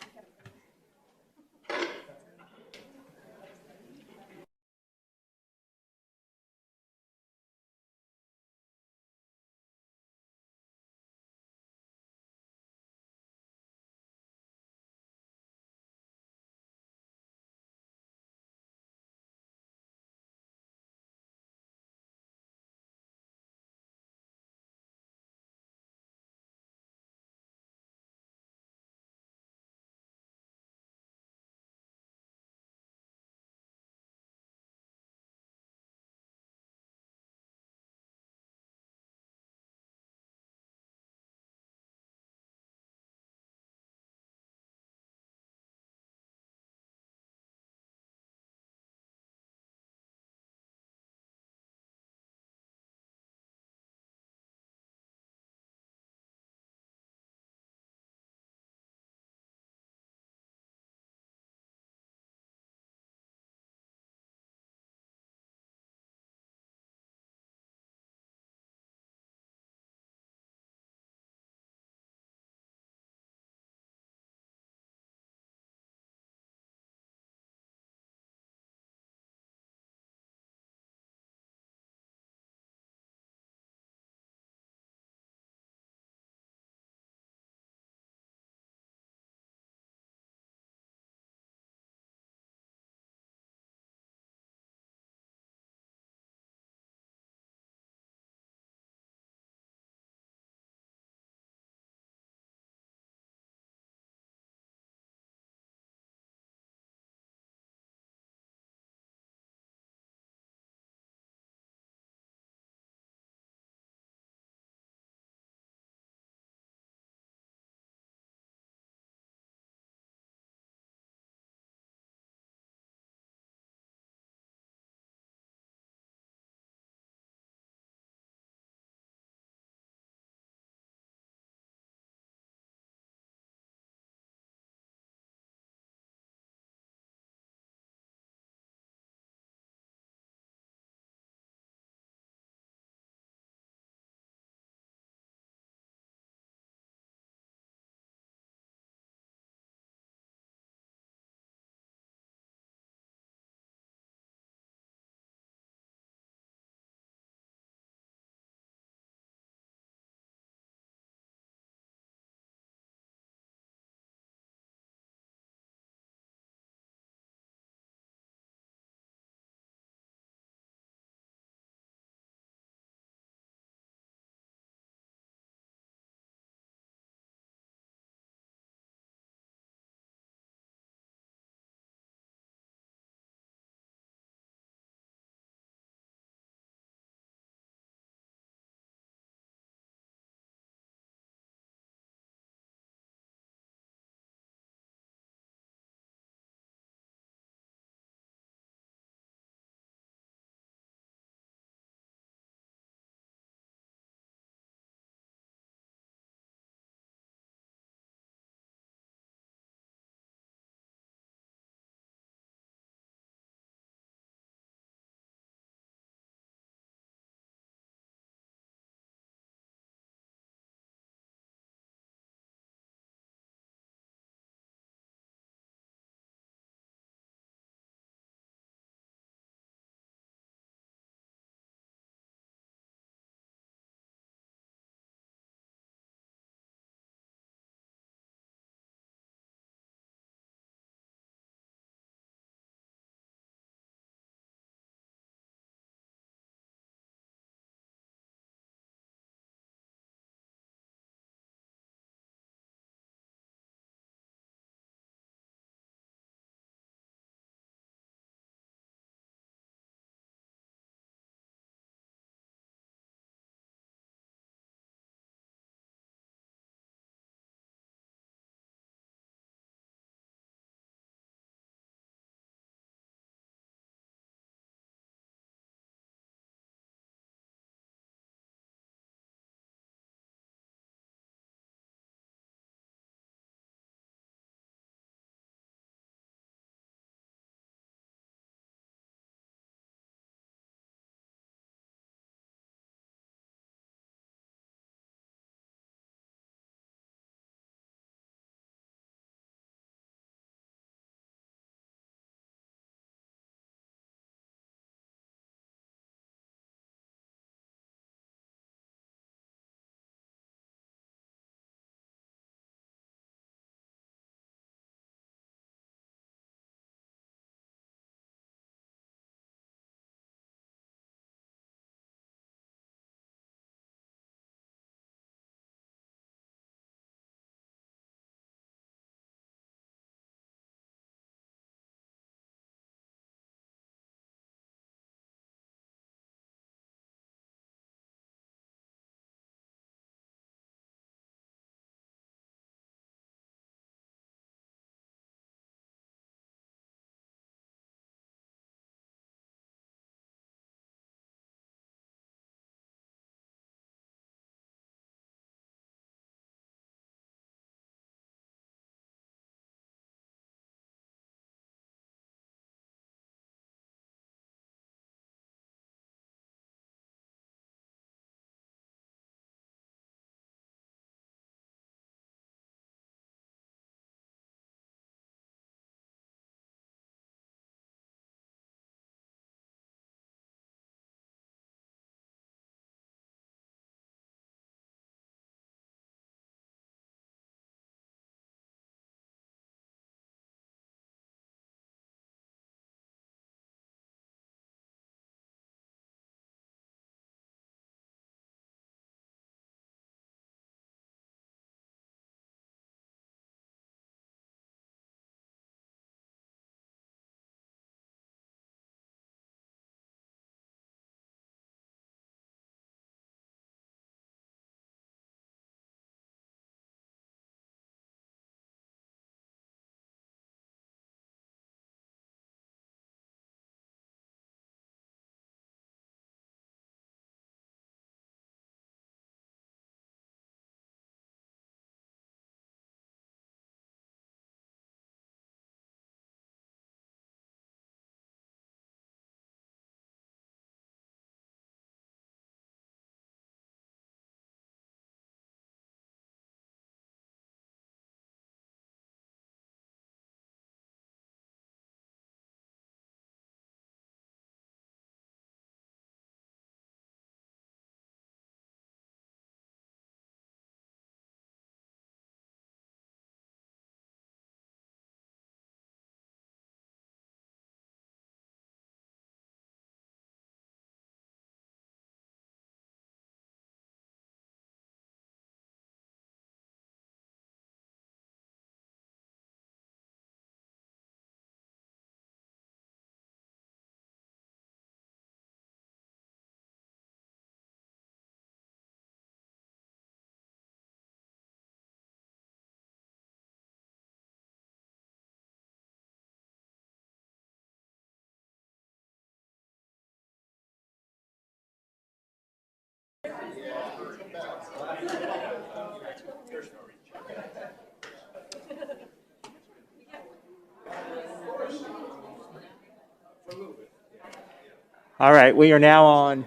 All right, we are now on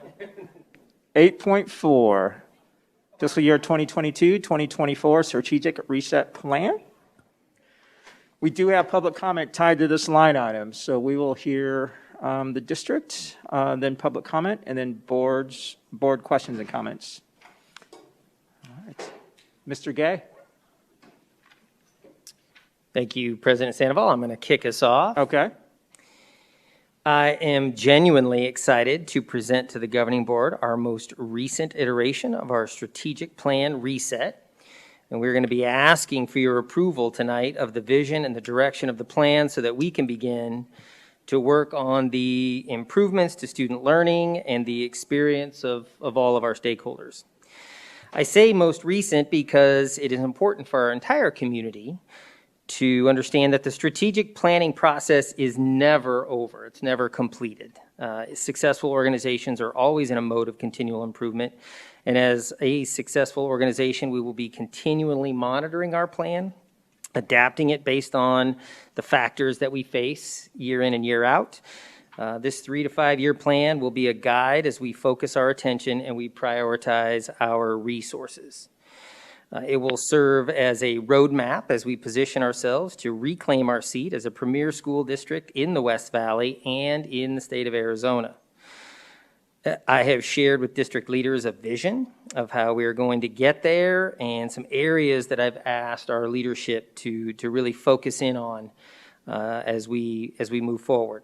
8.4, fiscal year 2022-2024 strategic reset plan. We do have public comment tied to this line item, so we will hear the district, then public comment, and then board questions and comments. All right. Mr. Gay? Thank you, President Sandoval. I'm going to kick us off. Okay. I am genuinely excited to present to the governing board our most recent iteration of our strategic plan reset. And we're going to be asking for your approval tonight of the vision and the direction of the plan so that we can begin to work on the improvements to student learning and the experience of all of our stakeholders. I say most recent because it is important for our entire community to understand that the strategic planning process is never over. It's never completed. Successful organizations are always in a mode of continual improvement. And as a successful organization, we will be continually monitoring our plan, adapting it based on the factors that we face year in and year out. This 3 to 5 year plan will be a guide as we focus our attention and we prioritize our resources. It will serve as a roadmap as we position ourselves to reclaim our seat as a premier school district in the West Valley and in the state of Arizona. I have shared with district leaders a vision of how we are going to get there and some areas that I've asked our leadership to really focus in on as we move forward.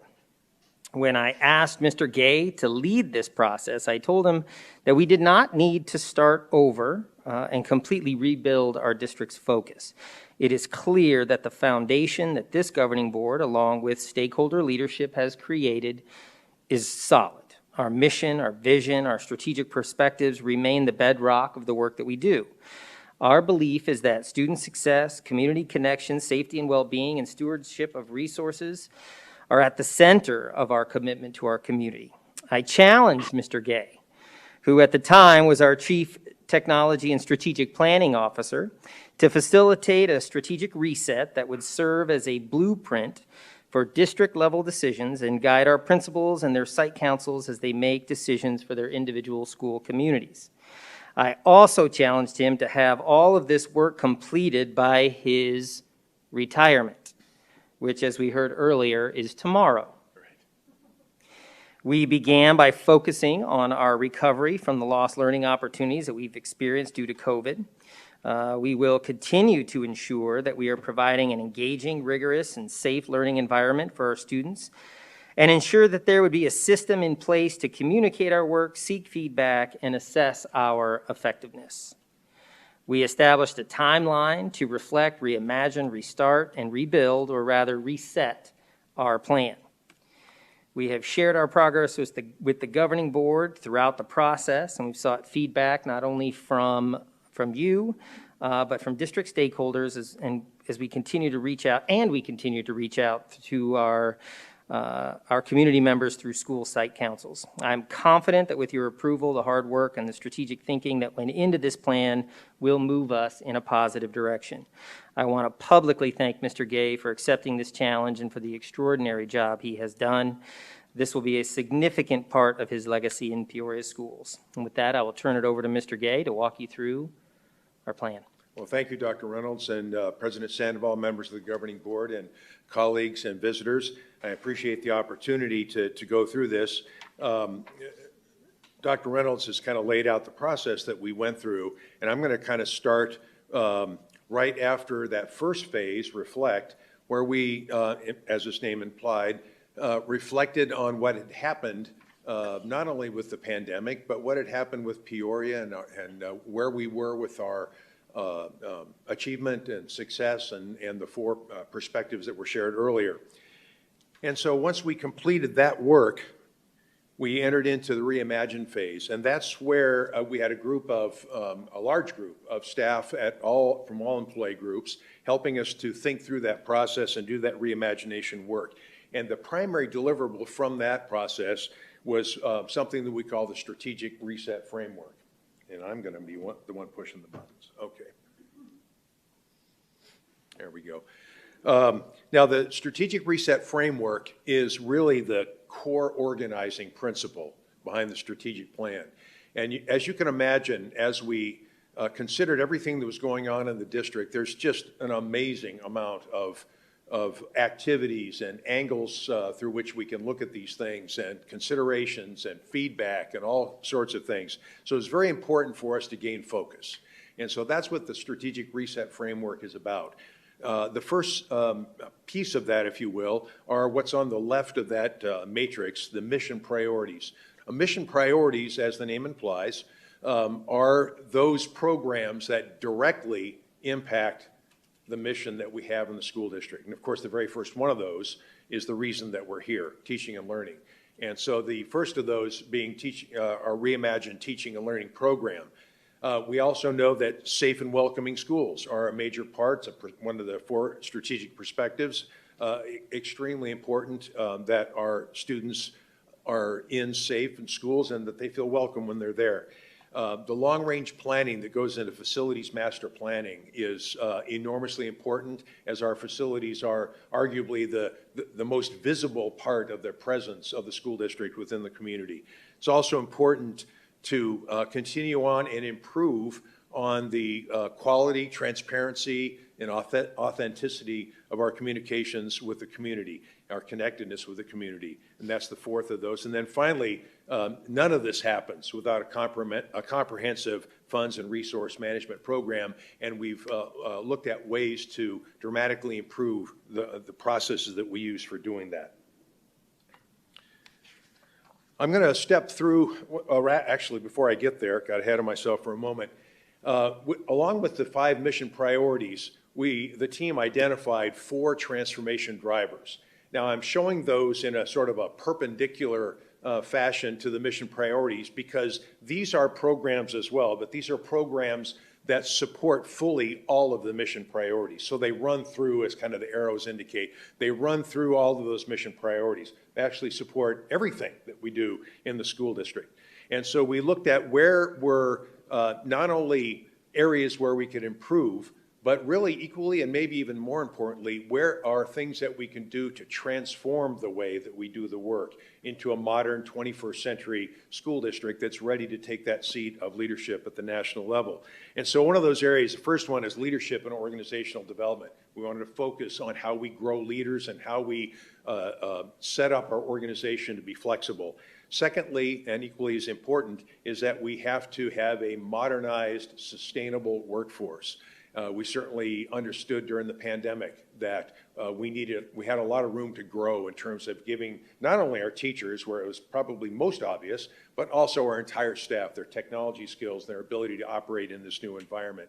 When I asked Mr. Gay to lead this process, I told him that we did not need to start over and completely rebuild our district's focus. It is clear that the foundation that this governing board, along with stakeholder leadership, has created is solid. Our mission, our vision, our strategic perspectives remain the bedrock of the work that we do. Our belief is that student success, community connection, safety and well-being, and stewardship of resources are at the center of our commitment to our community. I challenged Mr. Gay, who at the time was our Chief Technology and Strategic Planning Officer, to facilitate a strategic reset that would serve as a blueprint for district-level decisions and guide our principals and their site councils as they make decisions for their individual school communities. I also challenged him to have all of this work completed by his retirement, which, as we heard earlier, is tomorrow. We began by focusing on our recovery from the lost learning opportunities that we've experienced due to COVID. We will continue to ensure that we are providing an engaging, rigorous, and safe learning environment for our students, and ensure that there would be a system in place to communicate our work, seek feedback, and assess our effectiveness. We established a timeline to reflect, reimagine, restart, and rebuild, or rather reset, our plan. We have shared our progress with the governing board throughout the process, and we've sought feedback not only from you, but from district stakeholders as we continue to reach out, and we continue to reach out to our community members through school site councils. I'm confident that with your approval, the hard work and the strategic thinking that went into this plan will move us in a positive direction. I want to publicly thank Mr. Gay for accepting this challenge and for the extraordinary job he has done. This will be a significant part of his legacy in Peoria schools. And with that, I will turn it over to Mr. Gay to walk you through our plan. Well, thank you, Dr. Reynolds, and President Sandoval, members of the governing board, and colleagues and visitors. I appreciate the opportunity to go through this. Dr. Reynolds has kind of laid out the process that we went through, and I'm going to kind of start right after that first phase, reflect, where we, as its name implied, reflected on what had happened, not only with the pandemic, but what had happened with Peoria and where we were with our achievement and success and the four perspectives that were shared earlier. And so once we completed that work, we entered into the reimagine phase, and that's where we had a large group of staff from all employee groups helping us to think through that process and do that reimagination work. And the primary deliverable from that process was something that we call the strategic reset framework. And I'm going to be the one pushing the buttons. Okay. There we go. Now, the strategic reset framework is really the core organizing principle behind the strategic plan. And as you can imagine, as we considered everything that was going on in the district, there's just an amazing amount of activities and angles through which we can look at these things, and considerations and feedback and all sorts of things. So it's very important for us to gain focus. And so that's what the strategic reset framework is about. The first piece of that, if you will, are what's on the left of that matrix, the mission priorities. Mission priorities, as the name implies, are those programs that directly impact the mission that we have in the school district. And of course, the very first one of those is the reason that we're here, teaching and learning. And so the first of those being our reimagined teaching and learning program. We also know that safe and welcoming schools are a major part of one of the 4 strategic perspectives. Extremely important that our students are in safe in schools and that they feel welcome when they're there. The long-range planning that goes into facilities master planning is enormously important, as our facilities are arguably the most visible part of the presence of the school district within the community. It's also important to continue on and improve on the quality, transparency, and authenticity of our communications with the community, our connectedness with the community. And that's the 4th of those. And then finally, none of this happens without a comprehensive funds and resource management program. And we've looked at ways to dramatically improve the processes that we use for doing that. I'm going to step through, actually, before I get there, got ahead of myself for a moment. Along with the 5 mission priorities, the team identified 4 transformation drivers. Now, I'm showing those in a sort of a perpendicular fashion to the mission priorities because these are programs as well, but these are programs that support fully all of the mission priorities. So they run through, as kind of the arrows indicate, they run through all of those mission priorities. They actually support everything that we do in the school district. And so we looked at where were not only areas where we could improve, but really equally and maybe even more importantly, where are things that we can do to transform the way that we do the work into a modern 21st century school district that's ready to take that seat of leadership at the national level. And so one of those areas, the first one is leadership and organizational development. We wanted to focus on how we grow leaders and how we set up our organization to be flexible. Secondly, and equally as important, is that we have to have a modernized, sustainable workforce. We certainly understood during the pandemic that we had a lot of room to grow in terms of giving not only our teachers, where it was probably most obvious, but also our entire staff, their technology skills, their ability to operate in this new environment.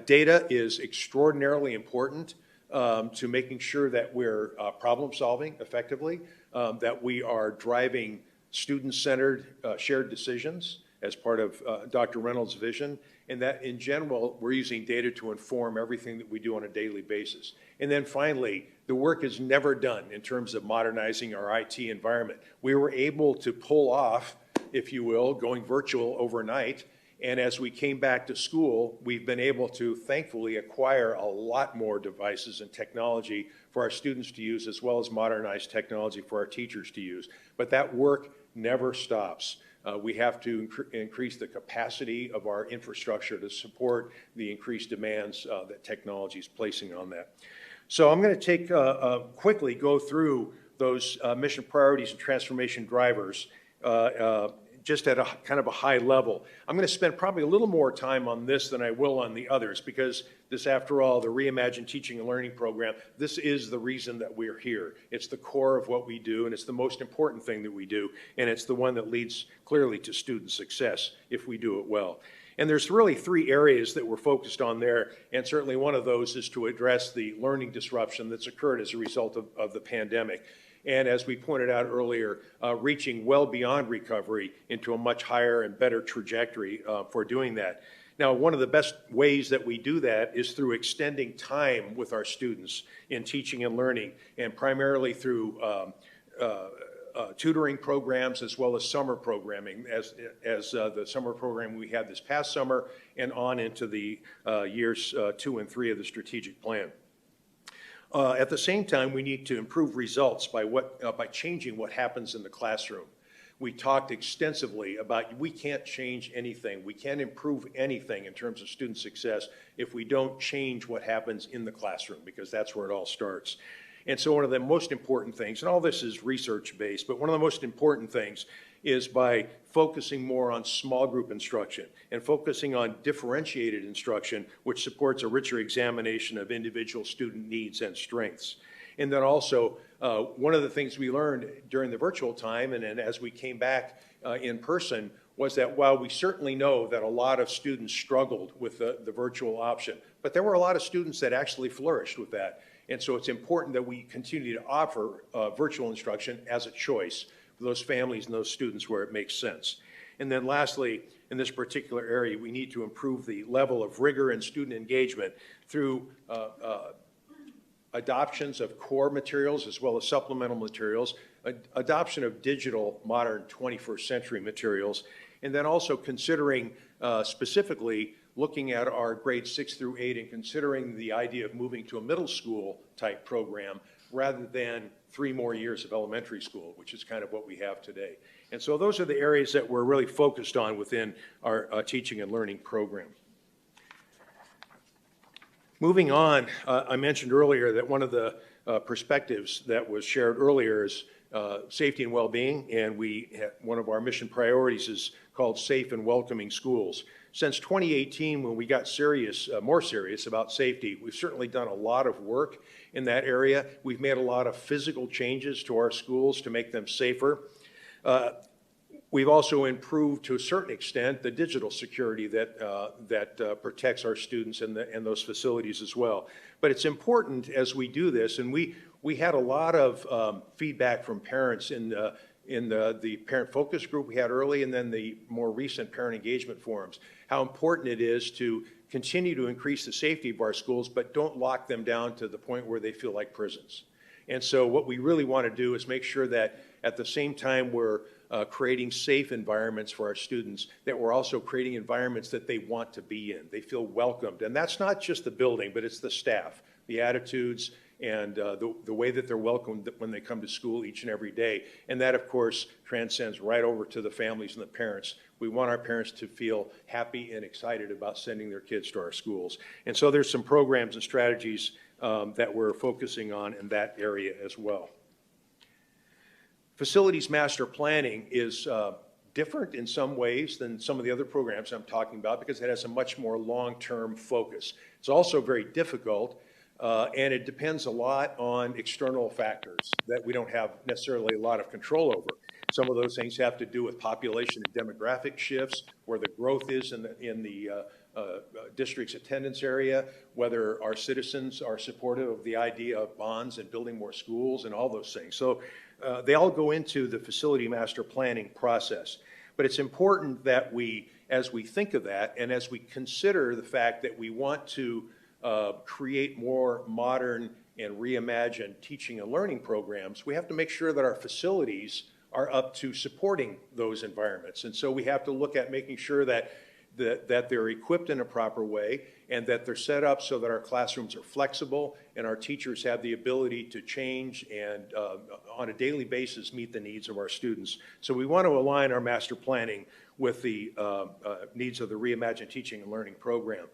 Data is extraordinarily important to making sure that we're problem solving effectively, that we are driving student-centered shared decisions as part of Dr. Reynolds' vision, and that in general, we're using data to inform everything that we do on a daily basis. And then finally, the work is never done in terms of modernizing our IT environment. We were able to pull off, if you will, going virtual overnight, and as we came back to school, we've been able to thankfully acquire a lot more devices and technology for our students to use, as well as modernized technology for our teachers to use. But that work never stops. We have to increase the capacity of our infrastructure to support the increased demands that technology is placing on that. So I'm going to quickly go through those mission priorities and transformation drivers just at a kind of a high level. I'm going to spend probably a little more time on this than I will on the others, because this, after all, the Reimagined Teaching and Learning Program, this is the reason that we're here. It's the core of what we do, and it's the most important thing that we do, and it's the one that leads clearly to student success if we do it well. And there's really 3 areas that we're focused on there, and certainly one of those is to address the learning disruption that's occurred as a result of the pandemic. And as we pointed out earlier, reaching well beyond recovery into a much higher and better trajectory for doing that. Now, one of the best ways that we do that is through extending time with our students in teaching and learning, and primarily through tutoring programs as well as summer programming, as the summer program we had this past summer and on into the years 2 and 3 of the strategic plan. At the same time, we need to improve results by changing what happens in the classroom. We talked extensively about we can't change anything. We can't improve anything in terms of student success if we don't change what happens in the classroom, because that's where it all starts. And so one of the most important things, and all this is research-based, but one of the most important things is by focusing more on small group instruction and focusing on differentiated instruction, which supports a richer examination of individual student needs and strengths. And then also, one of the things we learned during the virtual time and then as we came back in person was that while we certainly know that a lot of students struggled with the virtual option, but there were a lot of students that actually flourished with that. And so it's important that we continue to offer virtual instruction as a choice for those families and those students where it makes sense. And then lastly, in this particular area, we need to improve the level of rigor and student engagement through adoptions of core materials as well as supplemental materials, adoption of digital modern 21st century materials, and then also considering specifically looking at our grades 6 through 8 and considering the idea of moving to a middle school type program rather than 3 more years of elementary school, which is kind of what we have today. And so those are the areas that we're really focused on within our teaching and learning program. Moving on, I mentioned earlier that one of the perspectives that was shared earlier is safety and well-being, and one of our mission priorities is called Safe and Welcoming Schools. Since 2018, when we got more serious about safety, we've certainly done a lot of work in that area. We've made a lot of physical changes to our schools to make them safer. We've also improved, to a certain extent, the digital security that protects our students and those facilities as well. But it's important as we do this, and we had a lot of feedback from parents in the parent focus group we had early and then the more recent parent engagement forums, how important it is to continue to increase the safety of our schools, but don't lock them down to the point where they feel like prisons. And so what we really want to do is make sure that at the same time we're creating safe environments for our students, that we're also creating environments that they want to be in. They feel welcomed. And that's not just the building, but it's the staff, the attitudes, and the way that they're welcomed when they come to school each and every day. And that, of course, transcends right over to the families and the parents. We want our parents to feel happy and excited about sending their kids to our schools. And so there's some programs and strategies that we're focusing on in that area as well. Facilities master planning is different in some ways than some of the other programs I'm talking about because it has a much more long-term focus. It's also very difficult and it depends a lot on external factors that we don't have necessarily a lot of control over. Some of those things have to do with population and demographic shifts, where the growth is in the district's attendance area, whether our citizens are supportive of the idea of bonds and building more schools and all those things. So they all go into the facility master planning process. But it's important that we, as we think of that and as we consider the fact that we want to create more modern and reimagined teaching and learning programs, we have to make sure that our facilities are up to supporting those environments. And so we have to look at making sure that they're equipped in a proper way and that they're set up so that our classrooms are flexible and our teachers have the ability to change and on a daily basis meet the needs of our students. So we want to align our master planning with the needs of the Reimagined Teaching and Learning program.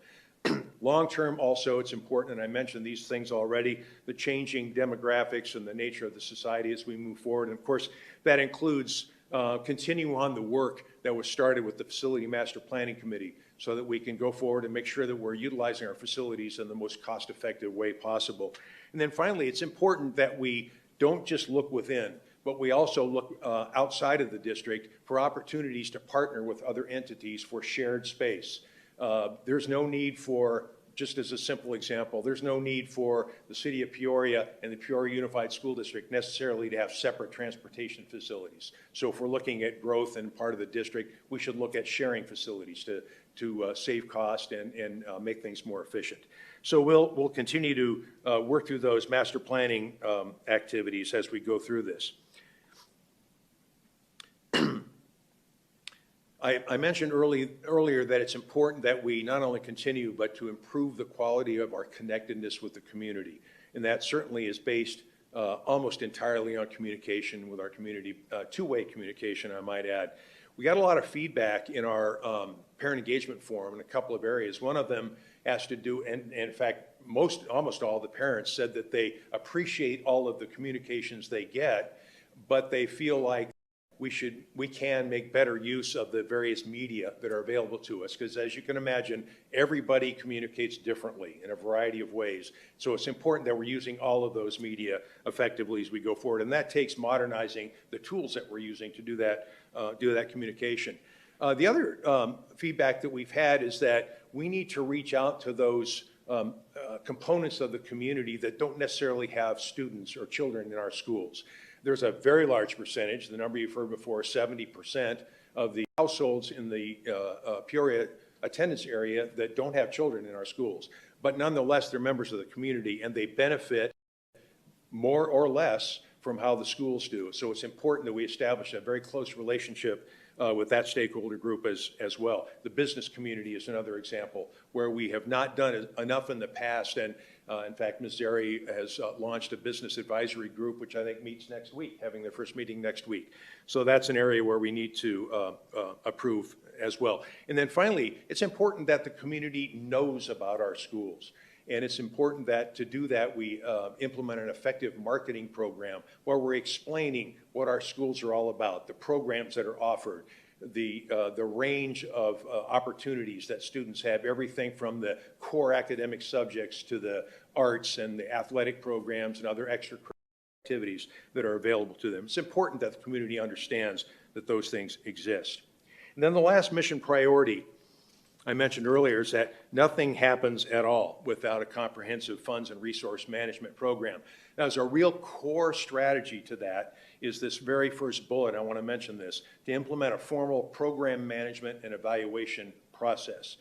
Long-term also, it's important, and I mentioned these things already, the changing demographics and the nature of the society as we move forward. And of course, that includes continuing on the work that was started with the Facility Master Planning Committee so that we can go forward and make sure that we're utilizing our facilities in the most cost-effective way possible. And then finally, it's important that we don't just look within, but we also look outside of the district for opportunities to partner with other entities for shared space. There's no need for, just as a simple example, there's no need for the city of Peoria and the Peoria Unified School District necessarily to have separate transportation facilities. So if we're looking at growth in part of the district, we should look at sharing facilities to save cost and make things more efficient. So we'll continue to work through those master planning activities as we go through this. I mentioned earlier that it's important that we not only continue, but to improve the quality of our connectedness with the community. and that certainly is based almost entirely on communication with our community, two-way communication, I might add. We got a lot of feedback in our parent engagement forum in a couple of areas. One of them has to do, and in fact, almost all the parents said that they appreciate all of the communications they get, but they feel like we can make better use of the various media that are available to us, because as you can imagine, everybody communicates differently in a variety of ways. So it's important that we're using all of those media effectively as we go forward, and that takes modernizing the tools that we're using to do that communication. The other feedback that we've had is that we need to reach out to those components of the community that don't necessarily have students or children in our schools. There's a very large percentage, the number you've heard before, 70% of the households in the Peoria attendance area that don't have children in our schools. But nonetheless, they're members of the community and they benefit more or less from how the schools do. So it's important that we establish a very close relationship with that stakeholder group as well. The business community is another example where we have not done enough in the past, and in fact, Ms. Zeri has launched a business advisory group, which I think meets next week, having their first meeting next week. So that's an area where we need to approve as well. And then finally, it's important that the community knows about our schools. And it's important that to do that, we implement an effective marketing program where we're explaining what our schools are all about, the programs that are offered, the range of opportunities that students have, everything from the core academic subjects to the arts and the athletic programs and other extracurricular activities that are available to them. It's important that the community understands that those things exist. And then the last mission priority I mentioned earlier is that nothing happens at all without a comprehensive funds and resource management program. Now, as a real core strategy to that is this very first bullet, I want to mention this, to implement a formal program management and evaluation process.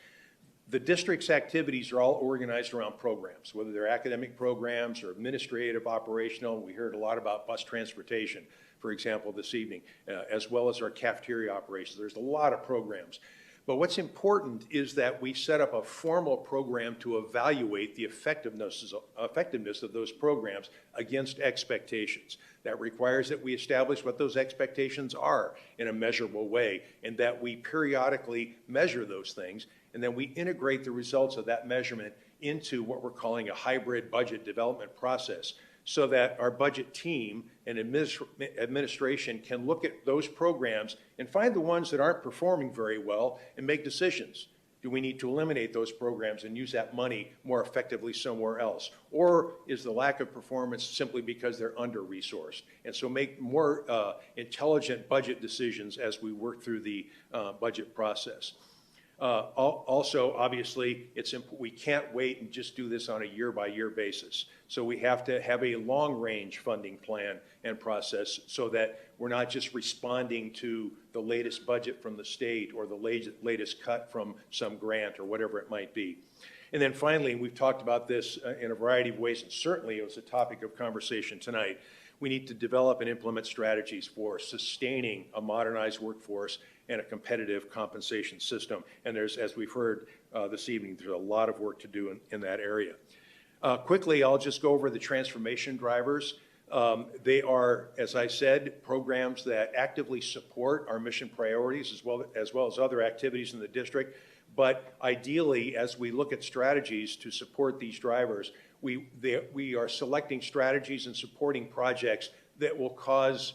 The district's activities are all organized around programs, whether they're academic programs or administrative, operational. We heard a lot about bus transportation, for example, this evening, as well as our cafeteria operations. There's a lot of programs. But what's important is that we set up a formal program to evaluate the effectiveness of those programs against expectations. That requires that we establish what those expectations are in a measurable way, and that we periodically measure those things, and then we integrate the results of that measurement into what we're calling a hybrid budget development process, so that our budget team and administration can look at those programs and find the ones that aren't performing very well and make decisions. Do we need to eliminate those programs and use that money more effectively somewhere else? Or is the lack of performance simply because they're under-resourced? And so make more intelligent budget decisions as we work through the budget process. Also, obviously, we can't wait and just do this on a year-by-year basis. So we have to have a long-range funding plan and process so that we're not just responding to the latest budget from the state or the latest cut from some grant or whatever it might be. And then finally, we've talked about this in a variety of ways, and certainly it was a topic of conversation tonight. We need to develop and implement strategies for sustaining a modernized workforce and a competitive compensation system. And there's, as we've heard this evening, there's a lot of work to do in that area. Quickly, I'll just go over the transformation drivers. They are, as I said, programs that actively support our mission priorities as well as other activities in the district. But ideally, as we look at strategies to support these drivers, we are selecting strategies and supporting projects that will cause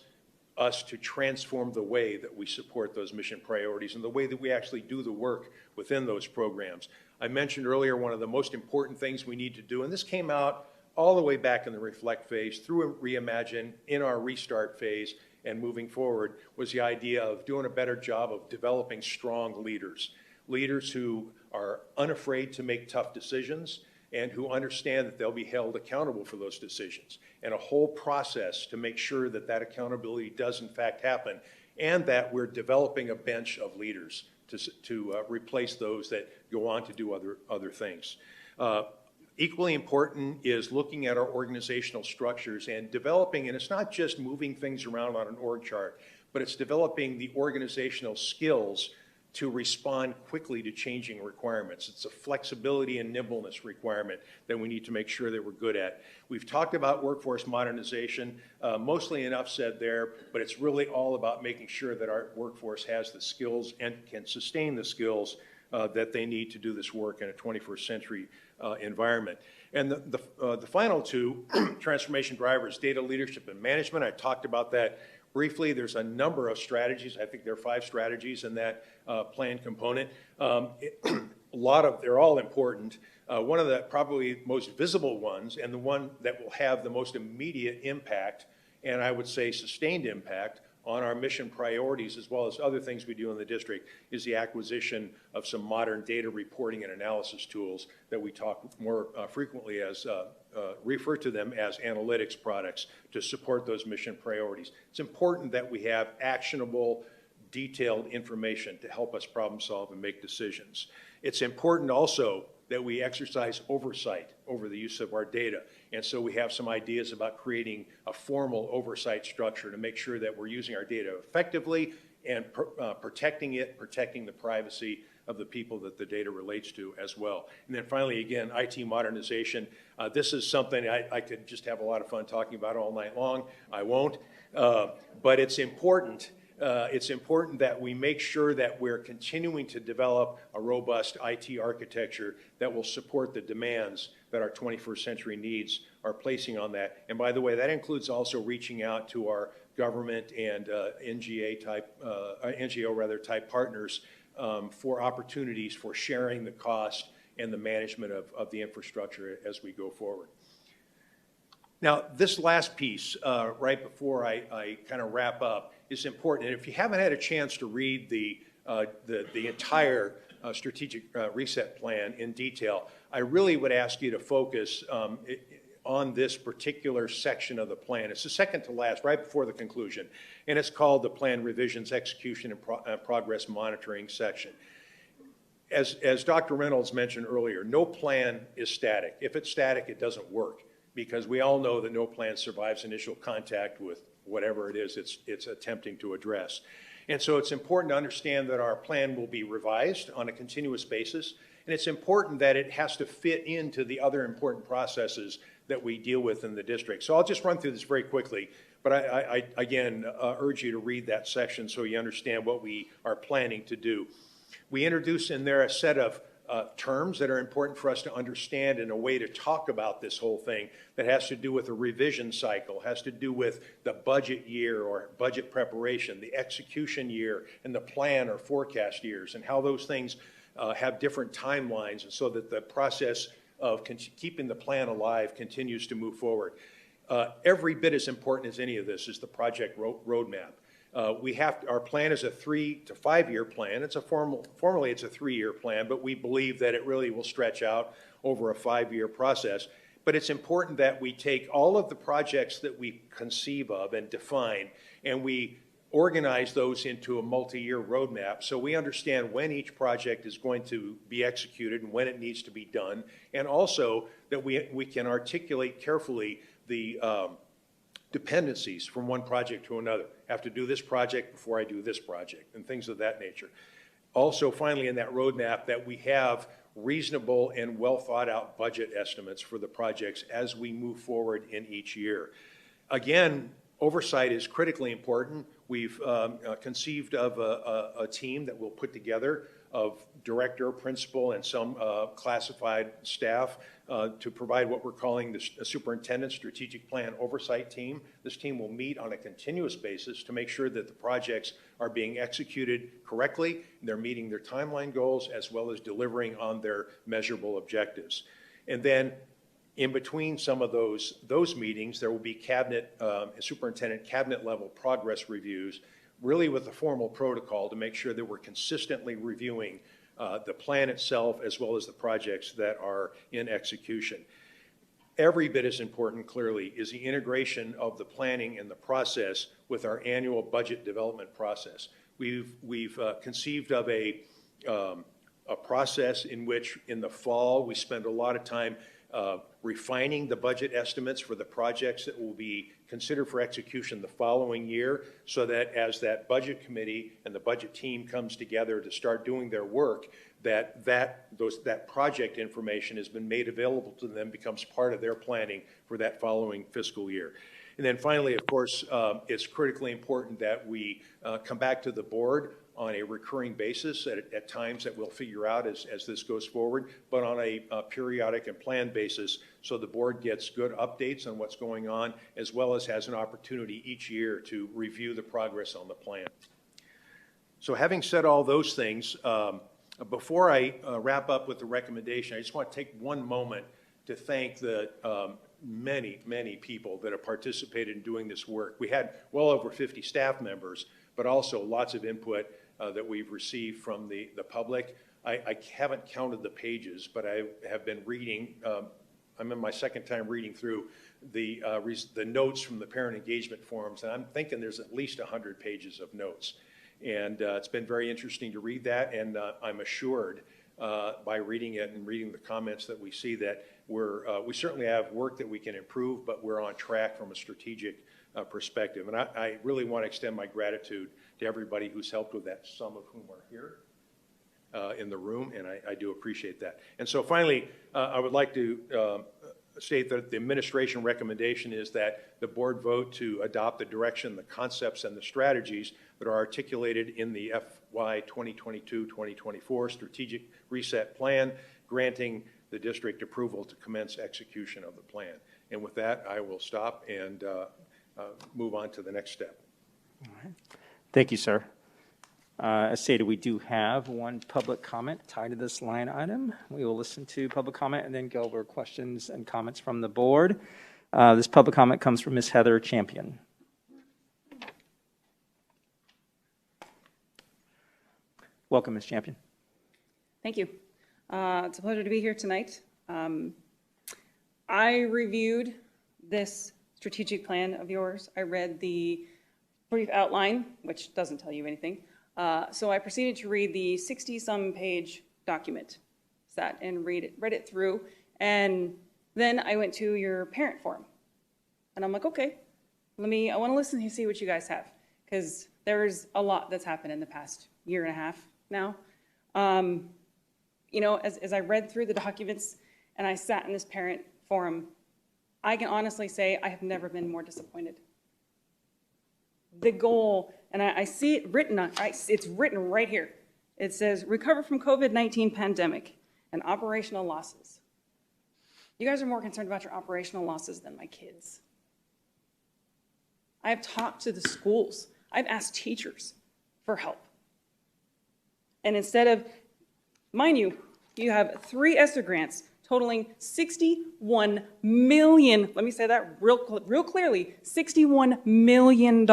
us to transform the way that we support those mission priorities and the way that we actually do the work within those programs. I mentioned earlier one of the most important things we need to do, and this came out all the way back in the reflect phase, through reimagine, in our restart phase, and moving forward, was the idea of doing a better job of developing strong leaders. Leaders who are unafraid to make tough decisions and who understand that they'll be held accountable for those decisions, and a whole process to make sure that that accountability does in fact happen, and that we're developing a bench of leaders to replace those that go on to do other things. Equally important is looking at our organizational structures and developing, and it's not just moving things around on an org chart, but it's developing the organizational skills to respond quickly to changing requirements. It's a flexibility and nimbleness requirement that we need to make sure that we're good at. We've talked about workforce modernization, mostly enough said there, but it's really all about making sure that our workforce has the skills and can sustain the skills that they need to do this work in a 21st century environment. And the final two transformation drivers, data leadership and management. I talked about that briefly. There's a number of strategies. I think there are 5 strategies in that plan component. They're all important. One of the probably most visible ones, and the one that will have the most immediate impact, and I would say sustained impact, on our mission priorities as well as other things we do in the district, is the acquisition of some modern data reporting and analysis tools that we talk more frequently as, refer to them as analytics products to support those mission priorities. It's important that we have actionable, detailed information to help us problem solve and make decisions. It's important also that we exercise oversight over the use of our data. And so we have some ideas about creating a formal oversight structure to make sure that we're using our data effectively and protecting the privacy of the people that the data relates to as well. And then finally, again, IT modernization. This is something I could just have a lot of fun talking about all night long. I won't. But it's important. It's important that we make sure that we're continuing to develop a robust IT architecture that will support the demands that our 21st century needs are placing on that. And by the way, that includes also reaching out to our government and NGO type partners for opportunities for sharing the cost and the management of the infrastructure as we go forward. Now, this last piece, right before I kind of wrap up, is important. And if you haven't had a chance to read the entire strategic reset plan in detail, I really would ask you to focus on this particular section of the plan. It's the second to last, right before the conclusion, and it's called the Plan Revisions, Execution, and Progress Monitoring section. As Dr. Reynolds mentioned earlier, no plan is static. If it's static, it doesn't work, because we all know that no plan survives initial contact with whatever it is it's attempting to address. And so it's important to understand that our plan will be revised on a continuous basis, and it's important that it has to fit into the other important processes that we deal with in the district. So I'll just run through this very quickly, but I again urge you to read that section so you understand what we are planning to do. We introduce in there a set of terms that are important for us to understand and a way to talk about this whole thing that has to do with a revision cycle, has to do with the budget year or budget preparation, the execution year, and the plan or forecast years, and how those things have different timelines, and so that the process of keeping the plan alive continues to move forward. Every bit as important as any of this is the project roadmap. Our plan is a 3 to 5 year plan. Formally it's a 3-year plan, but we believe that it really will stretch out over a 5-year process. But it's important that we take all of the projects that we conceive of and define, and we organize those into a multi-year roadmap so we understand when each project is going to be executed and when it needs to be done, and also that we can articulate carefully the dependencies from one project to another. I have to do this project before I do this project, and things of that nature. Also, finally, in that roadmap, that we have reasonable and well thought out budget estimates for the projects as we move forward in each year. Again, oversight is critically important. We've conceived of a team that we'll put together of director, principal, and some classified staff to provide what we're calling the Superintendent Strategic Plan Oversight Team. This team will meet on a continuous basis to make sure that the projects are being executed correctly, and they're meeting their timeline goals, as well as delivering on their measurable objectives. And then in between some of those meetings, there will be superintendent cabinet level progress reviews, really with a formal protocol to make sure that we're consistently reviewing the plan itself as well as the projects that are in execution. Every bit as important, clearly, is the integration of the planning and the process with our annual budget development process. We've conceived of a process in which in the fall we spend a lot of time refining the budget estimates for the projects that will be considered for execution the following year, so that as that budget committee and the budget team comes together to start doing their work, that project information has been made available to them, becomes part of their planning for that following fiscal year. And then finally, of course, it's critically important that we come back to the board on a recurring basis at times that we'll figure out as this goes forward, but on a periodic and planned basis, so the board gets good updates on what's going on, as well as has an opportunity each year to review the progress on the plan. So having said all those things, before I wrap up with the recommendation, I just want to take one moment to thank the many people that have participated in doing this work. We had well over 50 staff members, but also lots of input that we've received from the public. I haven't counted the pages, but I have been reading, I'm in my second time reading through the notes from the parent engagement forums, and I'm thinking there's at least 100 pages of notes. And it's been very interesting to read that, and I'm assured by reading it and reading the comments that we see that we certainly have work that we can improve, but we're on track from a strategic perspective. And I really want to extend my gratitude to everybody who's helped with that, some of whom are here in the room, and I do appreciate that. And so finally, I would like to state that the administration recommendation is that the board vote to adopt the direction, the concepts, and the strategies that are articulated in the FY 2022-2024 Strategic Reset Plan, granting the district approval to commence execution of the plan. And with that, I will stop and move on to the next step. All right. Thank you, sir. As stated, we do have one public comment tied to this line item. We will listen to public comment and then go over questions and comments from the board. This public comment comes from Ms. Heather Champion. Welcome, Ms. Champion. Thank you. It's a pleasure to be here tonight. I reviewed this strategic plan of yours. I read the brief outline, which doesn't tell you anything. So I proceeded to read the 60-some page document, sat and read it through, and then I went to your parent forum. And I'm like, okay, I want to listen and see what you guys have, because there's a lot that's happened in the past year and a half now. You know, as I read through the documents and I sat in this parent forum, I can honestly say I have never been more disappointed. The goal, and I see it written it's written right here. It says, recover from COVID-19 pandemic and operational losses. You guys are more concerned about your operational losses than my kids. I have talked to the schools. I've asked teachers for help. And instead of, mind you, you have 3 ESSER grants totaling $61 million. Let me say that real clearly, $61 million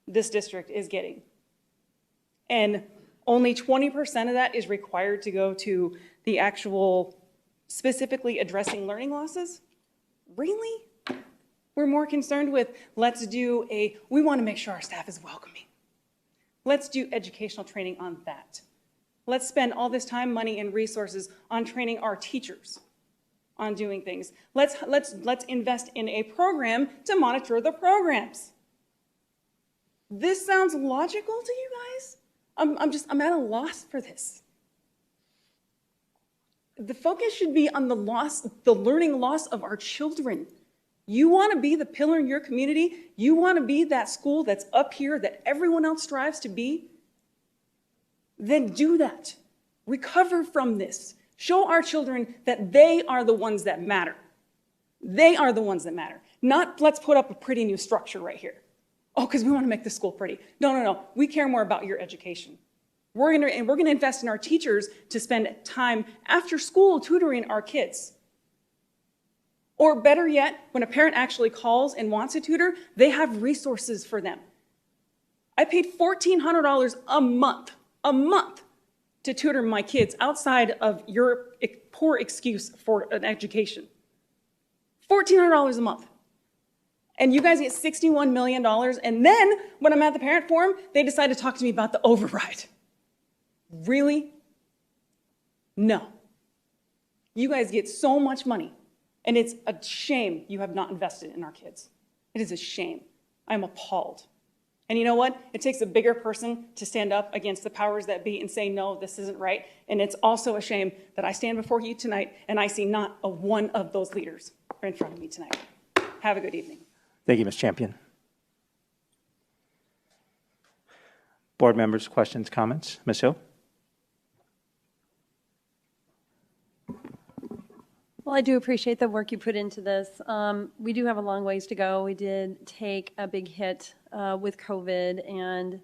this district is getting. And only 20% of that is required to go to the actual specifically addressing learning losses? Really? We're more concerned with, we want to make sure our staff is welcoming. Let's do educational training on that. Let's spend all this time, money, and resources on training our teachers on doing things. Let's invest in a program to monitor the programs. This sounds logical to you guys? I'm at a loss for this. The focus should be on the learning loss of our children. You want to be the pillar in your community? You want to be that school that's up here that everyone else strives to be? Then do that. Recover from this. Show our children that they are the ones that matter. They are the ones that matter. Not let's put up a pretty new structure right here. Oh, because we want to make the school pretty. No. We care more about your education. We're going to invest in our teachers to spend time after school tutoring our kids. Or better yet, when a parent actually calls and wants a tutor, they have resources for them. I paid $1,400 a month to tutor my kids outside of your poor excuse for an education. $1,400 a month. And you guys get $61 million, and then when I'm at the parent forum, they decide to talk to me about the override. Really? No. You guys get so much money, and it's a shame you have not invested in our kids. It is a shame. I'm appalled. And you know what? It takes a bigger person to stand up against the powers that be and say, no, this isn't right. And it's also a shame that I stand before you tonight and I see not a one of those leaders in front of me tonight. Have a good evening. Thank you, Ms. Champion. Board members, questions, comments? Ms. Hill? Well, I do appreciate the work you put into this. We do have a long ways to go. We did take a big hit with COVID, and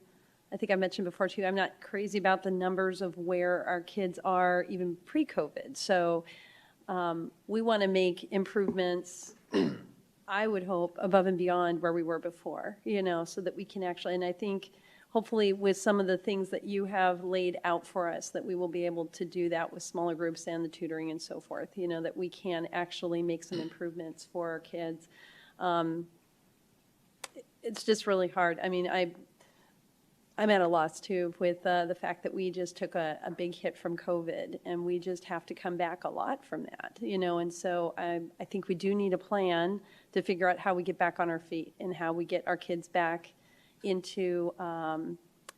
I think I mentioned before too, I'm not crazy about the numbers of where our kids are even pre-COVID. So we want to make improvements, I would hope, above and beyond where we were before, you know, so that we can actually, and I think hopefully with some of the things that you have laid out for us, that we will be able to do that with smaller groups and the tutoring and so forth, you know, that we can actually make some improvements for our kids. It's just really hard. I mean, I'm at a loss too with the fact that we just took a big hit from COVID, and we just have to come back a lot from that, you know, and so I think we do need a plan to figure out how we get back on our feet and how we get our kids back into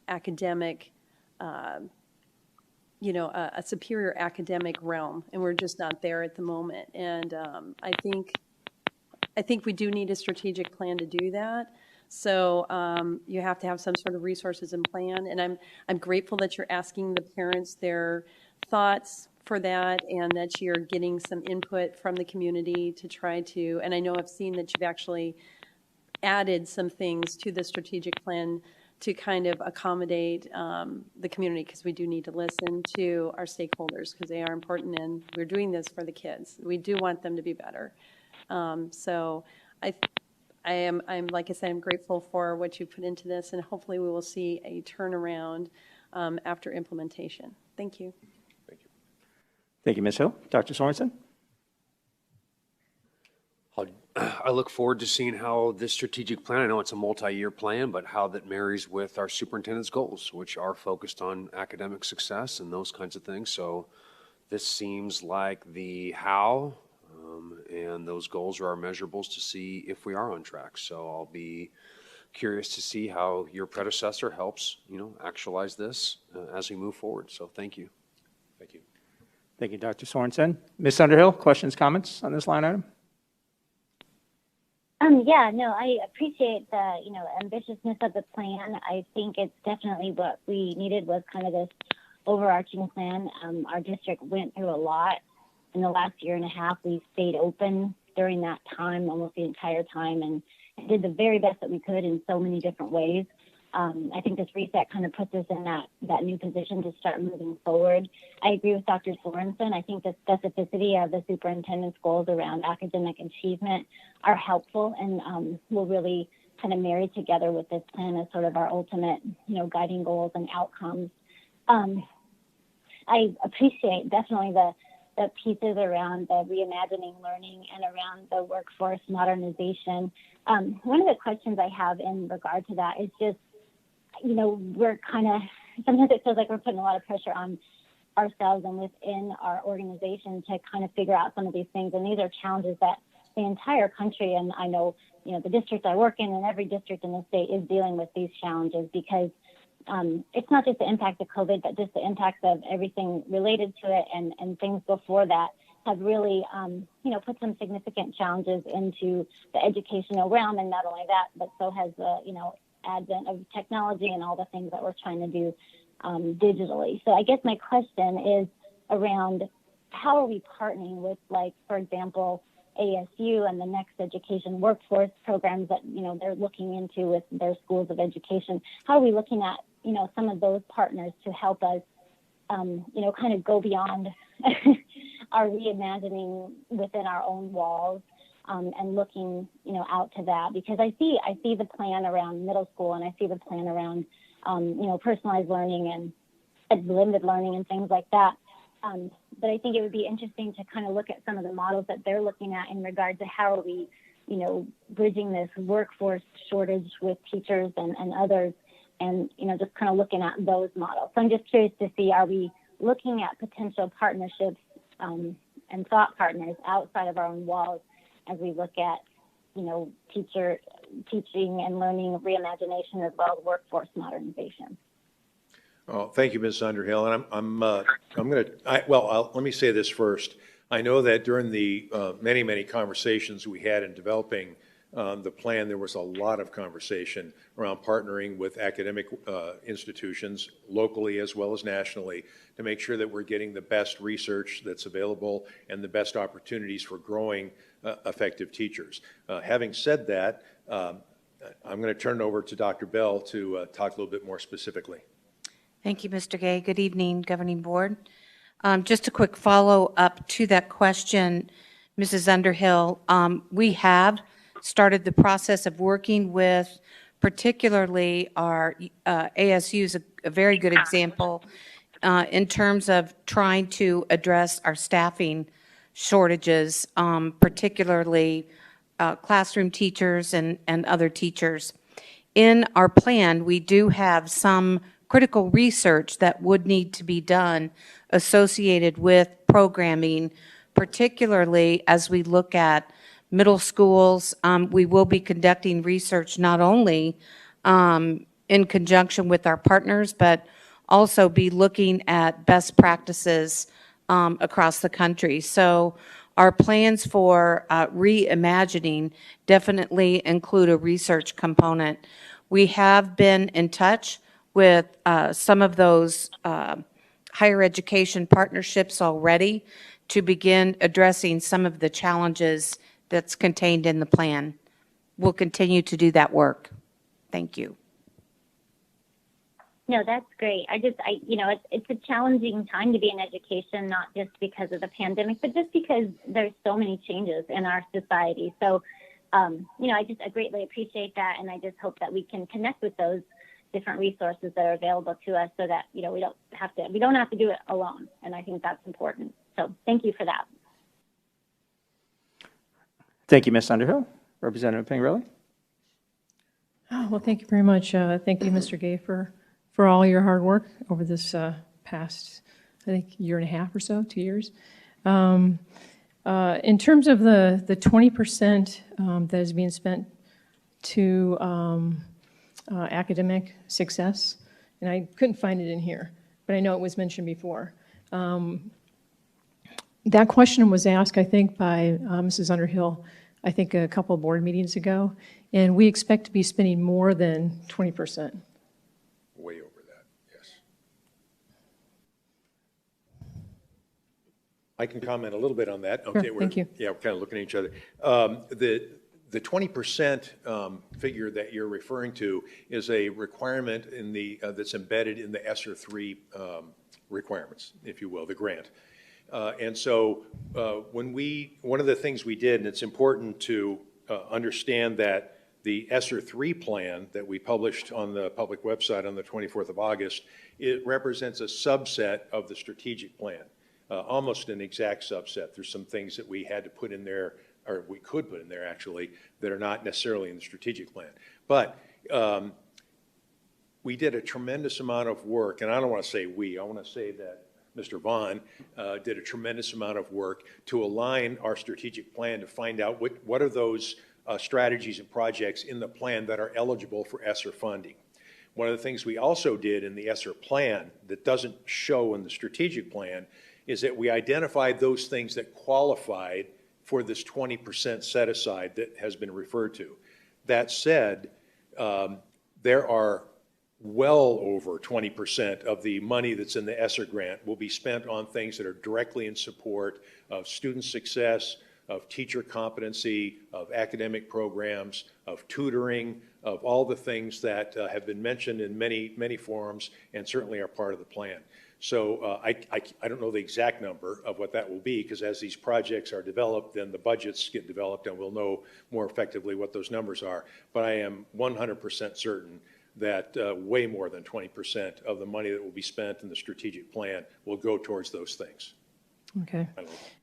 academic, you know, a superior academic realm, and we're just not there at the moment. And I think we do need a strategic plan to do that. So you have to have some sort of resources and plan. And I'm grateful that you're asking the parents their thoughts for that, and that you're getting some input from the community to try to. And I know I've seen that you've actually added some things to the strategic plan to kind of accommodate the community, because we do need to listen to our stakeholders, because they are important, and we're doing this for the kids. We do want them to be better. So I'm like I said, I'm grateful for what you put into this, and hopefully we will see a turnaround after implementation. Thank you. Thank you. Thank you, Ms. Hill. Dr. Sorensen? I look forward to seeing how this strategic plan, I know it's a multi-year plan, but how that marries with our superintendent's goals, which are focused on academic success and those kinds of things. So this seems like the how, and those goals are our measurables to see if we are on track. So I'll be curious to see how your predecessor helps, you know, actualize this as we move forward. So thank you. Thank you. Thank you, Dr. Sorensen. Ms. Underhill, questions, comments on this line item? Yeah, no, I appreciate the, you know, ambitiousness of the plan. I think it's definitely what we needed was kind of this overarching plan. Our district went through a lot in the last year and a half. We stayed open during that time, almost the entire time, and did the very best that we could in so many different ways. I think this reset kind of puts us in that new position to start moving forward. I agree with Dr. Sorensen. I think the specificity of the superintendent's goals around academic achievement are helpful, and will really kind of marry together with this plan as sort of our ultimate, you know, guiding goals and outcomes. I appreciate definitely the pieces around the reimagining learning and around the workforce modernization. One of the questions I have in regard to that is just, you know, we're kind of, sometimes it feels like we're putting a lot of pressure on ourselves and within our organization to kind of figure out some of these things. And these are challenges that the entire country, and I know, you know, the district I work in and every district in the state is dealing with these challenges, because it's not just the impact of COVID, but just the impacts of everything related to it and things before that have really, you know, put some significant challenges into the educational realm. And not only that, but so has the, you know, advent of technology and all the things that we're trying to do digitally. So I guess my question is around how are we partnering with, like, for example, ASU and the Next Education workforce programs that, you know, they're looking into with their schools of education. How are we looking at, you know, some of those partners to help us, you know, kind of go beyond our reimagining within our own walls, and looking, you know, out to that? Because I see the plan around middle school, and I see the plan around, you know, personalized learning and blended learning and things like that. But I think it would be interesting to kind of look at some of the models that they're looking at in regard to how are we, you know, bridging this workforce shortage with teachers and others, and, you know, just kind of looking at those models. So I'm just curious to see, are we looking at potential partnerships and thought partners outside of our own walls as we look at, teaching and learning reimagination as well as workforce modernization. Oh, thank you, Ms. Underhill. And let me say this first. I know that during the many conversations we had in developing the plan, there was a lot of conversation around partnering with academic institutions locally as well as nationally to make sure that we're getting the best research that's available and the best opportunities for growing effective teachers. Having said that, I'm going to turn it over to Dr. Bell to talk a little bit more specifically. Thank you, Mr. Gay. Good evening, Governing Board. Just a quick follow-up to that question, Mrs. Underhill. We have started the process of working with particularly our ASU is a very good example in terms of trying to address our staffing shortages, particularly classroom teachers and other teachers. In our plan, we do have some critical research that would need to be done associated with programming, particularly as we look at middle schools. We will be conducting research not only in conjunction with our partners, but also be looking at best practices across the country. So our plans for reimagining definitely include a research component. We have been in touch with some of those higher education partnerships already to begin addressing some of the challenges that's contained in the plan. We'll continue to do that work. Thank you. No, that's great. It's a challenging time to be in education, not just because of the pandemic, but just because there's so many changes in our society. So, I greatly appreciate that, and I just hope that we can connect with those different resources that are available to us so that, we don't have to do it alone. And I think that's important. So thank you for that. Thank you, Ms. Underhill. Representative Pingerelli. Oh, well, thank you very much. Thank you, Mr. Gay, for all your hard work over this past, I think, year and a half or so, 2 years. In terms of the 20% that is being spent to academic success, and I couldn't find it in here, but I know it was mentioned before. That question was asked, I think, by Mrs. Underhill, I think a couple of board meetings ago, and we expect to be spending more than 20%. Way over that, yes. I can comment a little bit on that. Okay, sure, thank you. Yeah, we're kind of looking at each other. The 20% figure that you're referring to is a requirement in that's embedded in the ESSER 3 requirements, if you will, the grant. And so one of the things we did, and it's important to understand that the ESSER 3 plan that we published on the public website on the 24th of August, it represents a subset of the strategic plan, almost an exact subset. There's some things that we had to put in there, or we could put in there actually, that are not necessarily in the strategic plan. But we did a tremendous amount of work, and I don't want to say we, I want to say that Mr. Vaughn did a tremendous amount of work to align our strategic plan to find out what are those strategies and projects in the plan that are eligible for ESSER funding. One of the things we also did in the ESSER plan that doesn't show in the strategic plan is that we identified those things that qualified for this 20% set aside that has been referred to. That said, there are well over 20% of the money that's in the ESSER grant will be spent on things that are directly in support of student success, of teacher competency, of academic programs, of tutoring, of all the things that have been mentioned in many forums and certainly are part of the plan. So I don't know the exact number of what that will be, because as these projects are developed, then the budgets get developed and we'll know more effectively what those numbers are. But I am 100% certain that way more than 20% of the money that will be spent in the strategic plan will go towards those things. Okay.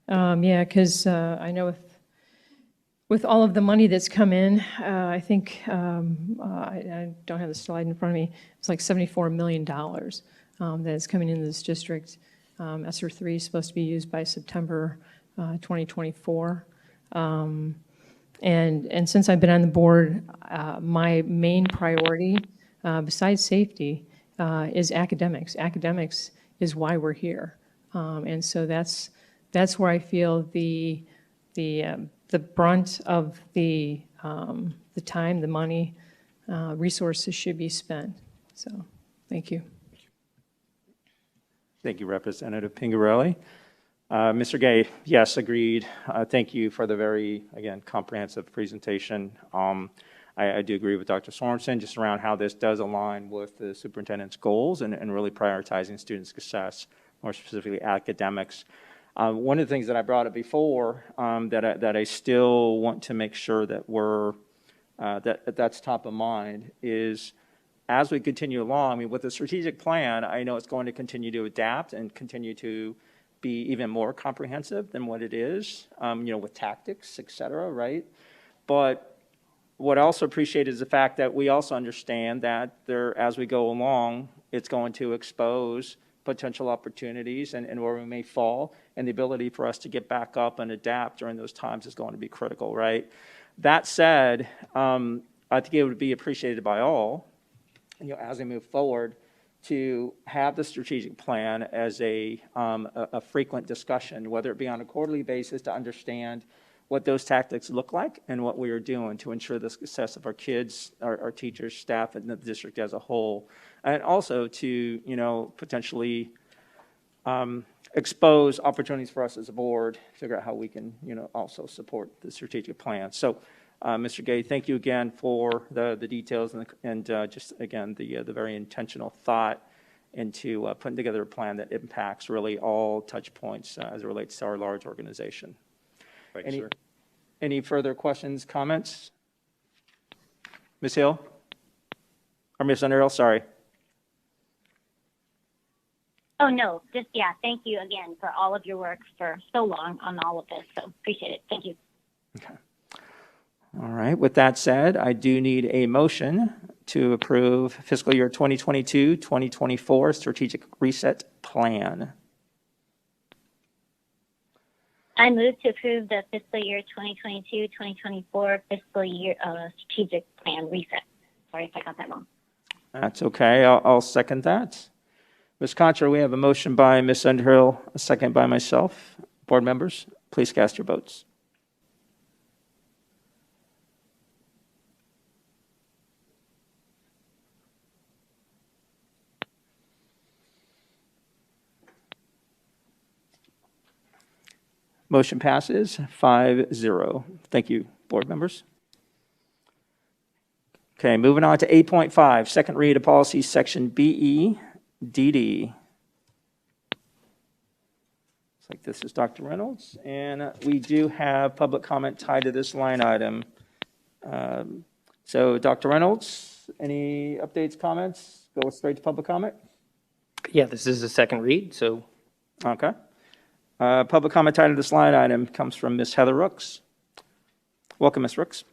Yeah, because I know with all of the money that's come in, I think, I don't have the slide in front of me, it's like $74 million that is coming into this district. ESSER 3 is supposed to be used by September 2024. And since I've been on the board, my main priority, besides safety, is academics. Academics is why we're here. And so that's where I feel the brunt of the time, the money, resources should be spent. So, thank you. Thank you, Representative Pingarelli. Mr. Gay, yes, agreed. Thank you for the very, again, comprehensive presentation. I do agree with Dr. Sorensen just around how this does align with the superintendent's goals and really prioritizing student success, more specifically academics. One of the things that I brought up before that I still want to make sure that that's top of mind is as we continue along, I mean, with the strategic plan, I know it's going to continue to adapt and continue to be even more comprehensive than what it is, with tactics, et cetera, right? But what I also appreciate is the fact that we also understand that as we go along, it's going to expose potential opportunities and where we may fall, and the ability for us to get back up and adapt during those times is going to be critical, right? That said, I think it would be appreciated by all, as we move forward, to have the strategic plan as a frequent discussion, whether it be on a quarterly basis to understand what those tactics look like and what we are doing to ensure the success of our kids, our teachers, staff, and the district as a whole. And also to, potentially expose opportunities for us as a board, figure out how we can, also support the strategic plan. So, Mr. Gay, thank you again for the details and just, again, the very intentional thought into putting together a plan that impacts really all touch points as it relates to our large organization. Thank you, sir. Any further questions, comments? Ms. Hill? Or Ms. Underhill, sorry. Oh, no, thank you again for all of your work for so long on all of this. So appreciate it. Thank you. Okay. All right. With that said, I do need a motion to approve fiscal year 2022-2024 strategic reset plan. I move to approve the fiscal year 2022-2024 fiscal year strategic plan reset. Sorry if I got that wrong. That's okay. I'll second that. Ms. Contra, we have a motion by Ms. Underhill, a second by myself. Board members, please cast your votes. Motion passes 5-0. Thank you, board members. Okay, moving on to 8.5, second read of policy section BEDD. Looks like this is Dr. Reynolds, and we do have public comment tied to this line item. So Dr. Reynolds, any updates, comments? Go straight to public comment? Yeah, this is the second read, so. Okay. Public comment tied to this line item comes from Ms. Heather Rooks. Welcome, Ms. Rooks.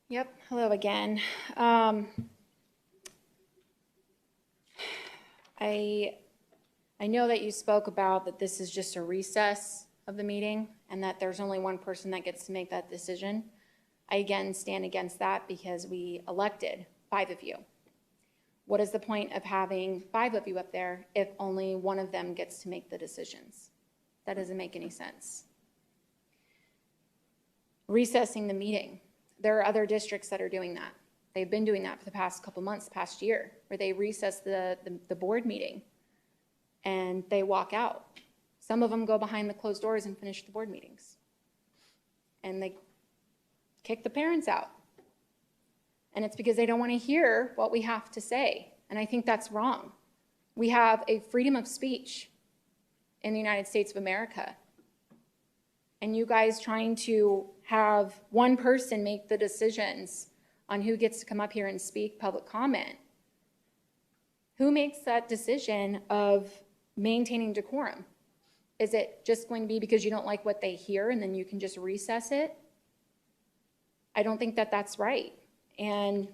Yep, hello again. I know that you spoke about that this is just a recess of the meeting and that there's only one person that gets to make that decision. I again stand against that because we elected 5 of you. What is the point of having 5 of you up there if only one of them gets to make the decisions? That doesn't make any sense. Recessing the meeting. There are other districts that are doing that. They've been doing that for the past couple months, past year, where they recess the board meeting and they walk out. Some of them go behind the closed doors and finish the board meetings. And they kick the parents out. And it's because they don't want to hear what we have to say. And I think that's wrong. We have a freedom of speech in the United States of America. And you guys trying to have one person make the decisions on who gets to come up here and speak public comment. Who makes that decision of maintaining decorum? Is it just going to be because you don't like what they hear and then you can just recess it? I don't think that that's right. And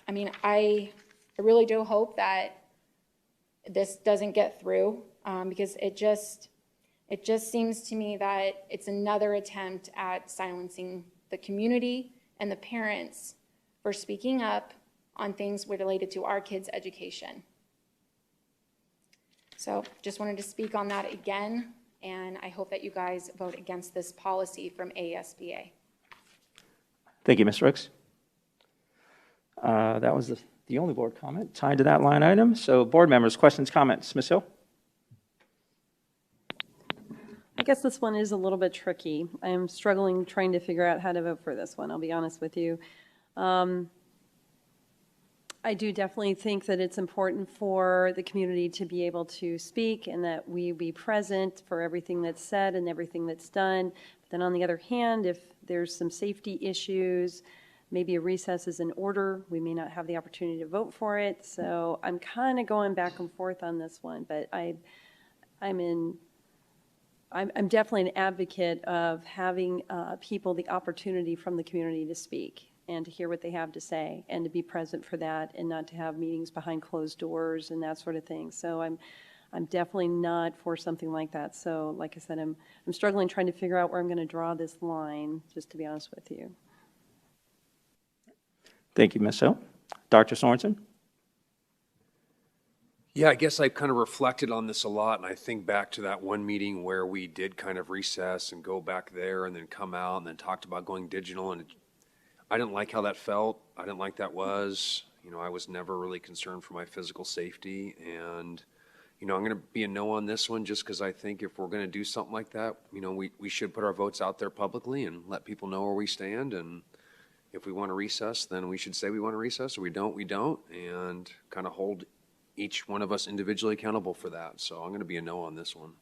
I mean, I really do hope that this doesn't get through because it It just seems to me that it's another attempt at silencing the community and the parents for speaking up on things related to our kids' education. So just wanted to speak on that again, and I hope that you guys vote against this policy from ASBA. Thank you, Ms. Ricks. That was the only board comment tied to that line item. So board members, questions, comments? Ms. Hill? I guess this one is a little bit tricky. I am struggling trying to figure out how to vote for this one, I'll be honest with you. I do definitely think that it's important for the community to be able to speak and that we be present for everything that's said and everything that's done. But then on the other hand, if there's some safety issues, maybe a recess is in order, we may not have the opportunity to vote for it. So I'm kind of going back and forth on this one, but I'm definitely an advocate of having people the opportunity from the community to speak and to hear what they have to say and to be present for that and not to have meetings behind closed doors and that sort of thing. So I'm definitely not for something like that. So like I said, I'm struggling trying to figure out where I'm going to draw this line, just to be honest with you. Thank you, Ms. Hill. Dr. Sorensen? Yeah, I guess I've kind of reflected on this a lot, and I think back to that one meeting where we did kind of recess and go back there and then come out and then talked about going digital, and I didn't like how that felt. I didn't like that was. You know, I was never really concerned for my physical safety, and, you know, I'm going to be a no on this one just because I think if we're going to do something like that, you know, we should put our votes out there publicly and let people know where we stand, and if we want to recess, then we should say we want to recess, or we don't, and kind of hold each one of us individually accountable for that. So I'm going to be a no on this one.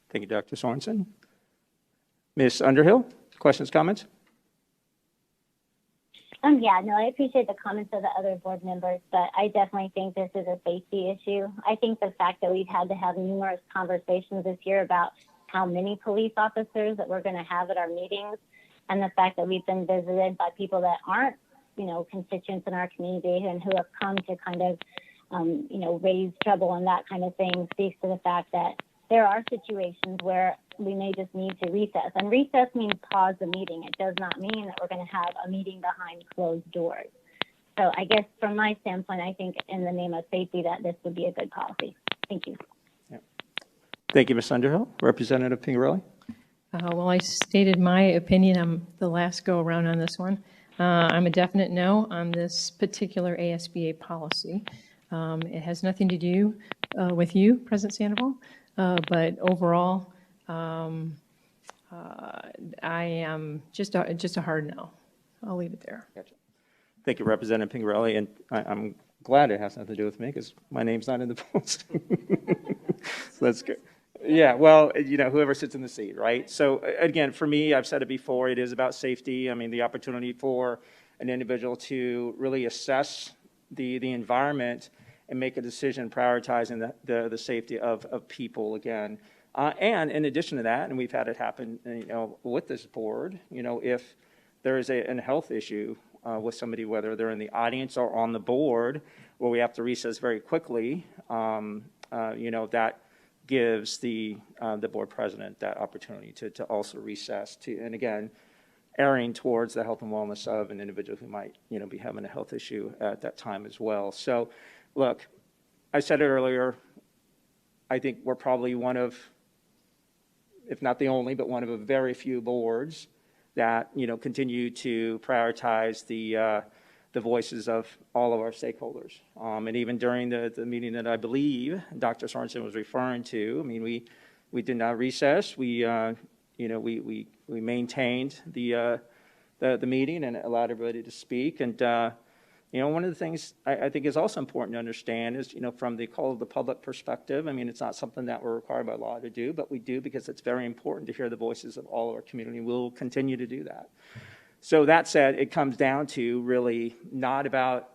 Thank you, Dr. Sorensen. Ms. Underhill, questions, comments? Yeah, no, I appreciate the comments of the other board members, but I definitely think this is a safety issue. I think the fact that we've had to have numerous conversations this year about how many police officers that we're going to have at our meetings, and the fact that we've been visited by people that aren't, you know, constituents in our community and who have come to kind of, you know, raise trouble and that kind of thing speaks to the fact that there are situations where we may just need to recess. And recess means pause the meeting. It does not mean that we're going to have a meeting behind closed doors. So I guess from my standpoint, I think in the name of safety that this would be a good policy. Thank you. Yeah. Thank you, Ms. Underhill. Representative Pingerelli? Well, I stated my opinion. I'm the last go around on this one. I'm a definite no on this particular ASBA policy. It has nothing to do with you, President Sandoval, but overall, I am just a hard no. I'll leave it there. Gotcha. Thank you, Representative Pingerelli, and I'm glad it has nothing to do with me because my name's not in the polls. So that's good. Yeah, well, you know, whoever sits in the seat, right? So again, for me, I've said it before, it is about safety. I mean, the opportunity for an individual to really assess the environment and make a decision prioritizing the safety of people again. And in addition to that, and we've had it happen, you know, with this board, you know, if there is a health issue with somebody, whether they're in the audience or on the board, where we have to recess very quickly, you know, that gives the board president that opportunity to also recess to, and again, erring towards the health and wellness of an individual who might, you know, be having a health issue at that time as well. So, look, I said it earlier, I think we're probably one of, if not the only, but one of a very few boards that, you know, continue to prioritize the voices of all of our stakeholders. And even during the meeting that I believe Dr. Sorensen was referring to, I mean, we did not recess. We, you know, we maintained the meeting and allowed everybody to speak. And, you know, one of the things I think is also important to understand is, you know, from the call of the public perspective, I mean, it's not something that we're required by law to do, but we do because it's very important to hear the voices of all of our community. We'll continue to do that. So that said, it comes down to really not about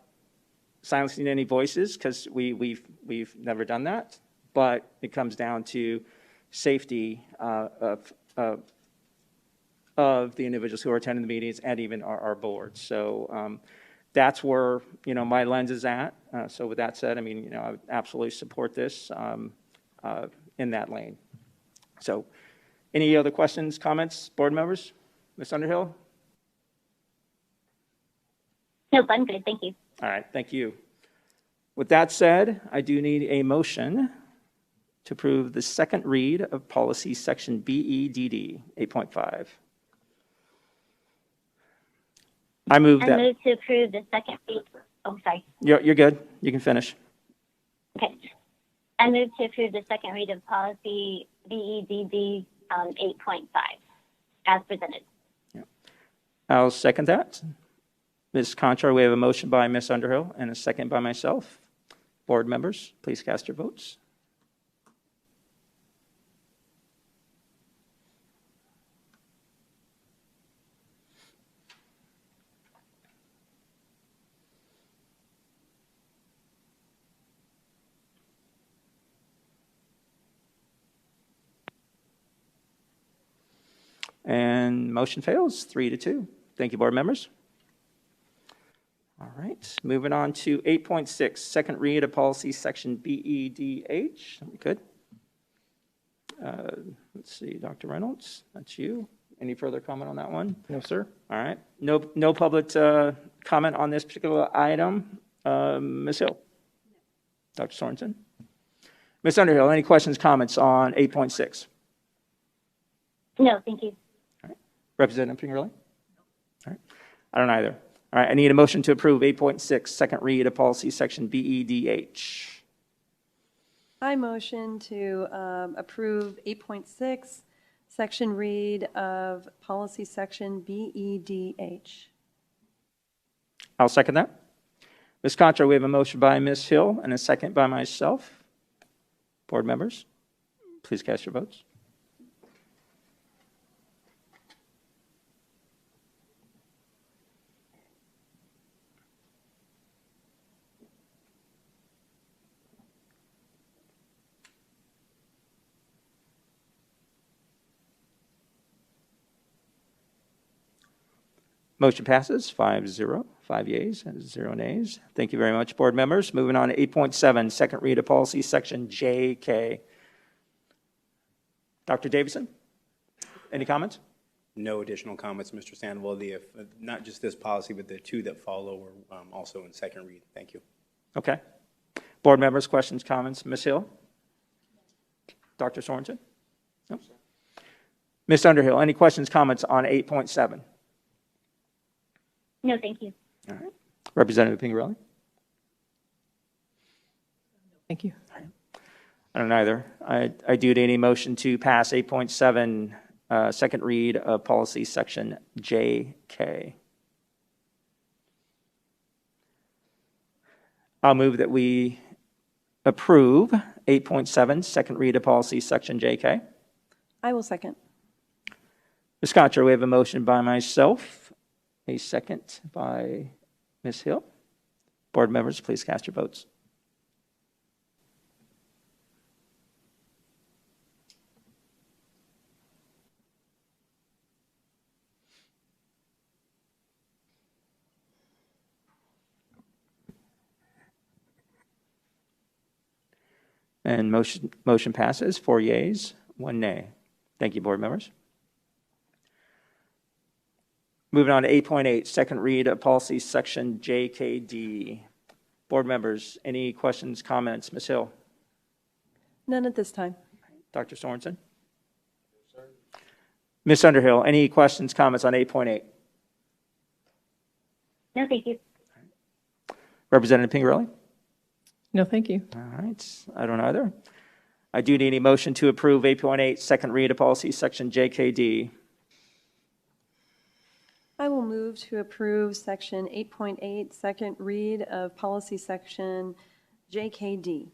silencing any voices, because we've never done that, but it comes down to safety of the individuals who are attending the meetings and even our board. So that's where, you know, my lens is at. So with that said, I mean, you know, I would absolutely support this in that lane. So any other questions, comments, board members? Ms. Underhill? Nope, I'm good. Thank you. All right, thank you. With that said, I do need a motion to approve the second read of policy section BEDD 8.5. I move I that. move to approve the second read. Oh, sorry. You're good. You can finish. Okay. I move to approve the second read of policy BEDD 8.5 as presented. I'll second that. Ms. Conchar, we have a motion by Ms. Underhill and a second by myself. Board members, please cast your votes. And motion fails, 3-2. Thank you, board members. All right, moving on to 8.6, second read of policy section BEDH. Good. Let's see, Dr. Reynolds, that's you. Any further comment on that one? No, sir. All right, no public comment on this particular item. Ms. Hill? Dr. Sorensen? Ms. Underhill, any questions, comments on 8.6? No, thank you. Representative Pingerelli? All right, I don't either. All right, I need a motion to approve 8.6, second read of policy section BEDH. I motion to approve 8.6, section read of policy section BEDH. I'll second that. Ms. Contra, we have a motion by Ms. Hill and a second by myself. Board members, please cast your votes. Motion passes 5-0, 5 yeas and 0 nays. Thank you very much, board members. Moving on to 8.7, second read of policy section JK. Dr. Davison, any comments? No additional comments, Mr. Sandoval. Not just this policy, but the two that follow are also in second read. Thank you. Okay. Board members, questions, comments? Ms. Hill? Dr. Sorensen? No? Ms. Underhill, any questions, comments on 8.7? No, thank you. All right. Representative Pingerelli? Thank you. I don't either. I do need a motion to pass 8.7, second read of policy section JK. I'll move that we approve 8.7, second read of policy section JK. I will second. Ms. Contra, we have a motion by myself, a second by Ms. Hill. Board members, please cast your votes. And motion passes, 4 yeas, 1 nay. Thank you, board members. Moving on to 8.8, second read of policy section JKD. Board members, any questions, comments? Ms. Hill? None at this time. Dr. Sorensen? Ms. Underhill, any questions, comments on 8.8? No, thank you. Representative Pingerelli? No, thank you. All right, I don't either. I do need a motion to approve 8.8, second read of policy section JKD. I will move to approve section 8.8, second read of policy section JKD.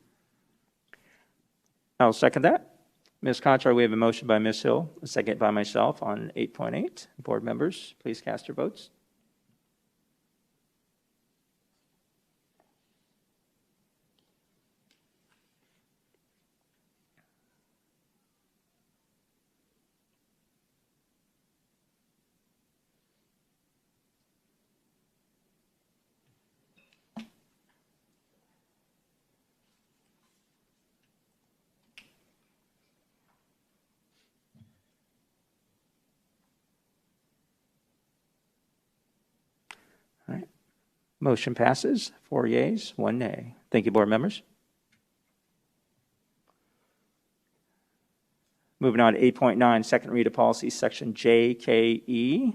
I'll second that. Ms. Conchar, we have a motion by Ms. Hill, a second by myself on 8.8. Board members, please cast your votes. Motion passes, 4 yeas, 1 nay. Thank you, board members. Moving on to 8.9, second read of policy, section JKE.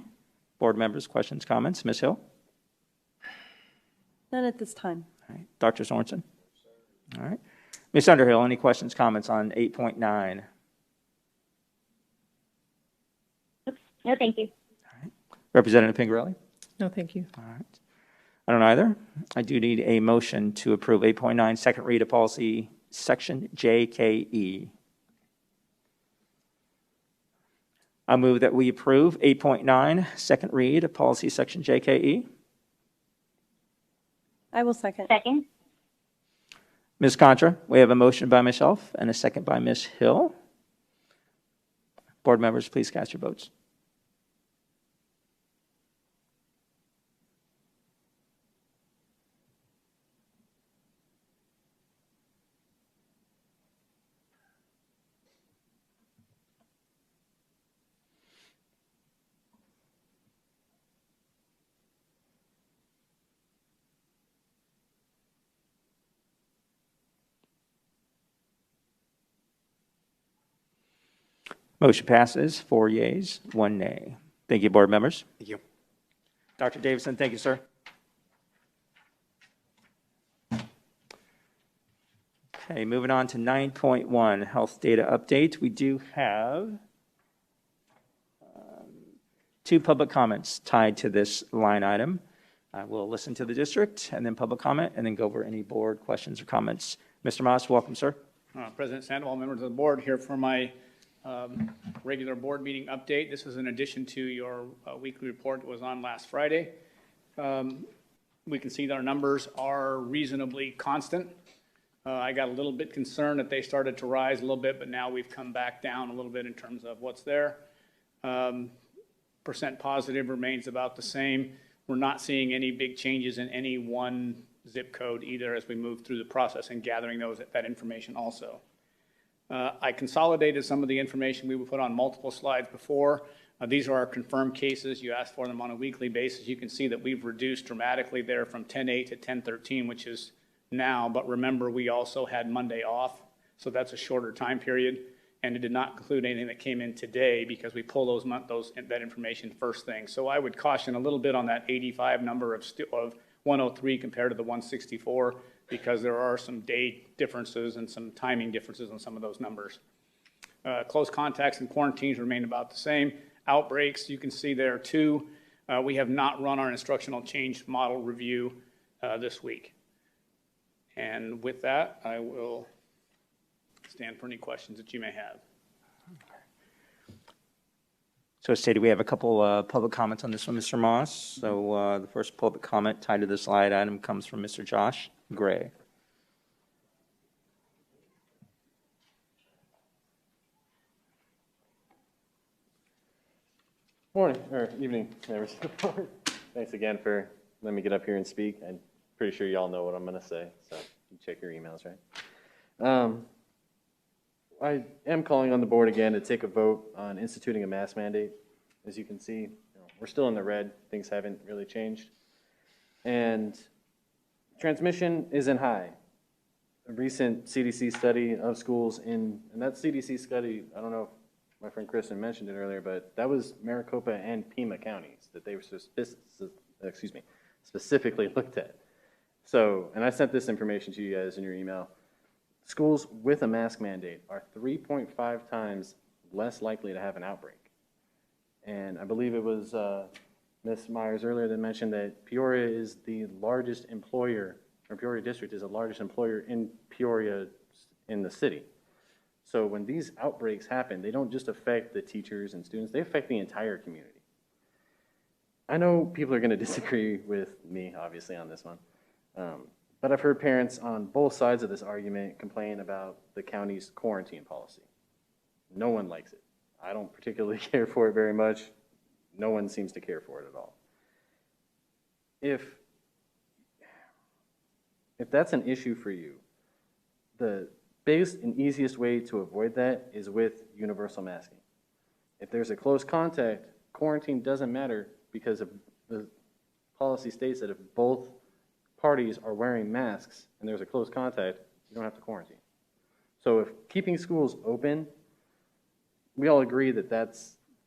Board members, questions, comments? Ms. Hill? None at this time. All right. Dr. Sorensen? All right. Ms. Underhill, any questions, comments on 8.9? No, thank you. Representative Pingarelli? No, thank you. All right. I don't either. I do need a motion to approve 8.9, second read of policy, section JKE. I move that we approve 8.9, second read of policy, section JKE. I will second. Second. Ms. Contra, we have a motion by myself and a second by Ms. Hill. Board members, please cast your votes. Motion passes, 4 yeas, 1 nay. Thank you, board members. Thank you. Dr. Davidson, thank you, sir. Okay, moving on to 9.1, health data update. We do have 2 public comments tied to this line item. I will listen to the district and then public comment and then go over any board questions or comments. Mr. Moss, welcome, sir. President Sandoval, members of the board, here for my regular board meeting update. This is in addition to your weekly report that was on last Friday. We can see that our numbers are reasonably constant. I got a little bit concerned that they started to rise a little bit, but now we've come back down a little bit in terms of what's there. Percent positive remains about the same. We're not seeing any big changes in any one zip code either as we move through the process and gathering that information also. I consolidated some of the information we would put on multiple slides before. These are our confirmed cases. You ask for them on a weekly basis. You can see that we've reduced dramatically there from 10/8 to 10/13, which is now, but remember we also had Monday off, so that's a shorter time period, and it did not include anything that came in today because we pull that information first thing. So I would caution a little bit on that 85 number of 103 compared to the 164 because there are some day differences and some timing differences on some of those numbers. Close contacts and quarantines remain about the same. Outbreaks, you can see there too. We have not run our instructional change model review this week. And with that, I will stand for any questions that you may have. So as stated, we have a couple public comments on this one, Mr. Moss. So the first public comment tied to this slide item comes from Mr. Josh Gray. Morning, or evening, members of the board. Thanks again for letting me get up here and speak. I'm pretty sure you all know what I'm going to say, so you check your emails, right? I am calling on the board again to take a vote on instituting a mask mandate. As you can see, we're still in the red. Things haven't really changed. And transmission isn't high. A recent CDC study of schools and that CDC study, I don't know if my friend Kristen mentioned it earlier, but that was Maricopa and Pima counties that they were specifically looked at. So, and I sent this information to you guys in your email. Schools with a mask mandate are 3.5 times less likely to have an outbreak. And I believe it was Ms. Myers earlier that mentioned that Peoria is the largest employer, or Peoria District is the largest employer in Peoria in the city. So when these outbreaks happen, they don't just affect the teachers and students, they affect the entire community. I know people are going to disagree with me, obviously, on this one. But I've heard parents on both sides of this argument complain about the county's quarantine policy. No one likes it. I don't particularly care for it very much. No one seems to care for it at all. If that's an issue for you, the biggest and easiest way to avoid that is with universal masking. If there's a close contact, quarantine doesn't matter because the policy states that if both parties are wearing masks and there's a close contact, you don't have to quarantine. So if keeping schools open, we all agree that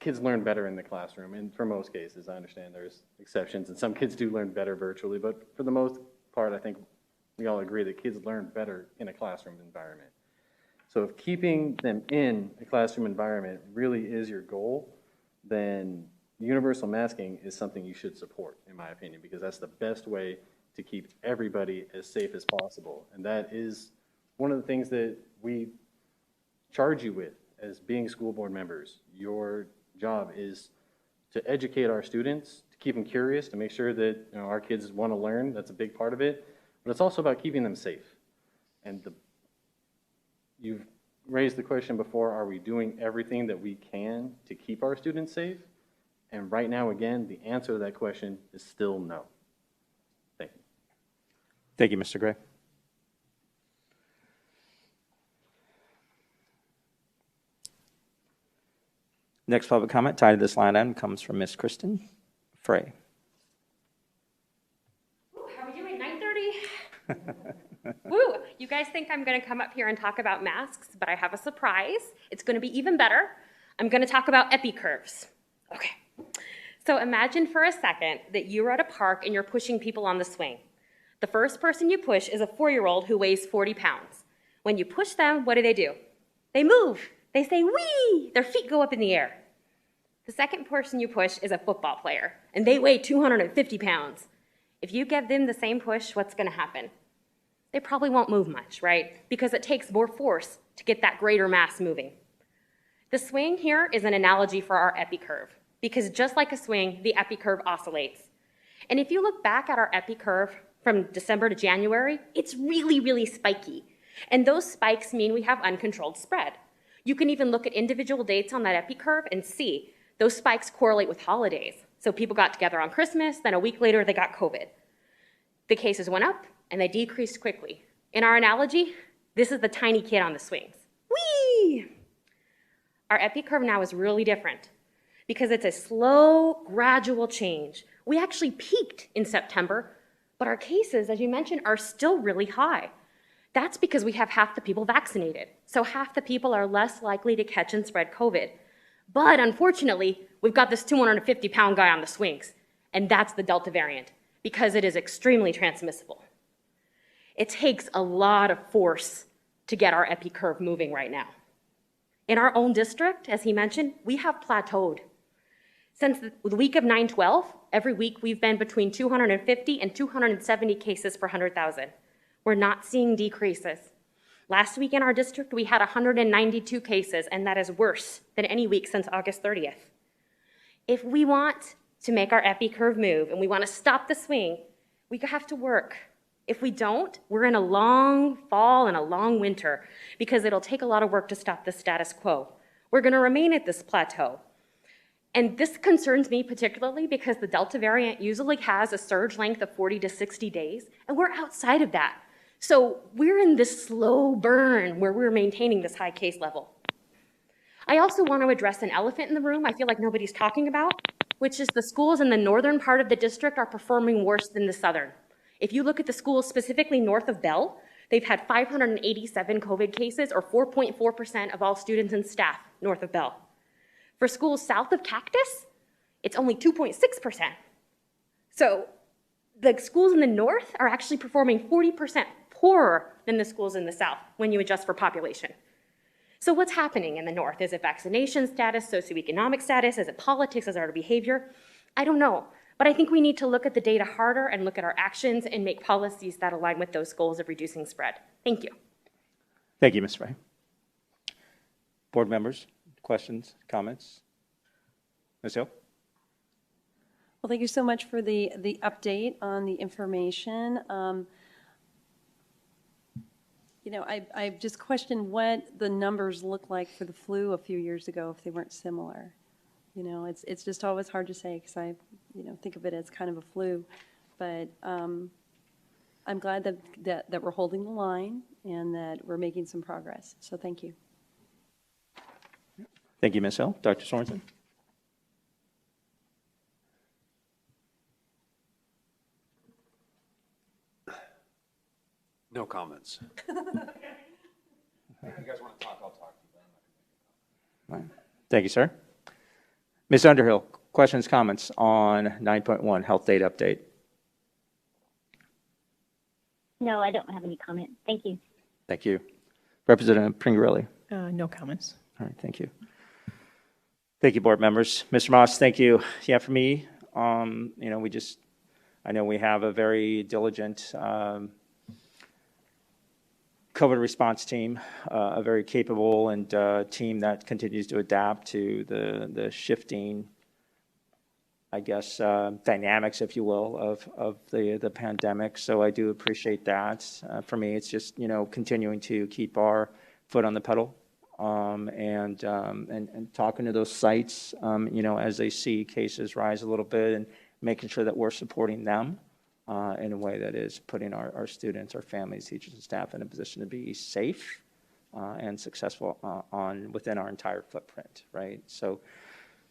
kids learn better in the classroom, and for most cases, I understand there's exceptions, and some kids do learn better virtually, but for the most part, I think we all agree that kids learn better in a classroom environment. So if keeping them in a classroom environment really is your goal, then universal masking is something you should support, in my opinion, because that's the best way to keep everybody as safe as possible. And that is one of the things that we charge you with as being school board members. Your job is to educate our students, to keep them curious, to make sure that our kids want to learn. That's a big part of it. But it's also about keeping them safe. And you've raised the question before, are we doing everything that we can to keep our students safe? And right now, again, the answer to that question is still no. Thank you. Thank you, Mr. Gray. Next public comment tied to this line item comes from Ms. Kristen Frey. How are we doing? 9:30? Woo! You guys think I'm going to come up here and talk about masks, but I have a surprise. It's going to be even better. I'm going to talk about epi curves. Okay. So imagine for a second that you're at a park and you're pushing people on the swing. The first person you push is a 4-year-old who weighs 40 pounds. When you push them, what do? They move. They say, wee! Their feet go up in the air. The second person you push is a football player, and they weigh 250 pounds. If you give them the same push, what's going to happen? They probably won't move much, right? Because it takes more force to get that greater mass moving. The swing here is an analogy for our epi curve, because just like a swing, the epi curve oscillates. And if you look back at our epi curve from December to January, it's really, really spiky. And those spikes mean we have uncontrolled spread. You can even look at individual dates on that epi curve and see those spikes correlate with holidays. So people got together on Christmas, then a week later they got COVID. The cases went up and they decreased quickly. In our analogy, this is the tiny kid on the swings. Whee! Our epi curve now is really different because it's a slow, gradual change. We actually peaked in September, but our cases, as you mentioned, are still really high. That's because we have half the people vaccinated. So half the people are less likely to catch and spread COVID. But unfortunately, we've got this 250-pound guy on the swings, and that's the Delta variant because it is extremely transmissible. It takes a lot of force to get our epi curve moving right now. In our own district, as he mentioned, we have plateaued. Since the week of 9/12, every week we've been between 250 and 270 cases per 100,000. We're not seeing decreases. Last week in our district, we had 192 cases, and that is worse than any week since August 30th. If we want to make our epi curve move and we want to stop the swing, we have to work. If we don't, we're in a long fall and a long winter because it'll take a lot of work to stop the status quo. We're going to remain at this plateau. And this concerns me particularly because the Delta variant usually has a surge length of 40 to 60 days, and we're outside of that. So we're in this slow burn where we're maintaining this high case level. I also want to address an elephant in the room I feel like nobody's talking about, which is the schools in the northern part of the district are performing worse than the southern. If you look at the schools specifically north of Bell, they've had 587 COVID cases, or 4.4% of all students and staff north of Bell. For schools south of Cactus, it's only 2.6%. So the schools in the north are actually performing 40% poorer than the schools in the south when you adjust for population. So what's happening in the north? Is it vaccination status, socioeconomic status? Is it politics? Is it our behavior? I don't know. But I think we need to look at the data harder and look at our actions and make policies that align with those goals of reducing spread. Thank you. Thank you, Ms. Frey. Board members, questions, comments? Ms. Hill? Well, thank you so much for the update on the information. You know, I just questioned what the numbers looked like for the flu a few years ago if they weren't similar. You know, it's just always hard to say because I, think of it as kind of a flu. But I'm glad that we're holding the line and that we're making some progress. So thank you. Thank you, Ms. Hill. Dr. Sorensen? No comments. If you guys want to talk, I'll talk to you. All right. Thank you, sir. Ms. Underhill, questions, comments on 9.1 health data update? No, I don't have any comment. Thank you. Thank you. Representative Pringarelli. No comments. All right, thank you. Thank you, board members. Mr. Moss, thank you. Yeah, for me, I know we have a very diligent COVID response team, a very capable and team that continues to adapt to the shifting, I guess, dynamics, if you will, of the pandemic. So I do appreciate that. For me, it's just, continuing to keep our foot on the pedal and talking to those sites, as they see cases rise a little bit and making sure that we're supporting them in a way that is putting our students, our families, teachers, and staff in a position to be safe and successful within our entire footprint, right? So,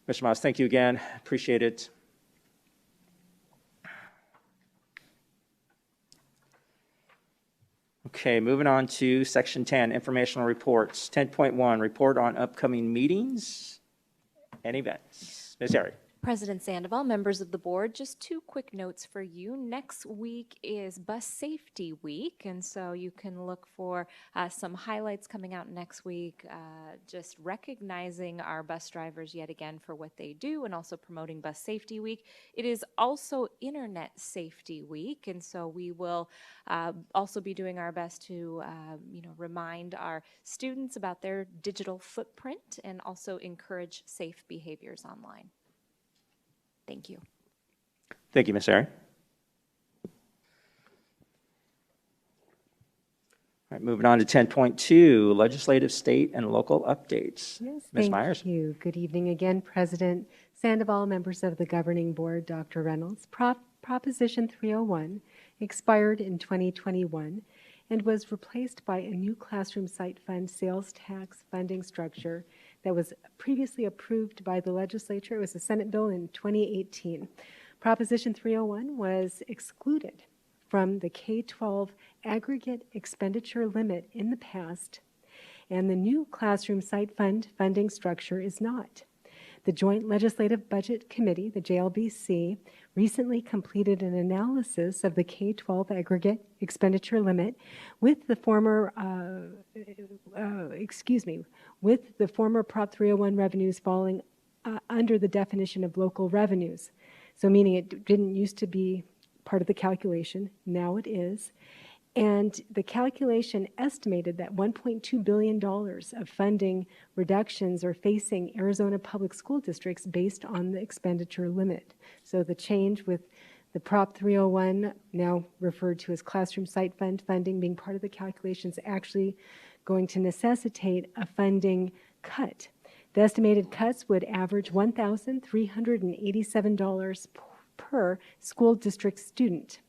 Mr. Moss, thank you again. Appreciate it. Okay, moving on to Section 10, informational reports. 10.1, report on upcoming meetings and events. Ms. Ari. President Sandoval, members of the board, just two quick notes for you. Next week is Bus Safety Week, and so you can look for some highlights coming out next week, just recognizing our bus drivers yet again for what they do and also promoting Bus Safety Week. It is also Internet Safety Week, and so we will also be doing our best to remind our students about their digital footprint and also encourage safe behaviors online. Thank you. Thank you, Ms. Ari. All right, moving on to 10.2, legislative, state, and local updates. Yes, Ms. Myers. Thank you. Good evening again, President Sandoval, members of the governing board, Dr. Reynolds. Proposition 301 expired in 2021 and was replaced by a new classroom site fund sales tax funding structure that was previously approved by the legislature. It was a Senate bill in 2018. Proposition 301 was excluded from the K-12 aggregate expenditure limit in the past, and the new classroom site fund funding structure is not. The Joint Legislative Budget Committee, the JLBC, recently completed an analysis of the K-12 aggregate expenditure limit with the former, with the former Prop 301 revenues falling under the definition of local revenues. So meaning it didn't used to be part of the calculation, now it is. And the calculation estimated that $1.2 billion of funding reductions are facing Arizona public school districts based on the expenditure limit. So the change with the Prop 301, now referred to as classroom site fund funding, being part of the calculation is actually going to necessitate a funding cut. The estimated cuts would average $1,387 per school district student.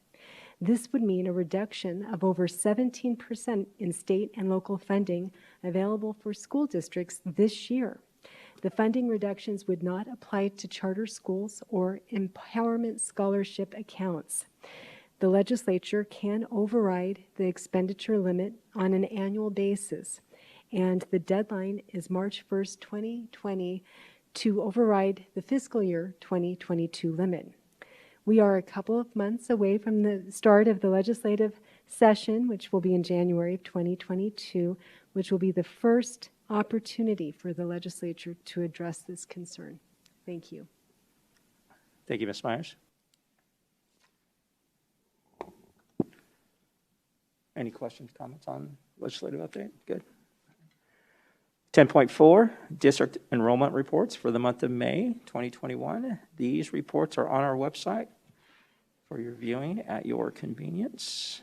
This would mean a reduction of over 17% in state and local funding available for school districts this year. The funding reductions would not apply to charter schools or empowerment scholarship accounts. The legislature can override the expenditure limit on an annual basis, and the deadline is March 1st, 2020 to override the fiscal year 2022 limit. We are a couple of months away from the start of the legislative session, which will be in January of 2022, which will be the first opportunity for the legislature to address this concern. Thank you. Thank you, Ms. Myers. Any questions, comments on legislative update? Good. 10.4, district enrollment reports for the month of May 2021. These reports are on our website for your viewing at your convenience.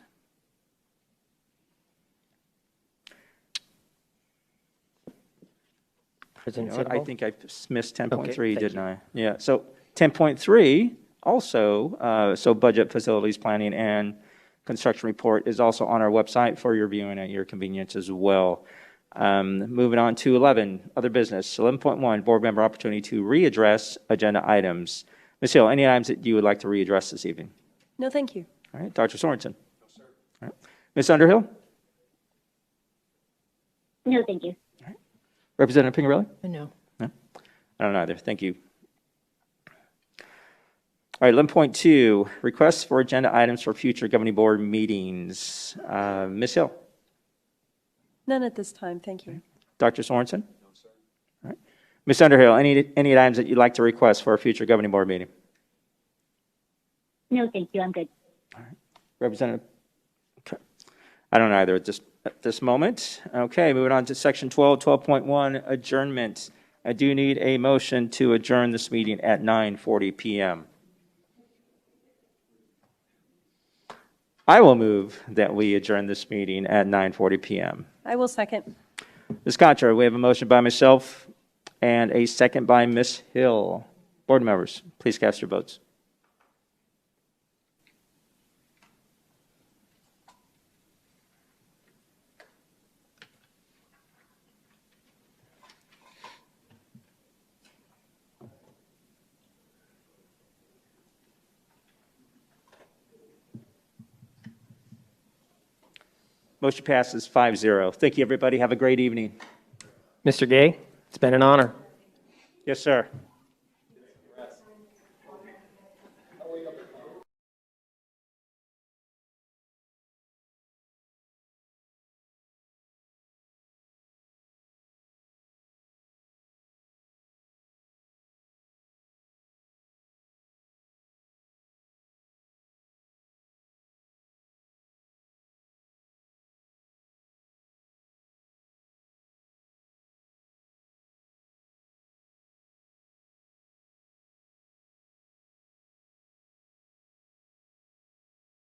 I think I missed 10.3, didn't I? Yeah, so 10.3 also, so budget, facilities, planning, and construction report is also on our website for your viewing at your convenience as well. Moving on to 11, other business. 11.1, board member opportunity to readdress agenda items. Ms. Hill, any items that you would like to readdress this evening? No, thank you. All right, Dr. Sorensen. No, sir. All right. Ms. Underhill? No, thank you. Representative Pingerelli? No. No? I don't either. Thank you. All right, 11.2, requests for agenda items for future governing board meetings. Ms. Hill? None at this time, thank you. Dr. Sorensen? No, sir. All right. Ms. Underhill, any items that you'd like to request for a future governing board meeting? No, thank you. I'm good. Representative? Okay. I don't either at this moment. Okay, moving on to section 12, 12.1, adjournment. I do need a motion to adjourn this meeting at 9:40 p.m. I will move that we adjourn this meeting at 9:40 p.m. I will second. Ms. Contra, we have a motion by myself and a second by Ms. Hill. Board members, please cast your votes. Motion passes 5-0. Thank you, everybody. Have a great evening. Mr. Gay, it's been an honor. Yes, sir.